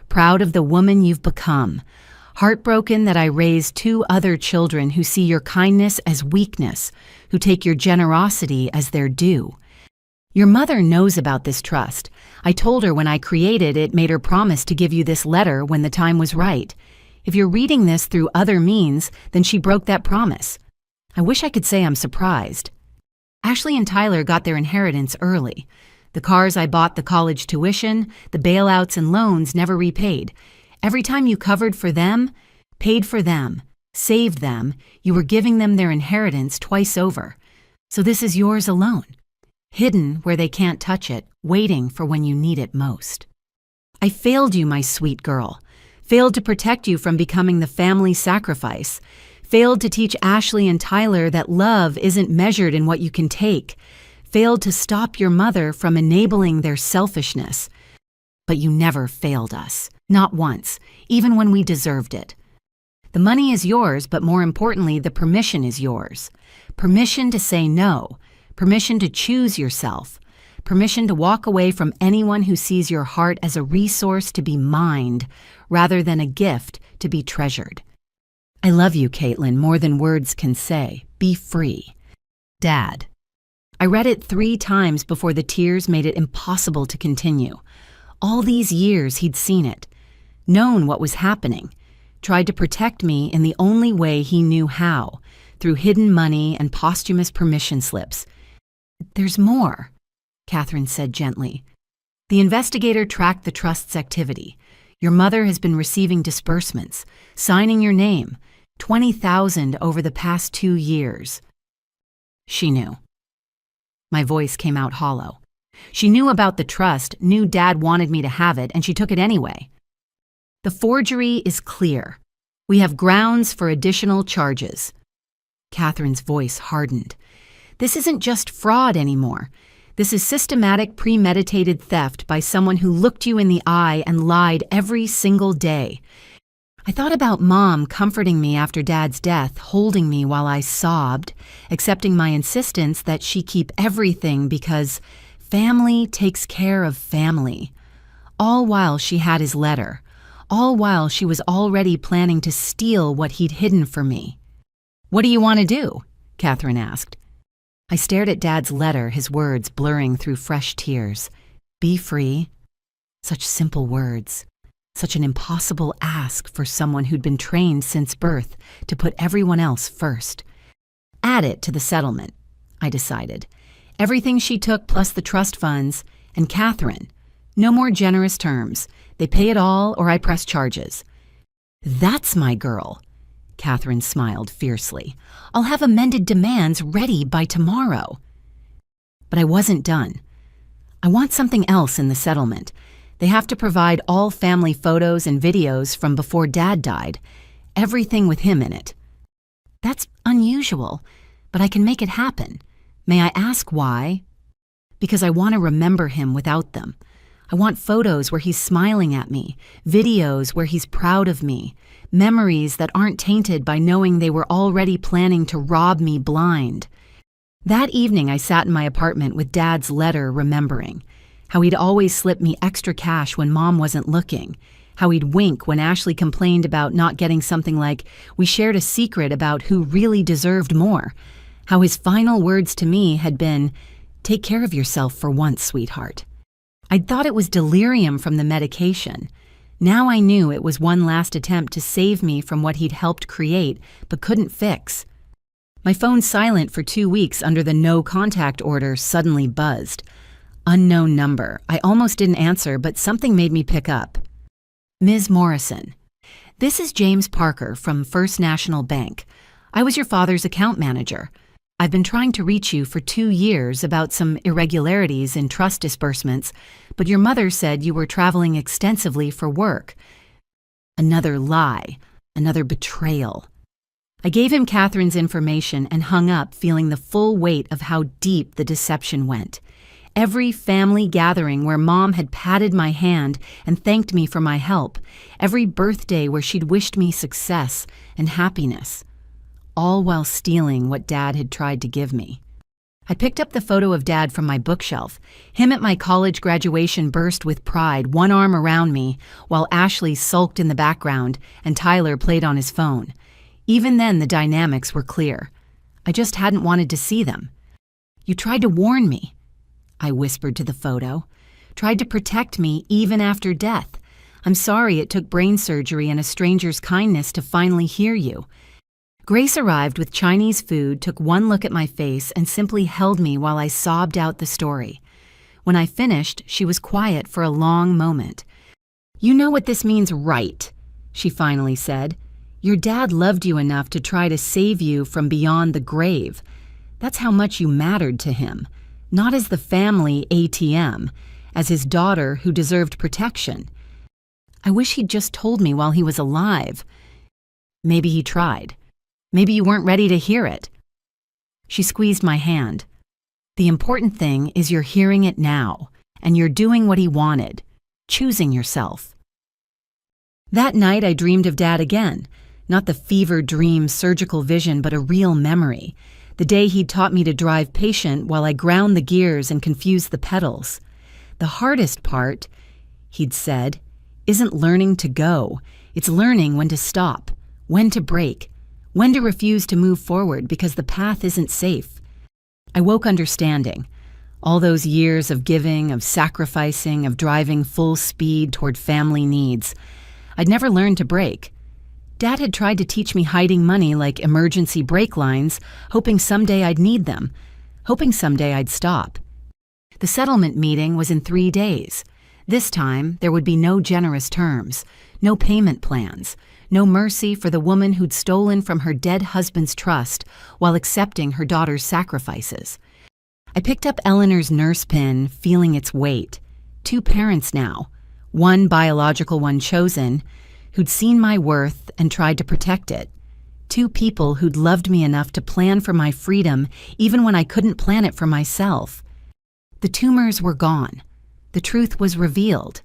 Proud of the woman you've become. Heartbroken that I raised 2 other children who see your kindness as weakness, who take your generosity as their due. Your mother knows about this trust. I told her when I created it made her promise to give you this letter when the time was right. If you're reading this through other means, then she broke that promise. I wish I could say I'm surprised. Ashley and Tyler got their inheritance early. The cars I bought, the college tuition, the bailouts and loans never repaid. Every time you covered for them, paid for them, saved them, you were giving them their inheritance twice over. So this is yours alone, hidden where they can't touch it, waiting for when you need it most. I failed you, my sweet girl. Failed to protect you from becoming the family sacrifice. Failed to teach Ashley and Tyler that love isn't measured in what you can take. Failed to stop your mother from enabling their selfishness. But you never failed us. Not once, even when we deserved it. The money is yours, but more importantly, the permission is yours. Permission to say no. Permission to choose yourself. Permission to walk away from anyone who sees your heart as a resource to be mined, rather than a gift to be treasured. I love you, Caitlin, more than words can say. Be free. Dad. I read it 3 times before the tears made it impossible to continue. All these years he'd seen it, known what was happening, tried to protect me in the only way he knew how, through hidden money and posthumous permission slips. "There's more," Catherine said gently. "The investigator tracked the trust's activity. Your mother has been receiving disbursements, signing your name, 20,000 over the past 2 years. She knew." My voice came out hollow. She knew about the trust, knew Dad wanted me to have it, and she took it anyway. "The forgery is clear. We have grounds for additional charges." Catherine's voice hardened. "This isn't just fraud anymore. This is systematic, premeditated theft by someone who looked you in the eye and lied every single day. I thought about Mom comforting me after Dad's death, holding me while I sobbed, accepting my insistence that she keep everything because family takes care of family. All while she had his letter. All while she was already planning to steal what he'd hidden for me. "What do you want to do?" Catherine asked. I stared at Dad's letter, his words blurring through fresh tears. Be free. Such simple words. Such an impossible ask for someone who'd been trained since birth to put everyone else first. Add it to the settlement, I decided. Everything she took plus the trust funds, and Catherine. No more generous terms. They pay it all or I press charges. That's my girl. Catherine smiled fiercely. "I'll have amended demands ready by tomorrow." But I wasn't done. "I want something else in the settlement. They have to provide all family photos and videos from before Dad died, everything with him in it." "That's unusual, but I can make it happen. May I ask why?" "Because I want to remember him without them. I want photos where he's smiling at me, videos where he's proud of me, memories that aren't tainted by knowing they were already planning to rob me blind." That evening, I sat in my apartment with Dad's letter, remembering how he'd always slip me extra cash when Mom wasn't looking, how he'd wink when Ashley complained about not getting something like, "We shared a secret about who really deserved more," how his final words to me had been, "Take care of yourself for once, sweetheart." I'd thought it was delirium from the medication. Now I knew it was one last attempt to save me from what he'd helped create but couldn't fix. My phone, silent for 2 weeks under the no contact order, suddenly buzzed. Unknown number. I almost didn't answer, but something made me pick up. "Ms. Morrison, this is James Parker from First National Bank. I was your father's account manager. I've been trying to reach you for 2 years about some irregularities in trust disbursements, but your mother said you were traveling extensively for work." Another lie, another betrayal. I gave him Catherine's information and hung up, feeling the full weight of how deep the deception went. Every family gathering where Mom had patted my hand and thanked me for my help, every birthday where she'd wished me success and happiness, all while stealing what Dad had tried to give me. I picked up the photo of Dad from my bookshelf. Him at my college graduation burst with pride, one arm around me, while Ashley sulked in the background and Tyler played on his phone. Even then, the dynamics were clear. I just hadn't wanted to see them. "You tried to warn me," I whispered to the photo. "Tried to protect me even after death. I'm sorry it took brain surgery and a stranger's kindness to finally hear you." Grace arrived with Chinese food, took one look at my face, and simply held me while I sobbed out the story. When I finished, she was quiet for a long moment. "You know what this means, right?" she finally said. "Your dad loved you enough to try to save you from beyond the grave. That's how much you mattered to him. Not as the family ATM, as his daughter who deserved protection. I wish he'd just told me while he was alive. Maybe he tried. Maybe you weren't ready to hear it." She squeezed my hand. "The important thing is you're hearing it now, and you're doing what he wanted, choosing yourself." That night I dreamed of Dad again, not the fever dream surgical vision, but a real memory. The day he'd taught me to drive patient while I ground the gears and confused the pedals. "The hardest part," he'd said, "isn't learning to go. It's learning when to stop, when to brake, when to refuse to move forward because the path isn't safe." I woke understanding. All those years of giving, of sacrificing, of driving full speed toward family needs. I'd never learned to brake. Dad had tried to teach me hiding money like emergency brake lines, hoping someday I'd need them, hoping someday I'd stop. The settlement meeting was in 3 days. This time, there would be no generous terms, no payment plans, no mercy for the woman who'd stolen from her dead husband's trust while accepting her daughter's sacrifices. I picked up Eleanor's nurse pin, feeling its weight. 2 parents now, one biological one chosen, who'd seen my worth and tried to protect it. 2 people who'd loved me enough to plan for my freedom even when I couldn't plan it for myself. The tumors were gone. The truth was revealed.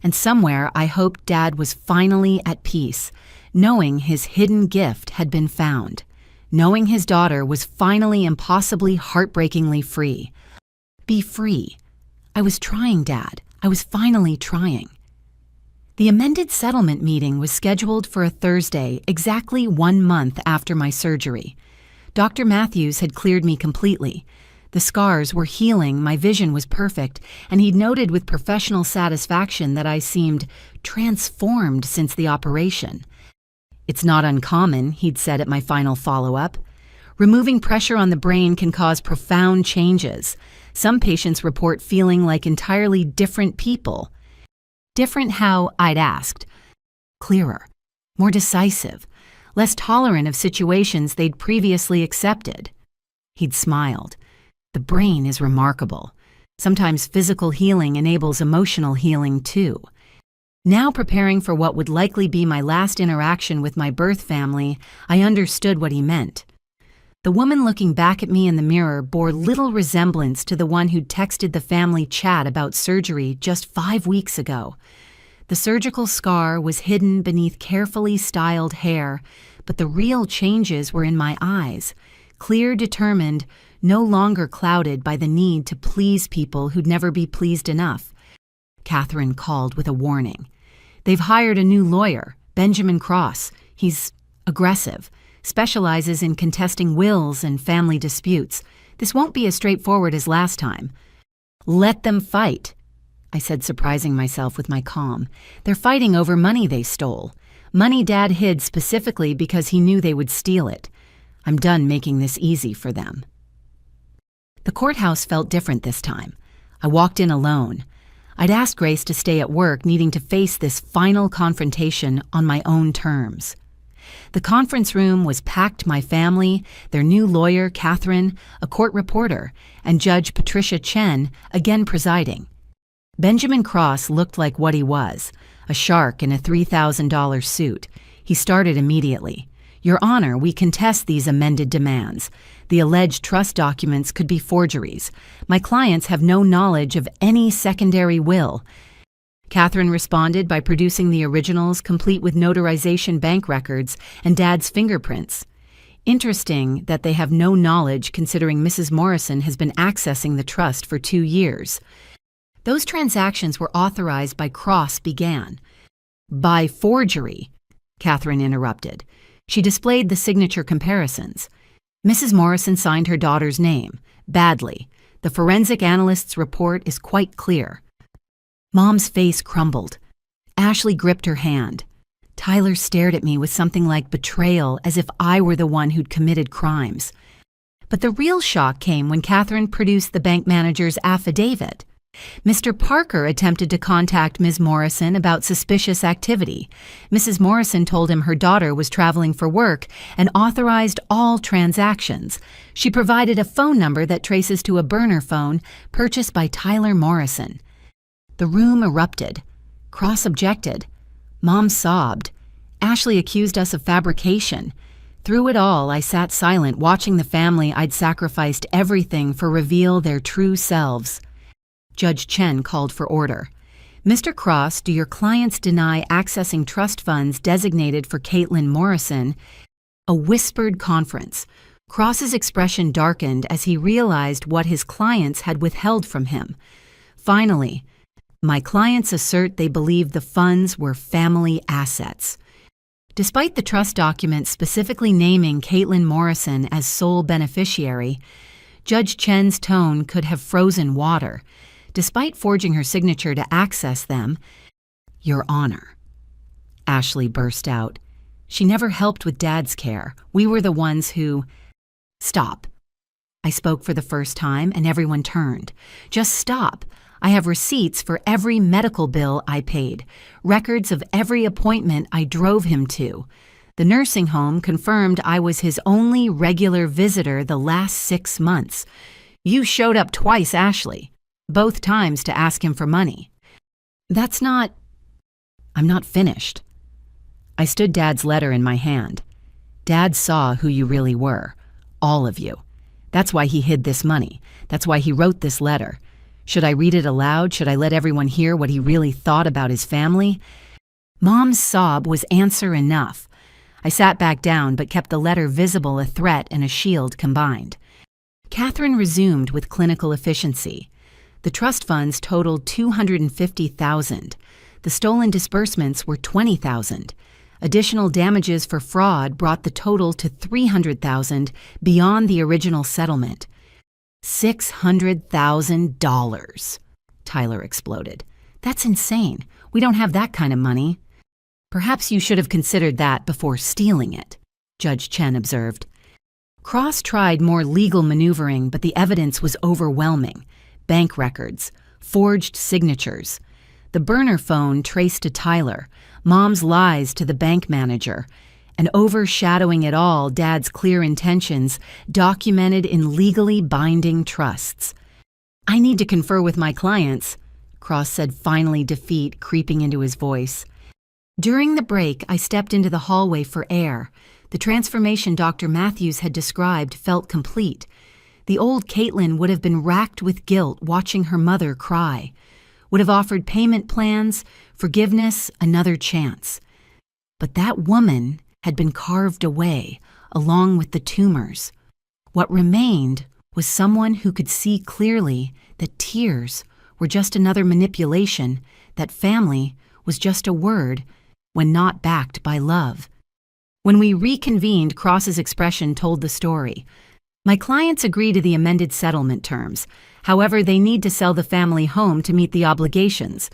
And somewhere I hoped Dad was finally at peace, knowing his hidden gift had been found, knowing his daughter was finally impossibly heartbreakingly free. Be free. I was trying, Dad. I was finally trying. The amended settlement meeting was scheduled for a Thursday, exactly 1 month after my surgery. Dr. Matthews had cleared me completely. The scars were healing, my vision was perfect, and he'd noted with professional satisfaction that I seemed transformed since the operation. "It's not uncommon," he'd said at my final follow-up. "Removing pressure on the brain can cause profound changes. Some patients report feeling like entirely different people." Different how, I'd asked. Clearer, more decisive, less tolerant of situations they'd previously accepted. He'd smiled. The brain is remarkable. Sometimes physical healing enables emotional healing too. Now preparing for what would likely be my last interaction with my birth family, I understood what he meant. The woman looking back at me in the mirror bore little resemblance to the one who'd texted the family chat about surgery just 5 weeks ago. The surgical scar was hidden beneath carefully styled hair, but the real changes were in my eyes, clear, determined, no longer clouded by the need to please people who'd never be pleased enough. Catherine called with a warning. They've hired a new lawyer, Benjamin Cross. He's aggressive, specializes in contesting wills and family disputes. This won't be as straightforward as last time. Let them fight, I said, surprising myself with my calm. They're fighting over money they stole. Money Dad hid specifically because he knew they would steal it. I'm done making this easy for them. The courthouse felt different this time. I walked in alone. I'd asked Grace to stay at work, needing to face this final confrontation on my own terms. The conference room was packed my family, their new lawyer, Catherine, a court reporter, and Judge Patricia Chen, again presiding. Benjamin Cross looked like what he was, a shark in a $3,000 suit. He started immediately. Your Honor, we contest these amended demands. The alleged trust documents could be forgeries. My clients have no knowledge of any secondary will. Catherine responded by producing the originals, complete with notarization bank records and Dad's fingerprints. Interesting that they have no knowledge considering Mrs. Morrison has been accessing the trust for 2 years. Those transactions were authorized by Cross began. By forgery, Catherine interrupted. She displayed the signature comparisons. Mrs. Morrison signed her daughter's name, badly. The forensic analyst's report is quite clear. Mom's face crumbled. Ashley gripped her hand. Tyler stared at me with something like betrayal, as if I were the one who'd committed crimes. But the real shock came when Catherine produced the bank manager's affidavit. Mr. Parker attempted to contact Ms. Morrison about suspicious activity. Mrs. Morrison told him her daughter was traveling for work and authorized all transactions. She provided a phone number that traces to a burner phone purchased by Tyler Morrison. The room erupted. Cross objected. Mom sobbed. Ashley accused us of fabrication. Through it all, I sat silent, watching the family I'd sacrificed everything for reveal their true selves. Judge Chen called for order. Mr. Cross, do your clients deny accessing trust funds designated for Caitlin Morrison? A whispered conference. Cross's expression darkened as he realized what his clients had withheld from him. Finally, my clients assert they believe the funds were family assets. Despite the trust document specifically naming Caitlin Morrison as sole beneficiary, Judge Chen's tone could have frozen water. Despite forging her signature to access them, Your Honor, Ashley burst out. She never helped with Dad's care. We were the ones who... Stop. I spoke for the first time and everyone turned. Just stop. I have receipts for every medical bill I paid, records of every appointment I drove him to. The nursing home confirmed I was his only regular visitor the last 6 months. You showed up twice, Ashley. Both times to ask him for money. I'm not finished. I stood Dad's letter in my hand. Dad saw who you really were. All of you. That's why he hid this money. That's why he wrote this letter. Should I read it aloud? Should I let everyone hear what he really thought about his family? Mom's sob was answer enough. I sat back down but kept the letter visible, a threat and a shield combined. Catherine resumed with clinical efficiency. The trust funds totaled $250,000. The stolen disbursements were $20,000. Additional damages for fraud brought the total to $300,000 beyond the original settlement. $600,000, Tyler exploded. That's insane. We don't have that kind of money. Perhaps you should have considered that before stealing it, Judge Chen observed. Cross tried more legal maneuvering, but the evidence was overwhelming. Bank records, forged signatures. The burner phone traced to Tyler, Mom's lies to the bank manager, and overshadowing it all, Dad's clear intentions, documented in legally binding trusts. "I need to confer with my clients," Cross said, finally, defeat creeping into his voice. During the break, I stepped into the hallway for air. The transformation Dr. Matthews had described felt complete. The old Caitlin would have been racked with guilt watching her mother cry, would have offered payment plans, forgiveness, another chance. But that woman had been carved away, along with the tumors. What remained was someone who could see clearly that tears were just another manipulation, that family was just a word when not backed by love. When we reconvened, Cross's expression told the story. "My clients agree to the amended settlement terms. However, they need to sell the family home to meet the obligations."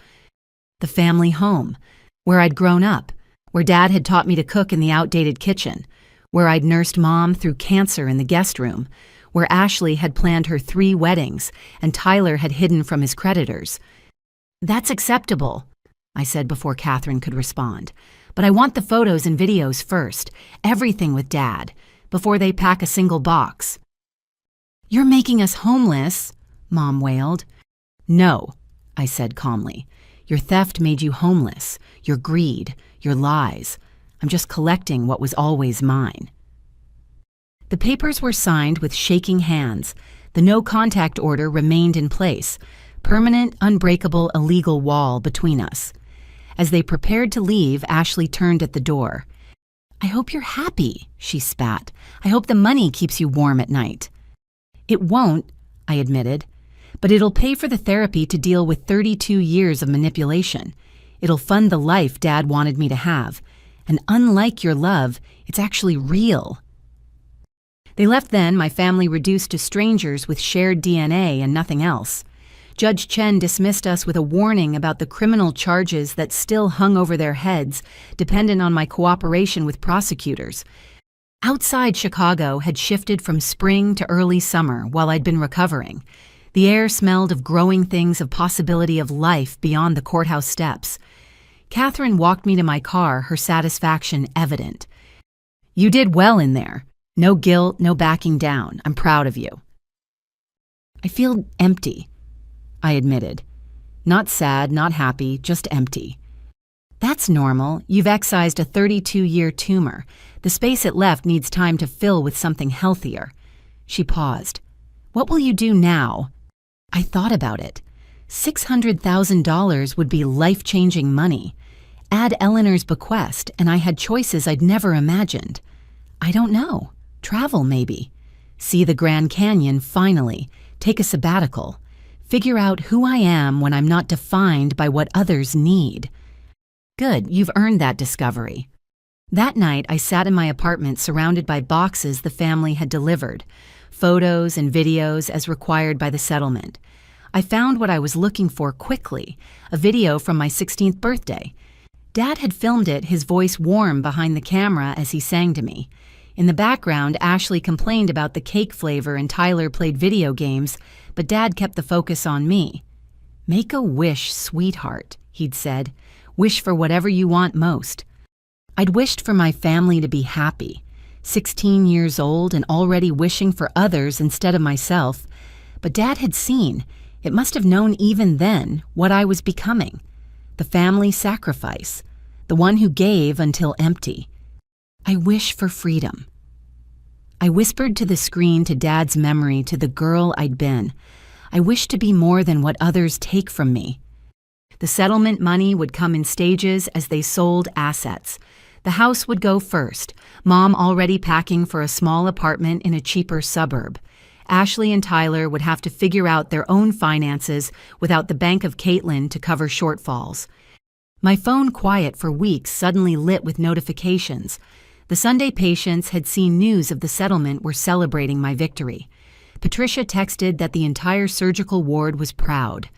The family home, where I'd grown up, where Dad had taught me to cook in the outdated kitchen, where I'd nursed Mom through cancer in the guest room, where Ashley had planned her 3 weddings and Tyler had hidden from his creditors. "That's acceptable," I said before Catherine could respond. "But I want the photos and videos first, everything with Dad, before they pack a single box." "You're making us homeless," Mom wailed. "No," I said calmly. "Your theft made you homeless, your greed, your lies. I'm just collecting what was always mine." The papers were signed with shaking hands. The no-contact order remained in place, permanent, unbreakable, illegal wall between us. As they prepared to leave, Ashley turned at the door. "I hope you're happy," she spat. "I hope the money keeps you warm at night." "It won't," I admitted, "but it'll pay for the therapy to deal with 32 years of manipulation. It'll fund the life Dad wanted me to have. And unlike your love, it's actually real." They left then, my family reduced to strangers with shared DNA and nothing else. Judge Chen dismissed us with a warning about the criminal charges that still hung over their heads, dependent on my cooperation with prosecutors. Outside Chicago had shifted from spring to early summer while I'd been recovering. The air smelled of growing things, of possibility of life beyond the courthouse steps. Catherine walked me to my car, her satisfaction evident. "You did well in there. No guilt, no backing down. I'm proud of you." "I feel empty," I admitted. "Not sad, not happy, just empty." "That's normal. You've excised a 32-year tumor. The space it left needs time to fill with something healthier." She paused. "What will you do now?" I thought about it. $600,000 would be life-changing money. Add Eleanor's bequest, and I had choices I'd never imagined. I don't know. Travel, maybe. See the Grand Canyon, finally. Take a sabbatical. Figure out who I am when I'm not defined by what others need. Good, you've earned that discovery. That night, I sat in my apartment surrounded by boxes the family had delivered, photos and videos as required by the settlement. I found what I was looking for quickly, a video from my 16th birthday. Dad had filmed it, his voice warm behind the camera as he sang to me. In the background, Ashley complained about the cake flavor and Tyler played video games, but Dad kept the focus on me. "Make a wish, sweetheart," he'd said. "Wish for whatever you want most." I'd wished for my family to be happy. 16 years old and already wishing for others instead of myself. But Dad had seen, it must have known even then, what I was becoming. The family sacrifice. The one who gave until empty. I wish for freedom. I whispered to the screen, to Dad's memory, to the girl I'd been. I wished to be more than what others take from me. The settlement money would come in stages as they sold assets. The house would go first, Mom already packing for a small apartment in a cheaper suburb. Ashley and Tyler would have to figure out their own finances without the Bank of Caitlin to cover shortfalls. My phone, quiet for weeks, suddenly lit with notifications. The Sunday patients had seen news of the settlement were celebrating my victory. Patricia texted that the entire surgical ward was proud.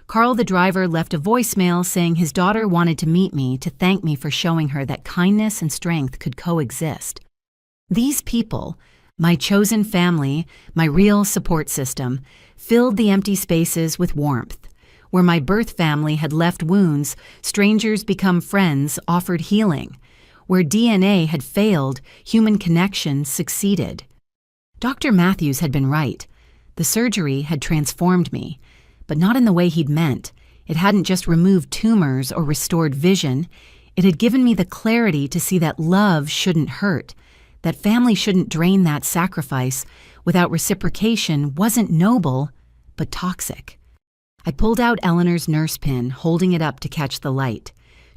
Carl, the driver, left a voicemail saying his daughter wanted to meet me to thank me for showing her that kindness and strength could coexist. These people, my chosen family, my real support system, filled the empty spaces with warmth. Where my birth family had left wounds, strangers become friends, offered healing. Where DNA had failed, human connection succeeded. Dr. Matthews had been right. The surgery had transformed me, but not in the way he'd meant. It hadn't just removed tumors or restored vision. It had given me the clarity to see that love shouldn't hurt, that family shouldn't drain that sacrifice without reciprocation wasn't noble, but toxic. I pulled out Eleanor's nurse pin, holding it up to catch the light.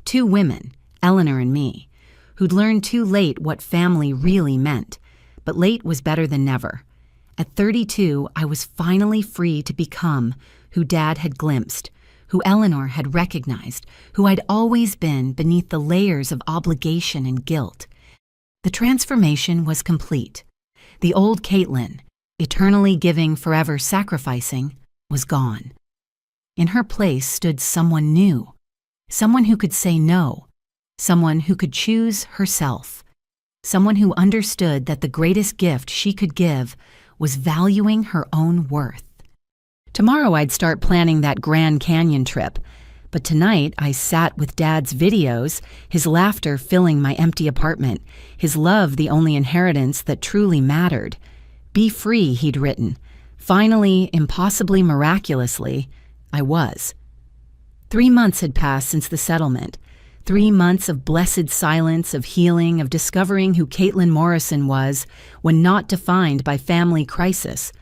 2 women, Eleanor and me, who'd learned too late what family really meant. But late was better than never. At 32, I was finally free to become who Dad had glimpsed, who Eleanor had recognized, who I'd always been beneath the layers of obligation and guilt. The transformation was complete. The old Caitlin, eternally giving, forever sacrificing, was gone. In her place stood someone new, someone who could say no, someone who could choose herself, someone who understood that the greatest gift she could give was valuing her own worth. Tomorrow I'd start planning that Grand Canyon trip, but tonight I sat with Dad's videos, his laughter filling my empty apartment, his love the only inheritance that truly mattered. Be free, he'd written. Finally, impossibly miraculously, I was. 3 months had passed since the settlement. 3 months of blessed silence, of healing, of discovering who Caitlin Morrison was when not defined by family crisis.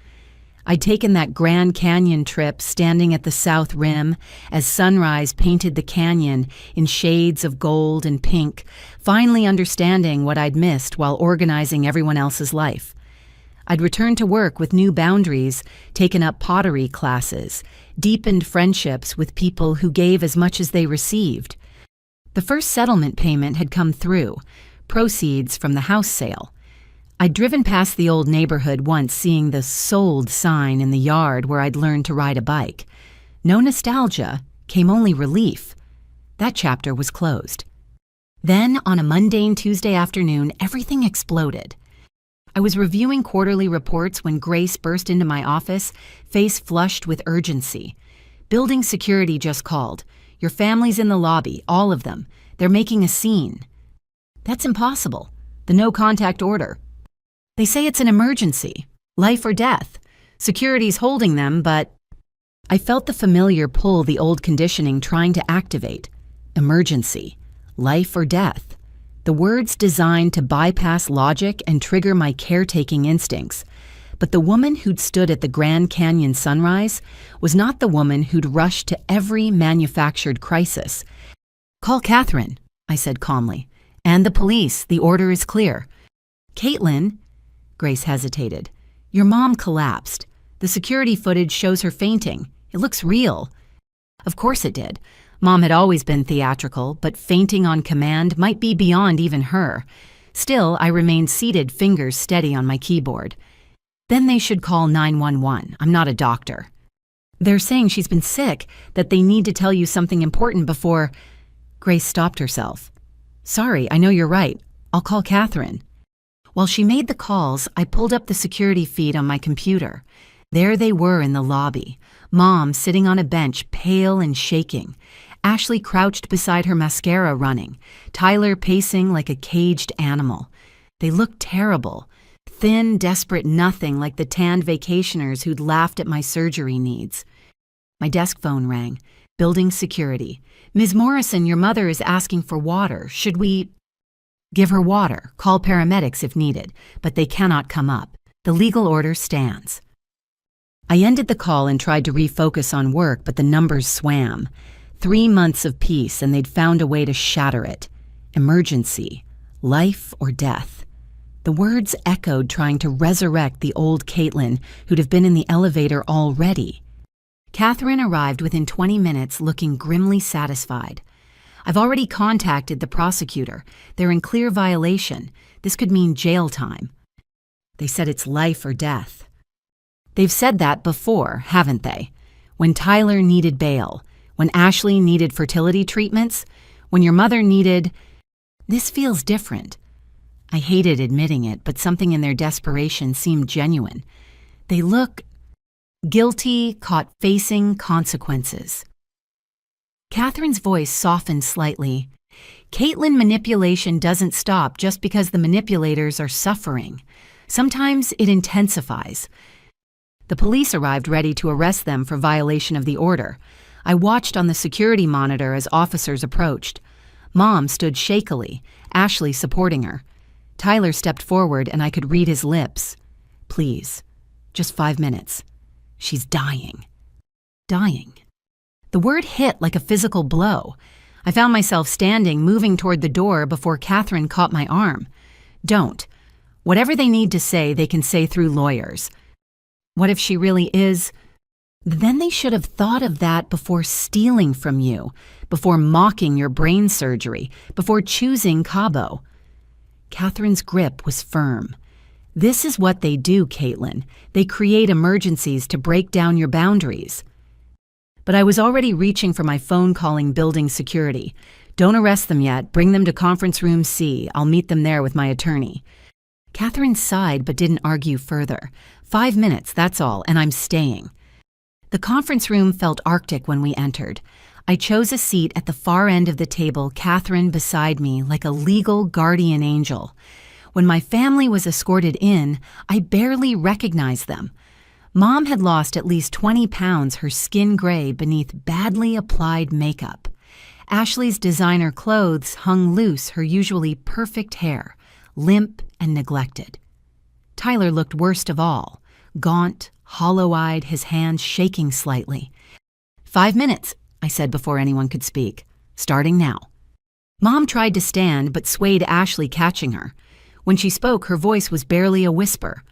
I'd taken that Grand Canyon trip standing at the south rim as sunrise painted the canyon in shades of gold and pink, finally understanding what I'd missed while organizing everyone else's life. I'd returned to work with new boundaries, taken up pottery classes, deepened friendships with people who gave as much as they received. The first settlement payment had come through, proceeds from the house sale. I'd driven past the old neighborhood once, seeing the sold sign in the yard where I'd learned to ride a bike. No nostalgia, came only relief. That chapter was closed. Then, on a mundane Tuesday afternoon, everything exploded. I was reviewing quarterly reports when Grace burst into my office, face flushed with urgency. Building security just called. Your family's in the lobby, all of them. They're making a scene. That's impossible. The no-contact order. They say it's an emergency, life or death. Security's holding them, but I felt the familiar pull the old conditioning trying to activate. Emergency, life or death. The words designed to bypass logic and trigger my caretaking instincts. But the woman who'd stood at the Grand Canyon sunrise was not the woman who'd rushed to every manufactured crisis. Call Catherine, I said calmly. And the police, the order is clear. Caitlin, Grace hesitated. Your mom collapsed. The security footage shows her fainting. It looks real. Of course it did. Mom had always been theatrical, but fainting on command might be beyond even her. Still, I remained seated, fingers steady on my keyboard. Then they should call 911. I'm not a doctor. They're saying she's been sick, that they need to tell you something important before... Grace stopped herself. Sorry, I know you're right. I'll call Catherine. While she made the calls, I pulled up the security feed on my computer. There they were in the lobby. Mom sitting on a bench, pale and shaking. Ashley crouched beside her, mascara running. Tyler pacing like a caged animal. They looked terrible. Thin, desperate nothing like the tanned vacationers who'd laughed at my surgery needs. My desk phone rang. Building security. Ms. Morrison, your mother is asking for water. Should we... Give her water. Call paramedics if needed. But they cannot come up. The legal order stands. I ended the call and tried to refocus on work, but the numbers swam. 3 months of peace, and they'd found a way to shatter it. Emergency. Life or death. The words echoed, trying to resurrect the old Caitlin who'd have been in the elevator already. Catherine arrived within 20 minutes, looking grimly satisfied. I've already contacted the prosecutor. They're in clear violation. This could mean jail time. They said it's life or death. They've said that before, haven't they? When Tyler needed bail, when Ashley needed fertility treatments, when your mother needed... This feels different. I hated admitting it, but something in their desperation seemed genuine. They look guilty, caught facing consequences. Catherine's voice softened slightly. Caitlin, manipulation doesn't stop just because the manipulators are suffering. Sometimes it intensifies. The police arrived ready to arrest them for violation of the order. I watched on the security monitor as officers approached. Mom stood shakily, Ashley supporting her. Tyler stepped forward and I could read his lips. Please, just 5 minutes. She's dying. Dying. The word hit like a physical blow. I found myself standing, moving toward the door before Catherine caught my arm. Don't. Whatever they need to say, they can say through lawyers. What if she really is? Then they should have thought of that before stealing from you, before mocking your brain surgery, before choosing Cabo. Catherine's grip was firm. This is what they do, Caitlin. They create emergencies to break down your boundaries. But I was already reaching for my phone, calling building security. Don't arrest them yet. Bring them to conference room C. I'll meet them there with my attorney. Catherine sighed but didn't argue further. 5 minutes, that's all, and I'm staying. The conference room felt arctic when we entered. I chose a seat at the far end of the table, Catherine beside me like a legal guardian angel. When my family was escorted in, I barely recognized them. Mom had lost at least 20 pounds, her skin gray beneath badly applied makeup. Ashley's designer clothes hung loose, her usually perfect hair, limp and neglected. Tyler looked worst of all, gaunt, hollow-eyed, his hands shaking slightly. 5 minutes, I said before anyone could speak. Starting now. Mom tried to stand but swayed Ashley, catching her. When she spoke, her voice was barely a whisper.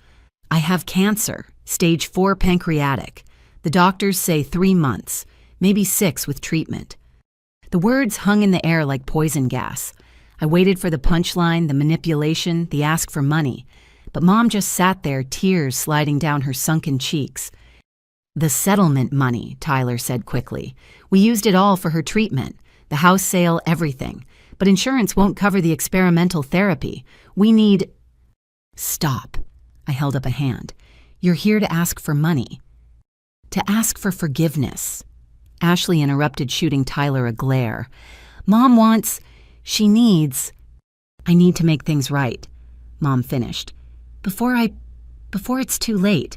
I have cancer, stage 4 pancreatic. The doctors say 3 months, maybe 6 with treatment. The words hung in the air like poison gas. I waited for the punchline, the manipulation, the ask for money. But Mom just sat there, tears sliding down her sunken cheeks. The settlement money, Tyler said quickly. We used it all for her treatment, the house sale, everything. But insurance won't cover the experimental therapy. We need... Stop. I held up a hand. You're here to ask for money. To ask for forgiveness. Ashley interrupted, shooting Tyler a glare. Mom wants... She needs... I need to make things right, Mom finished. Before it's too late.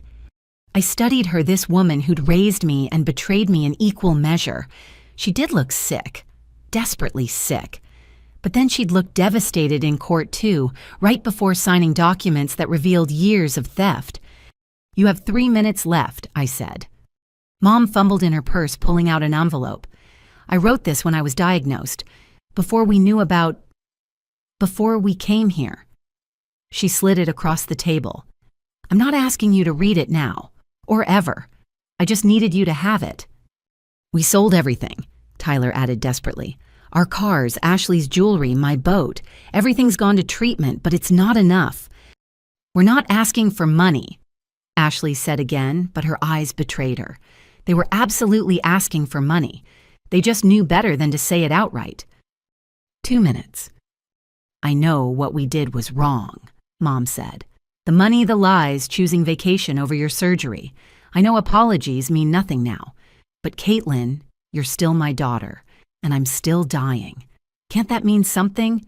I studied her, this woman who'd raised me and betrayed me in equal measure. She did look sick, desperately sick. But then she'd looked devastated in court too, right before signing documents that revealed years of theft. You have 3 minutes left, I said. Mom fumbled in her purse, pulling out an envelope. I wrote this when I was diagnosed, before we came here. She slid it across the table. I'm not asking you to read it now, or ever. I just needed you to have it. We sold everything, Tyler added desperately. Our cars, Ashley's jewelry, my boat. Everything's gone to treatment, but it's not enough. We're not asking for money, Ashley said again, but her eyes betrayed her. They were absolutely asking for money. They just knew better than to say it outright. 2 minutes. I know what we did was wrong, Mom said. The money, the lies, choosing vacation over your surgery. I know apologies mean nothing now. But Caitlin, you're still my daughter, and I'm still dying. Can't that mean something?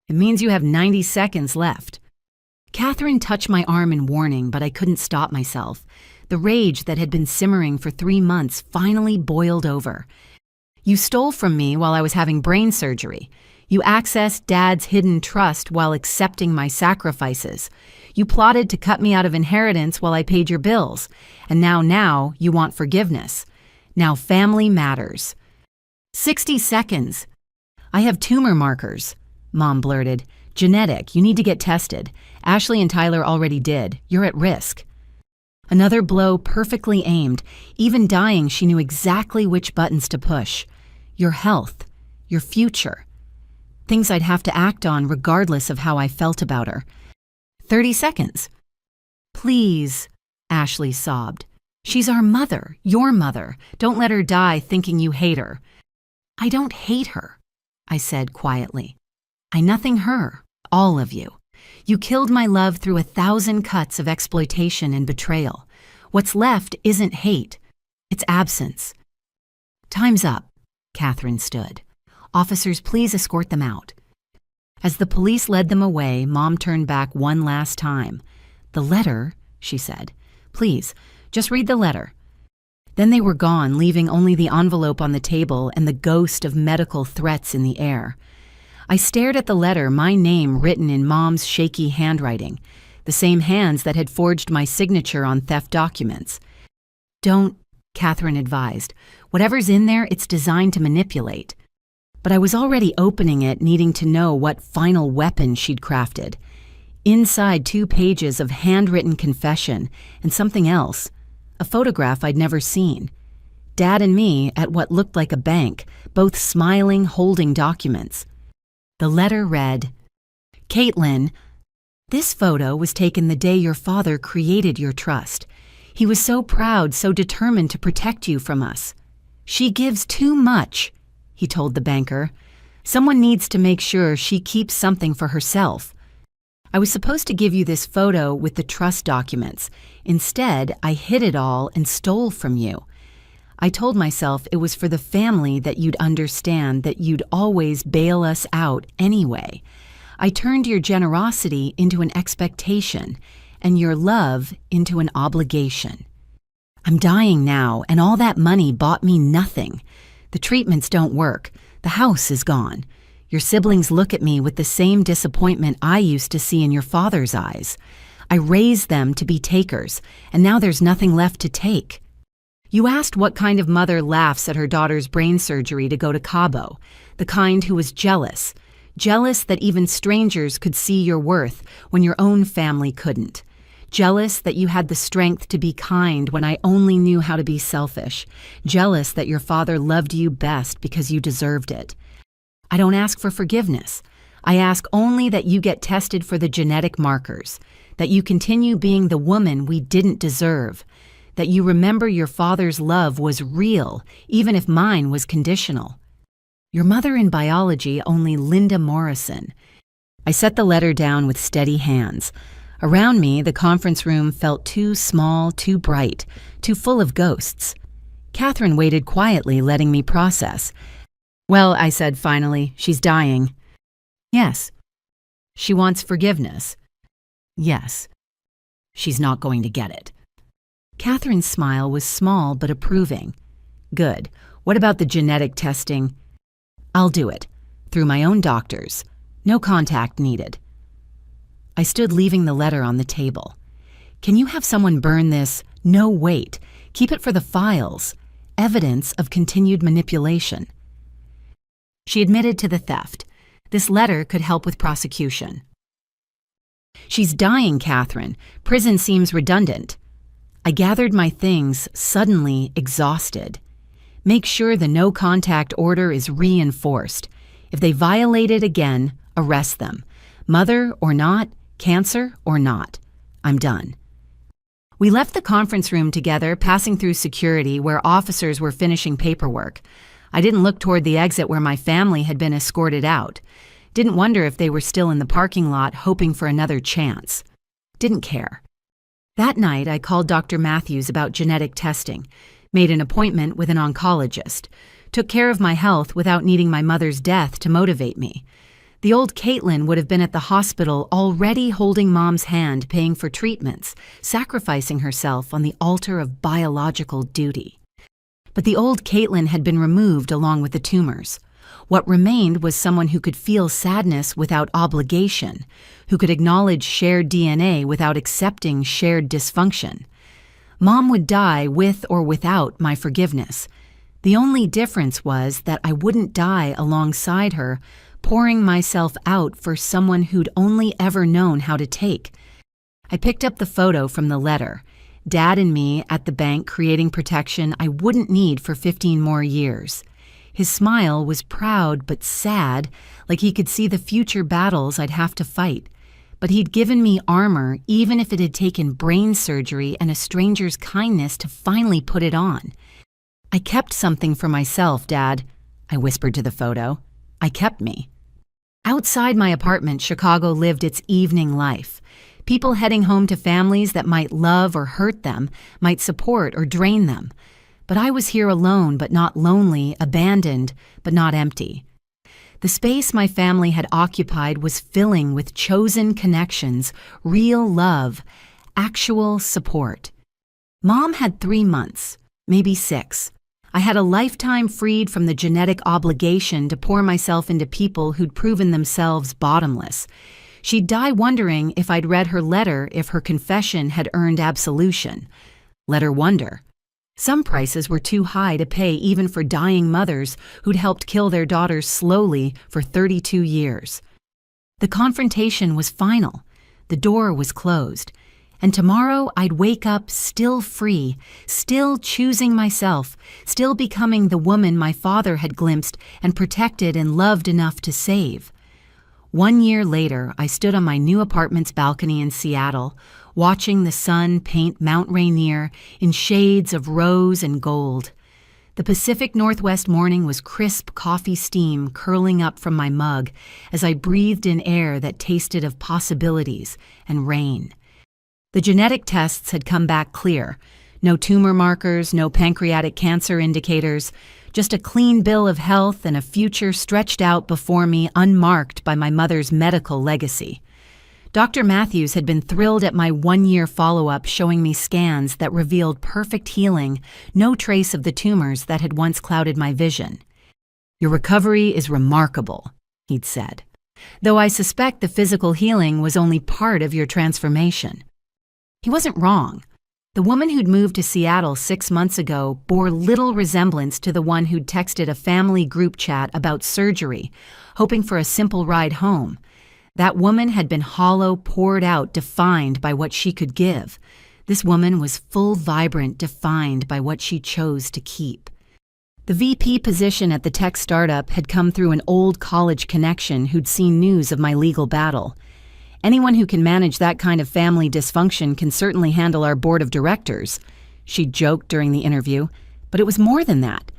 It means you have 90 seconds left. Catherine touched my arm in warning, but I couldn't stop myself. The rage that had been simmering for 3 months finally boiled over. You stole from me while I was having brain surgery. You accessed Dad's hidden trust while accepting my sacrifices. You plotted to cut me out of inheritance while I paid your bills. And now you want forgiveness. Now family matters. 60 seconds. I have tumor markers, Mom blurted. Genetic, you need to get tested. Ashley and Tyler already did. You're at risk. Another blow perfectly aimed. Even dying, she knew exactly which buttons to push. Your health, your future. Things I'd have to act on regardless of how I felt about her. 30 seconds. Please, Ashley sobbed. She's our mother, your mother. Don't let her die thinking you hate her. I don't hate her, I said quietly. I nothing her, all of you. You killed my love through 1,000 cuts of exploitation and betrayal. What's left isn't hate, it's absence. Time's up, Catherine stood. Officers, please escort them out." As the police led them away, Mom turned back one last time. "The letter," she said. "Please, just read the letter." Then they were gone, leaving only the envelope on the table and the ghost of medical threats in the air. I stared at the letter, my name written in Mom's shaky handwriting, the same hands that had forged my signature on theft documents. "Don't," Catherine advised. "Whatever's in there, it's designed to manipulate." But I was already opening it, needing to know what final weapon she'd crafted. Inside 2 pages of handwritten confession and something else, a photograph I'd never seen. Dad and me at what looked like a bank, both smiling, holding documents. The letter read, "Caitlin, this photo was taken the day your father created your trust. He was so proud, so determined to protect you from us. She gives too much," he told the banker. "Someone needs to make sure she keeps something for herself. I was supposed to give you this photo with the trust documents. Instead, I hid it all and stole from you. I told myself it was for the family, that you'd understand, that you'd always bail us out anyway. I turned your generosity into an expectation and your love into an obligation. I'm dying now, and all that money bought me nothing. The treatments don't work. The house is gone. Your siblings look at me with the same disappointment I used to see in your father's eyes. I raised them to be takers, and now there's nothing left to take. You asked what kind of mother laughs at her daughter's brain surgery to go to Cabo, the kind who was jealous that even strangers could see your worth when your own family couldn't. Jealous that you had the strength to be kind when I only knew how to be selfish. Jealous that your father loved you best because you deserved it. I don't ask for forgiveness. I ask only that you get tested for the genetic markers, that you continue being the woman we didn't deserve, that you remember your father's love was real, even if mine was conditional. Your mother in biology, only Linda Morrison." I set the letter down with steady hands. Around me, the conference room felt too small, too bright, too full of ghosts. Catherine waited quietly, letting me process. "Well," I said finally, "she's dying." "Yes." "She wants forgiveness." "Yes." "She's not going to get it." Catherine's smile was small but approving. "Good. What about the genetic testing?" "I'll do it. Through my own doctors. No contact needed." I stood, leaving the letter on the table. "Can you have someone burn this? No, wait. Keep it for the files. Evidence of continued manipulation." She admitted to the theft. This letter could help with prosecution. "She's dying, Catherine. Prison seems redundant." I gathered my things, suddenly exhausted. Make sure the no-contact order is reinforced. If they violate it again, arrest them. Mother or not, cancer or not. I'm done. We left the conference room together, passing through security where officers were finishing paperwork. I didn't look toward the exit where my family had been escorted out. Didn't wonder if they were still in the parking lot hoping for another chance. Didn't care. That night, I called Dr. Matthews about genetic testing, made an appointment with an oncologist, took care of my health without needing my mother's death to motivate me. The old Caitlin would have been at the hospital already holding Mom's hand, paying for treatments, sacrificing herself on the altar of biological duty. But the old Caitlin had been removed along with the tumors. What remained was someone who could feel sadness without obligation, who could acknowledge shared DNA without accepting shared dysfunction. Mom would die with or without my forgiveness. The only difference was that I wouldn't die alongside her, pouring myself out for someone who'd only ever known how to take. I picked up the photo from the letter. Dad and me at the bank creating protection I wouldn't need for 15 more years. His smile was proud but sad, like he could see the future battles I'd have to fight. But he'd given me armor, even if it had taken brain surgery and a stranger's kindness to finally put it on. "I kept something for myself, Dad," I whispered to the photo. "I kept me." Outside my apartment, Chicago lived its evening life. People heading home to families that might love or hurt them, might support or drain them. But I was here alone but not lonely, abandoned but not empty. The space my family had occupied was filling with chosen connections, real love, actual support. Mom had 3 months, maybe 6. I had a lifetime freed from the genetic obligation to pour myself into people who'd proven themselves bottomless. She'd die wondering if I'd read her letter if her confession had earned absolution. Let her wonder. Some prices were too high to pay even for dying mothers who'd helped kill their daughters slowly for 32 years. The confrontation was final. The door was closed. And tomorrow I'd wake up still free, still choosing myself, still becoming the woman my father had glimpsed and protected and loved enough to save. 1 year later, I stood on my new apartment's balcony in Seattle, watching the sun paint Mount Rainier in shades of rose and gold. The Pacific Northwest morning was crisp coffee steam curling up from my mug as I breathed in air that tasted of possibilities and rain. The genetic tests had come back clear. No tumor markers, no pancreatic cancer indicators, just a clean bill of health and a future stretched out before me unmarked by my mother's medical legacy. Dr. Matthews had been thrilled at my 1-year follow-up showing me scans that revealed perfect healing, no trace of the tumors that had once clouded my vision. "Your recovery is remarkable," he'd said, "though I suspect the physical healing was only part of your transformation." He wasn't wrong. The woman who'd moved to Seattle 6 months ago bore little resemblance to the one who'd texted a family group chat about surgery, hoping for a simple ride home. That woman had been hollow, poured out, defined by what she could give. This woman was full, vibrant, defined by what she chose to keep. The VP position at the tech startup had come through an old college connection who'd seen news of my legal battle. "Anyone who can manage that kind of family dysfunction can certainly handle our board of directors," she joked during the interview, but it was more than that.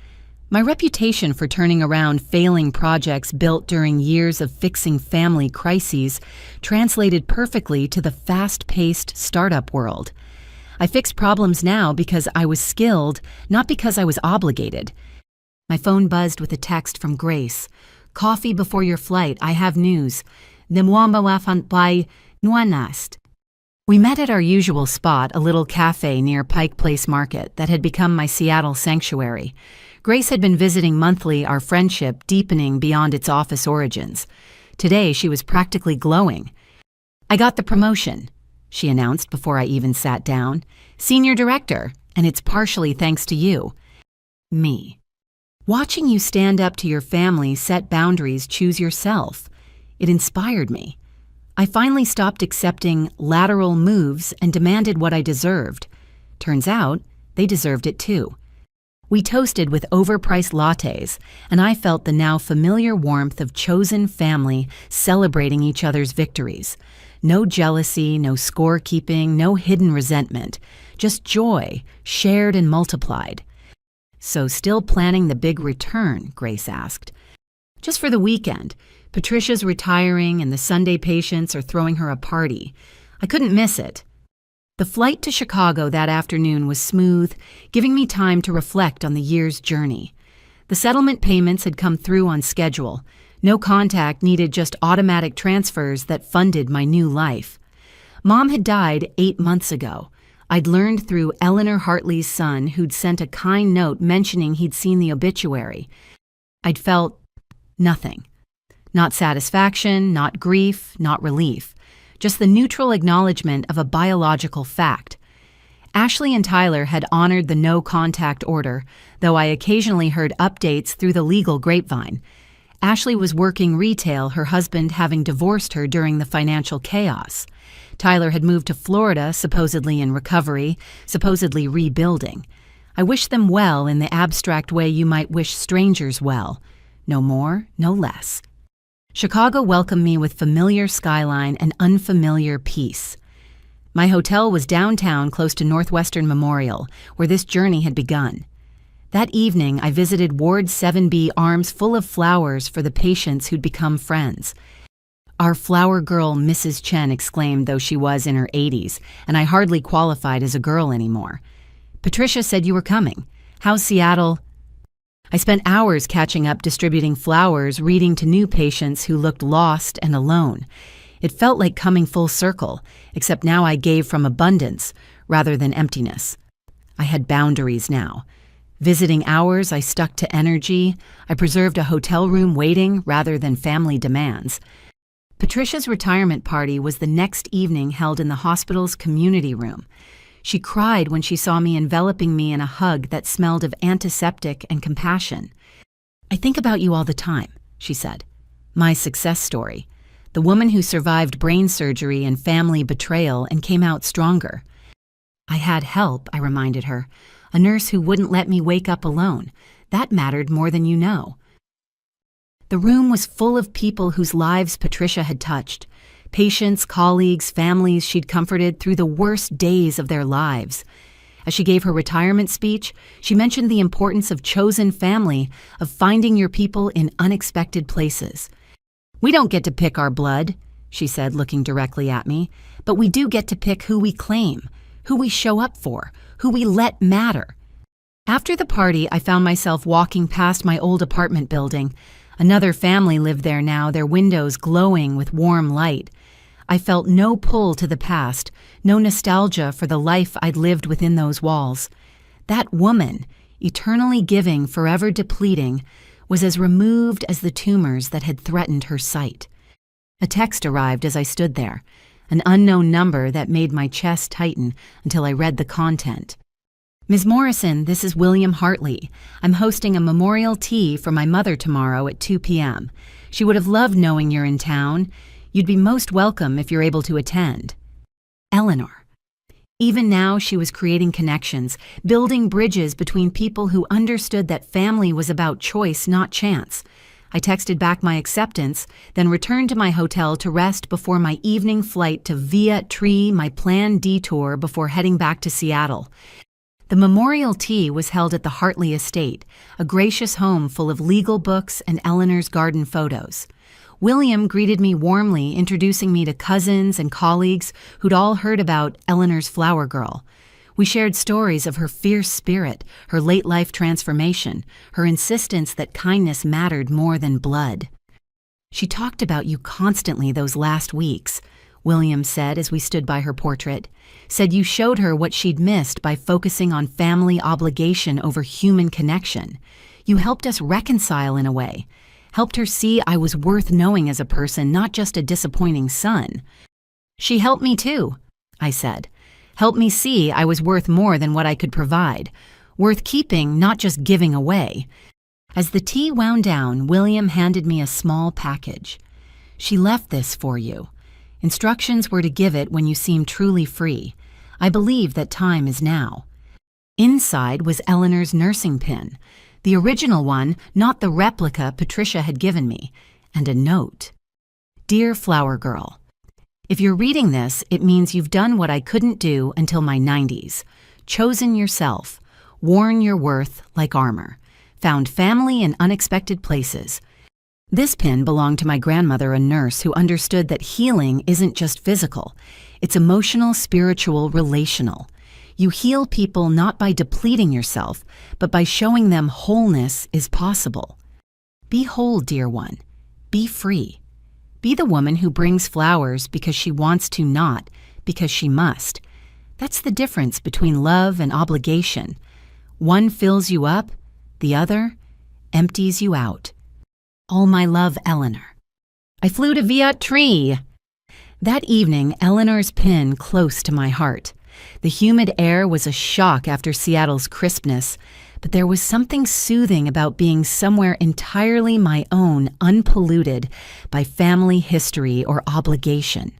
My reputation for turning around failing projects built during years of fixing family crises translated perfectly to the fast-paced startup world. I fixed problems now because I was skilled, not because I was obligated. My phone buzzed with a text from Grace. "Coffee before your flight, I have news. We met at our usual spot, a little cafe near Pike Place Market that had become my Seattle sanctuary. Grace had been visiting monthly, our friendship deepening beyond its office origins. Today she was practically glowing. "I got the promotion," she announced before I even sat down. "Senior director, and it's partially thanks to you." Me. Watching you stand up to your family, set boundaries, choose yourself. It inspired me. I finally stopped accepting lateral moves and demanded what I deserved. Turns out, they deserved it too. We toasted with overpriced lattes, and I felt the now familiar warmth of chosen family celebrating each other's victories. No jealousy, no scorekeeping, no hidden resentment, just joy, shared and multiplied. "So still planning the big return?" Grace asked. "Just for the weekend. Patricia's retiring and the Sunday patients are throwing her a party. I couldn't miss it." The flight to Chicago that afternoon was smooth, giving me time to reflect on the year's journey. The settlement payments had come through on schedule. No contact needed, just automatic transfers that funded my new life. Mom had died 8 months ago. I'd learned through Eleanor Hartley's son, who'd sent a kind note mentioning he'd seen the obituary. I'd felt nothing. Not satisfaction, not grief, not relief. Just the neutral acknowledgement of a biological fact. Ashley and Tyler had honored the no-contact order, though I occasionally heard updates through the legal grapevine. Ashley was working retail, her husband having divorced her during the financial chaos. Tyler had moved to Florida, supposedly in recovery, supposedly rebuilding. I wished them well in the abstract way you might wish strangers well. No more, no less. Chicago welcomed me with familiar skyline and unfamiliar peace. My hotel was downtown close to Northwestern Memorial, where this journey had begun. That evening, I visited Ward 7B, arms full of flowers for the patients who'd become friends. "Our flower girl, Mrs. Chen," exclaimed, though she was in her 80s, and I hardly qualified as a girl anymore. "Patricia said you were coming. How's Seattle?" I spent hours catching up, distributing flowers, reading to new patients who looked lost and alone. It felt like coming full circle, except now I gave from abundance rather than emptiness. I had boundaries now. Visiting hours, I stuck to energy. I preserved a hotel room waiting rather than family demands. Patricia's retirement party was the next evening, held in the hospital's community room. She cried when she saw me, enveloping me in a hug that smelled of antiseptic and compassion. "I think about you all the time," she said. My success story. The woman who survived brain surgery and family betrayal and came out stronger. I had help, I reminded her. A nurse who wouldn't let me wake up alone. That mattered more than you know. The room was full of people whose lives Patricia had touched. Patients, colleagues, families she'd comforted through the worst days of their lives. As she gave her retirement speech, she mentioned the importance of chosen family, of finding your people in unexpected places. "We don't get to pick our blood," she said, looking directly at me, "but we do get to pick who we claim, who we show up for, who we let matter." After the party, I found myself walking past my old apartment building. Another family lived there now, their windows glowing with warm light. I felt no pull to the past, no nostalgia for the life I'd lived within those walls. That woman, eternally giving, forever depleting, was as removed as the tumors that had threatened her sight. A text arrived as I stood there, an unknown number that made my chest tighten until I read the content. "Ms. Morrison, this is William Hartley. I'm hosting a memorial tea for my mother tomorrow at 2 p.m. She would have loved knowing you're in town. You'd be most welcome if you're able to attend. Eleanor." Even now, she was creating connections, building bridges between people who understood that family was about choice, not chance. I texted back my acceptance, then returned to my hotel to rest before my evening flight to Via Tree, my planned detour before heading back to Seattle. The memorial tea was held at the Hartley estate, a gracious home full of legal books and Eleanor's garden photos. William greeted me warmly, introducing me to cousins and colleagues who'd all heard about Eleanor's flower girl. We shared stories of her fierce spirit, her late-life transformation, her insistence that kindness mattered more than blood. "She talked about you constantly those last weeks," William said as we stood by her portrait. "Said you showed her what she'd missed by focusing on family obligation over human connection. You helped us reconcile in a way. Helped her see I was worth knowing as a person, not just a disappointing son." "She helped me too," I said. "Helped me see I was worth more than what I could provide. Worth keeping, not just giving away." As the tea wound down, William handed me a small package. "She left this for you. Instructions were to give it when you seem truly free. I believe that time is now." Inside was Eleanor's nursing pin, the original one, not the replica Patricia had given me, and a note. "Dear Flower Girl, if you're reading this, it means you've done what I couldn't do until my 90s. Chosen yourself, worn your worth like armor, found family in unexpected places. This pin belonged to my grandmother, a nurse who understood that healing isn't just physical. It's emotional, spiritual, relational. You heal people not by depleting yourself, but by showing them wholeness is possible. Be whole, dear one. Be free. Be the woman who brings flowers because she wants to, not because she must. That's the difference between love and obligation. One fills you up, the other empties you out. All my love, Eleanor." I flew to Via Tree. That evening, Eleanor's pin close to my heart. The humid air was a shock after Seattle's crispness, but there was something soothing about being somewhere entirely my own, unpolluted by family history or obligation.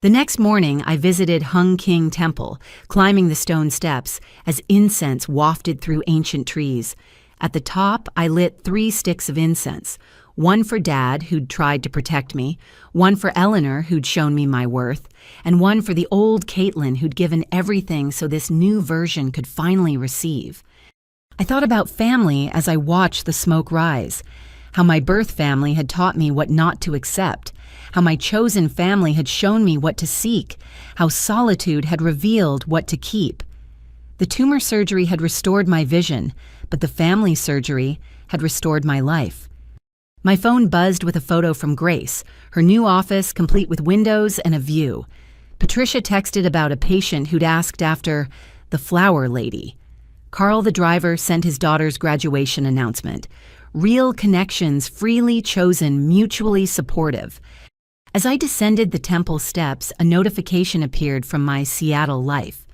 The next morning, I visited Hung King Temple, climbing the stone steps as incense wafted through ancient trees. At the top, I lit 3 sticks of incense, one for Dad, who'd tried to protect me, one for Eleanor, who'd shown me my worth, and one for the old Caitlin, who'd given everything so this new version could finally receive. I thought about family as I watched the smoke rise, how my birth family had taught me what not to accept, how my chosen family had shown me what to seek, how solitude had revealed what to keep. The tumor surgery had restored my vision, but the family surgery had restored my life. My phone buzzed with a photo from Grace, her new office complete with windows and a view. Patricia texted about a patient who'd asked after the flower lady. Carl, the driver, sent his daughter's graduation announcement. Real connections, freely chosen, mutually supportive. As I descended the temple steps, a notification appeared from my Seattle life.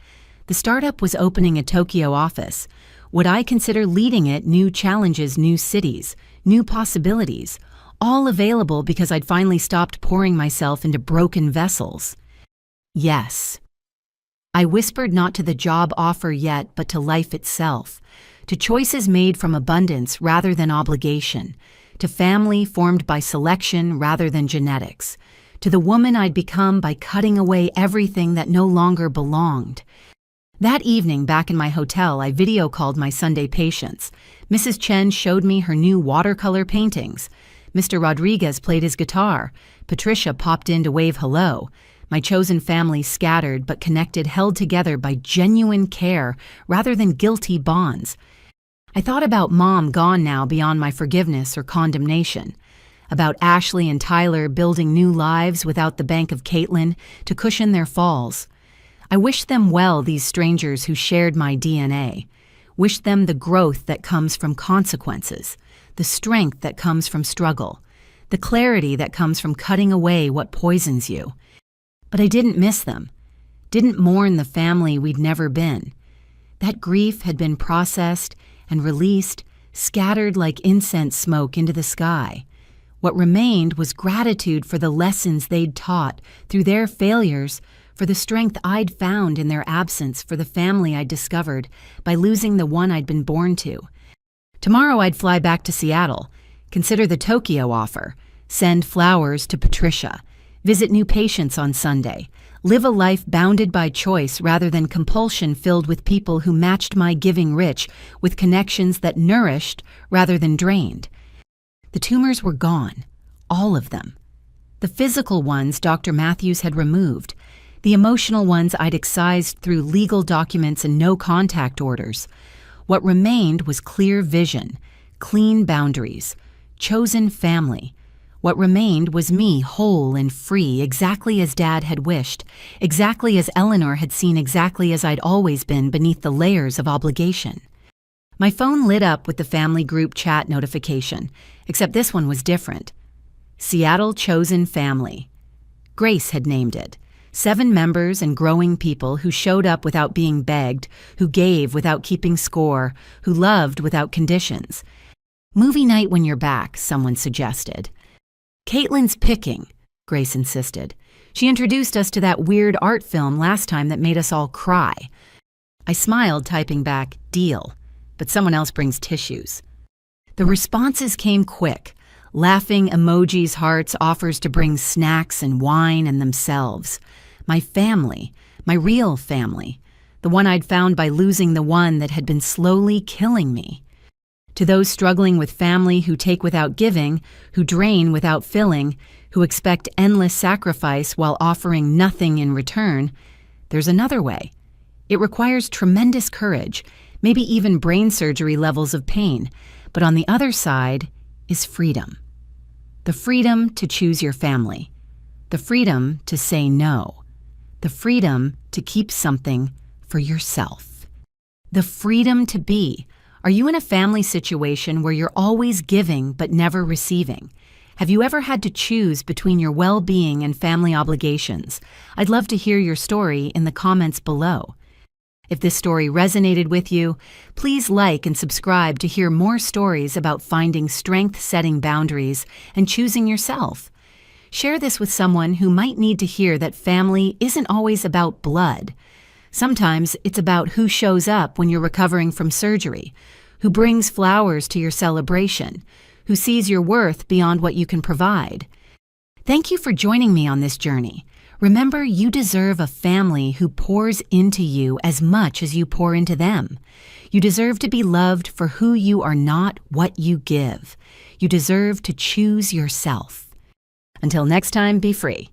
The startup was opening a Tokyo office. Would I consider leading it? New challenges, new cities, new possibilities, all available because I'd finally stopped pouring myself into broken vessels. Yes. I whispered not to the job offer yet, but to life itself, to choices made from abundance rather than obligation, to family formed by selection rather than genetics, to the woman I'd become by cutting away everything that no longer belonged. That evening, back in my hotel, I video called my Sunday patients. Mrs. Chen showed me her new watercolor paintings. Mr. Rodriguez played his guitar. Patricia popped in to wave hello. My chosen family scattered but connected, held together by genuine care rather than guilty bonds. I thought about Mom, gone now beyond my forgiveness or condemnation. About Ashley and Tyler building new lives without the bank of Caitlin to cushion their falls. I wished them well, these strangers who shared my DNA. Wished them the growth that comes from consequences, the strength that comes from struggle, the clarity that comes from cutting away what poisons you. But I didn't miss them, didn't mourn the family we'd never been. That grief had been processed and released, scattered like incense smoke into the sky. What remained was gratitude for the lessons they'd taught through their failures, for the strength I'd found in their absence, for the family I'd discovered by losing the one I'd been born to. Tomorrow I'd fly back to Seattle, consider the Tokyo offer, send flowers to Patricia, visit new patients on Sunday, live a life bounded by choice rather than compulsion, filled with people who matched my giving, rich with connections that nourished rather than drained. The tumors were gone, all of them. The physical ones Dr. Matthews had removed, the emotional ones I'd excised through legal documents and no contact orders. What remained was clear vision, clean boundaries, chosen family. What remained was me, whole and free, exactly as Dad had wished, exactly as Eleanor had seen, exactly as I'd always been beneath the layers of obligation. My phone lit up with the family group chat notification, except this one was different. Seattle Chosen Family. Grace had named it. 7 members and growing people who showed up without being begged, who gave without keeping score, who loved without conditions. Movie night when you're back, someone suggested. Caitlin's picking, Grace insisted. She introduced us to that weird art film last time that made us all cry. I smiled, typing back, deal, but someone else brings tissues. The responses came quick. Laughing emojis, hearts, offers to bring snacks and wine and themselves. My family, my real family, the one I'd found by losing the one that had been slowly killing me. To those struggling with family who take without giving, who drain without filling, who expect endless sacrifice while offering nothing in return, there's another way. It requires tremendous courage, maybe even brain surgery levels of pain, but on the other side is freedom. The freedom to choose your family. The freedom to say no. The freedom to keep something for yourself. The freedom to be. Are you in a family situation where you're always giving but never receiving? Have you ever had to choose between your well-being and family obligations? I'd love to hear your story in the comments below. If this story resonated with you, please like and subscribe to hear more stories about finding strength, setting boundaries, and choosing yourself. Share this with someone who might need to hear that family isn't always about blood. Sometimes it's about who shows up when you're recovering from surgery, who brings flowers to your celebration, who sees your worth beyond what you can provide. Thank you for joining me on this journey. Remember, you deserve a family who pours into you as much as you pour into them. You deserve to be loved for who you are, not what you give. You deserve to choose yourself. Until next time, be free.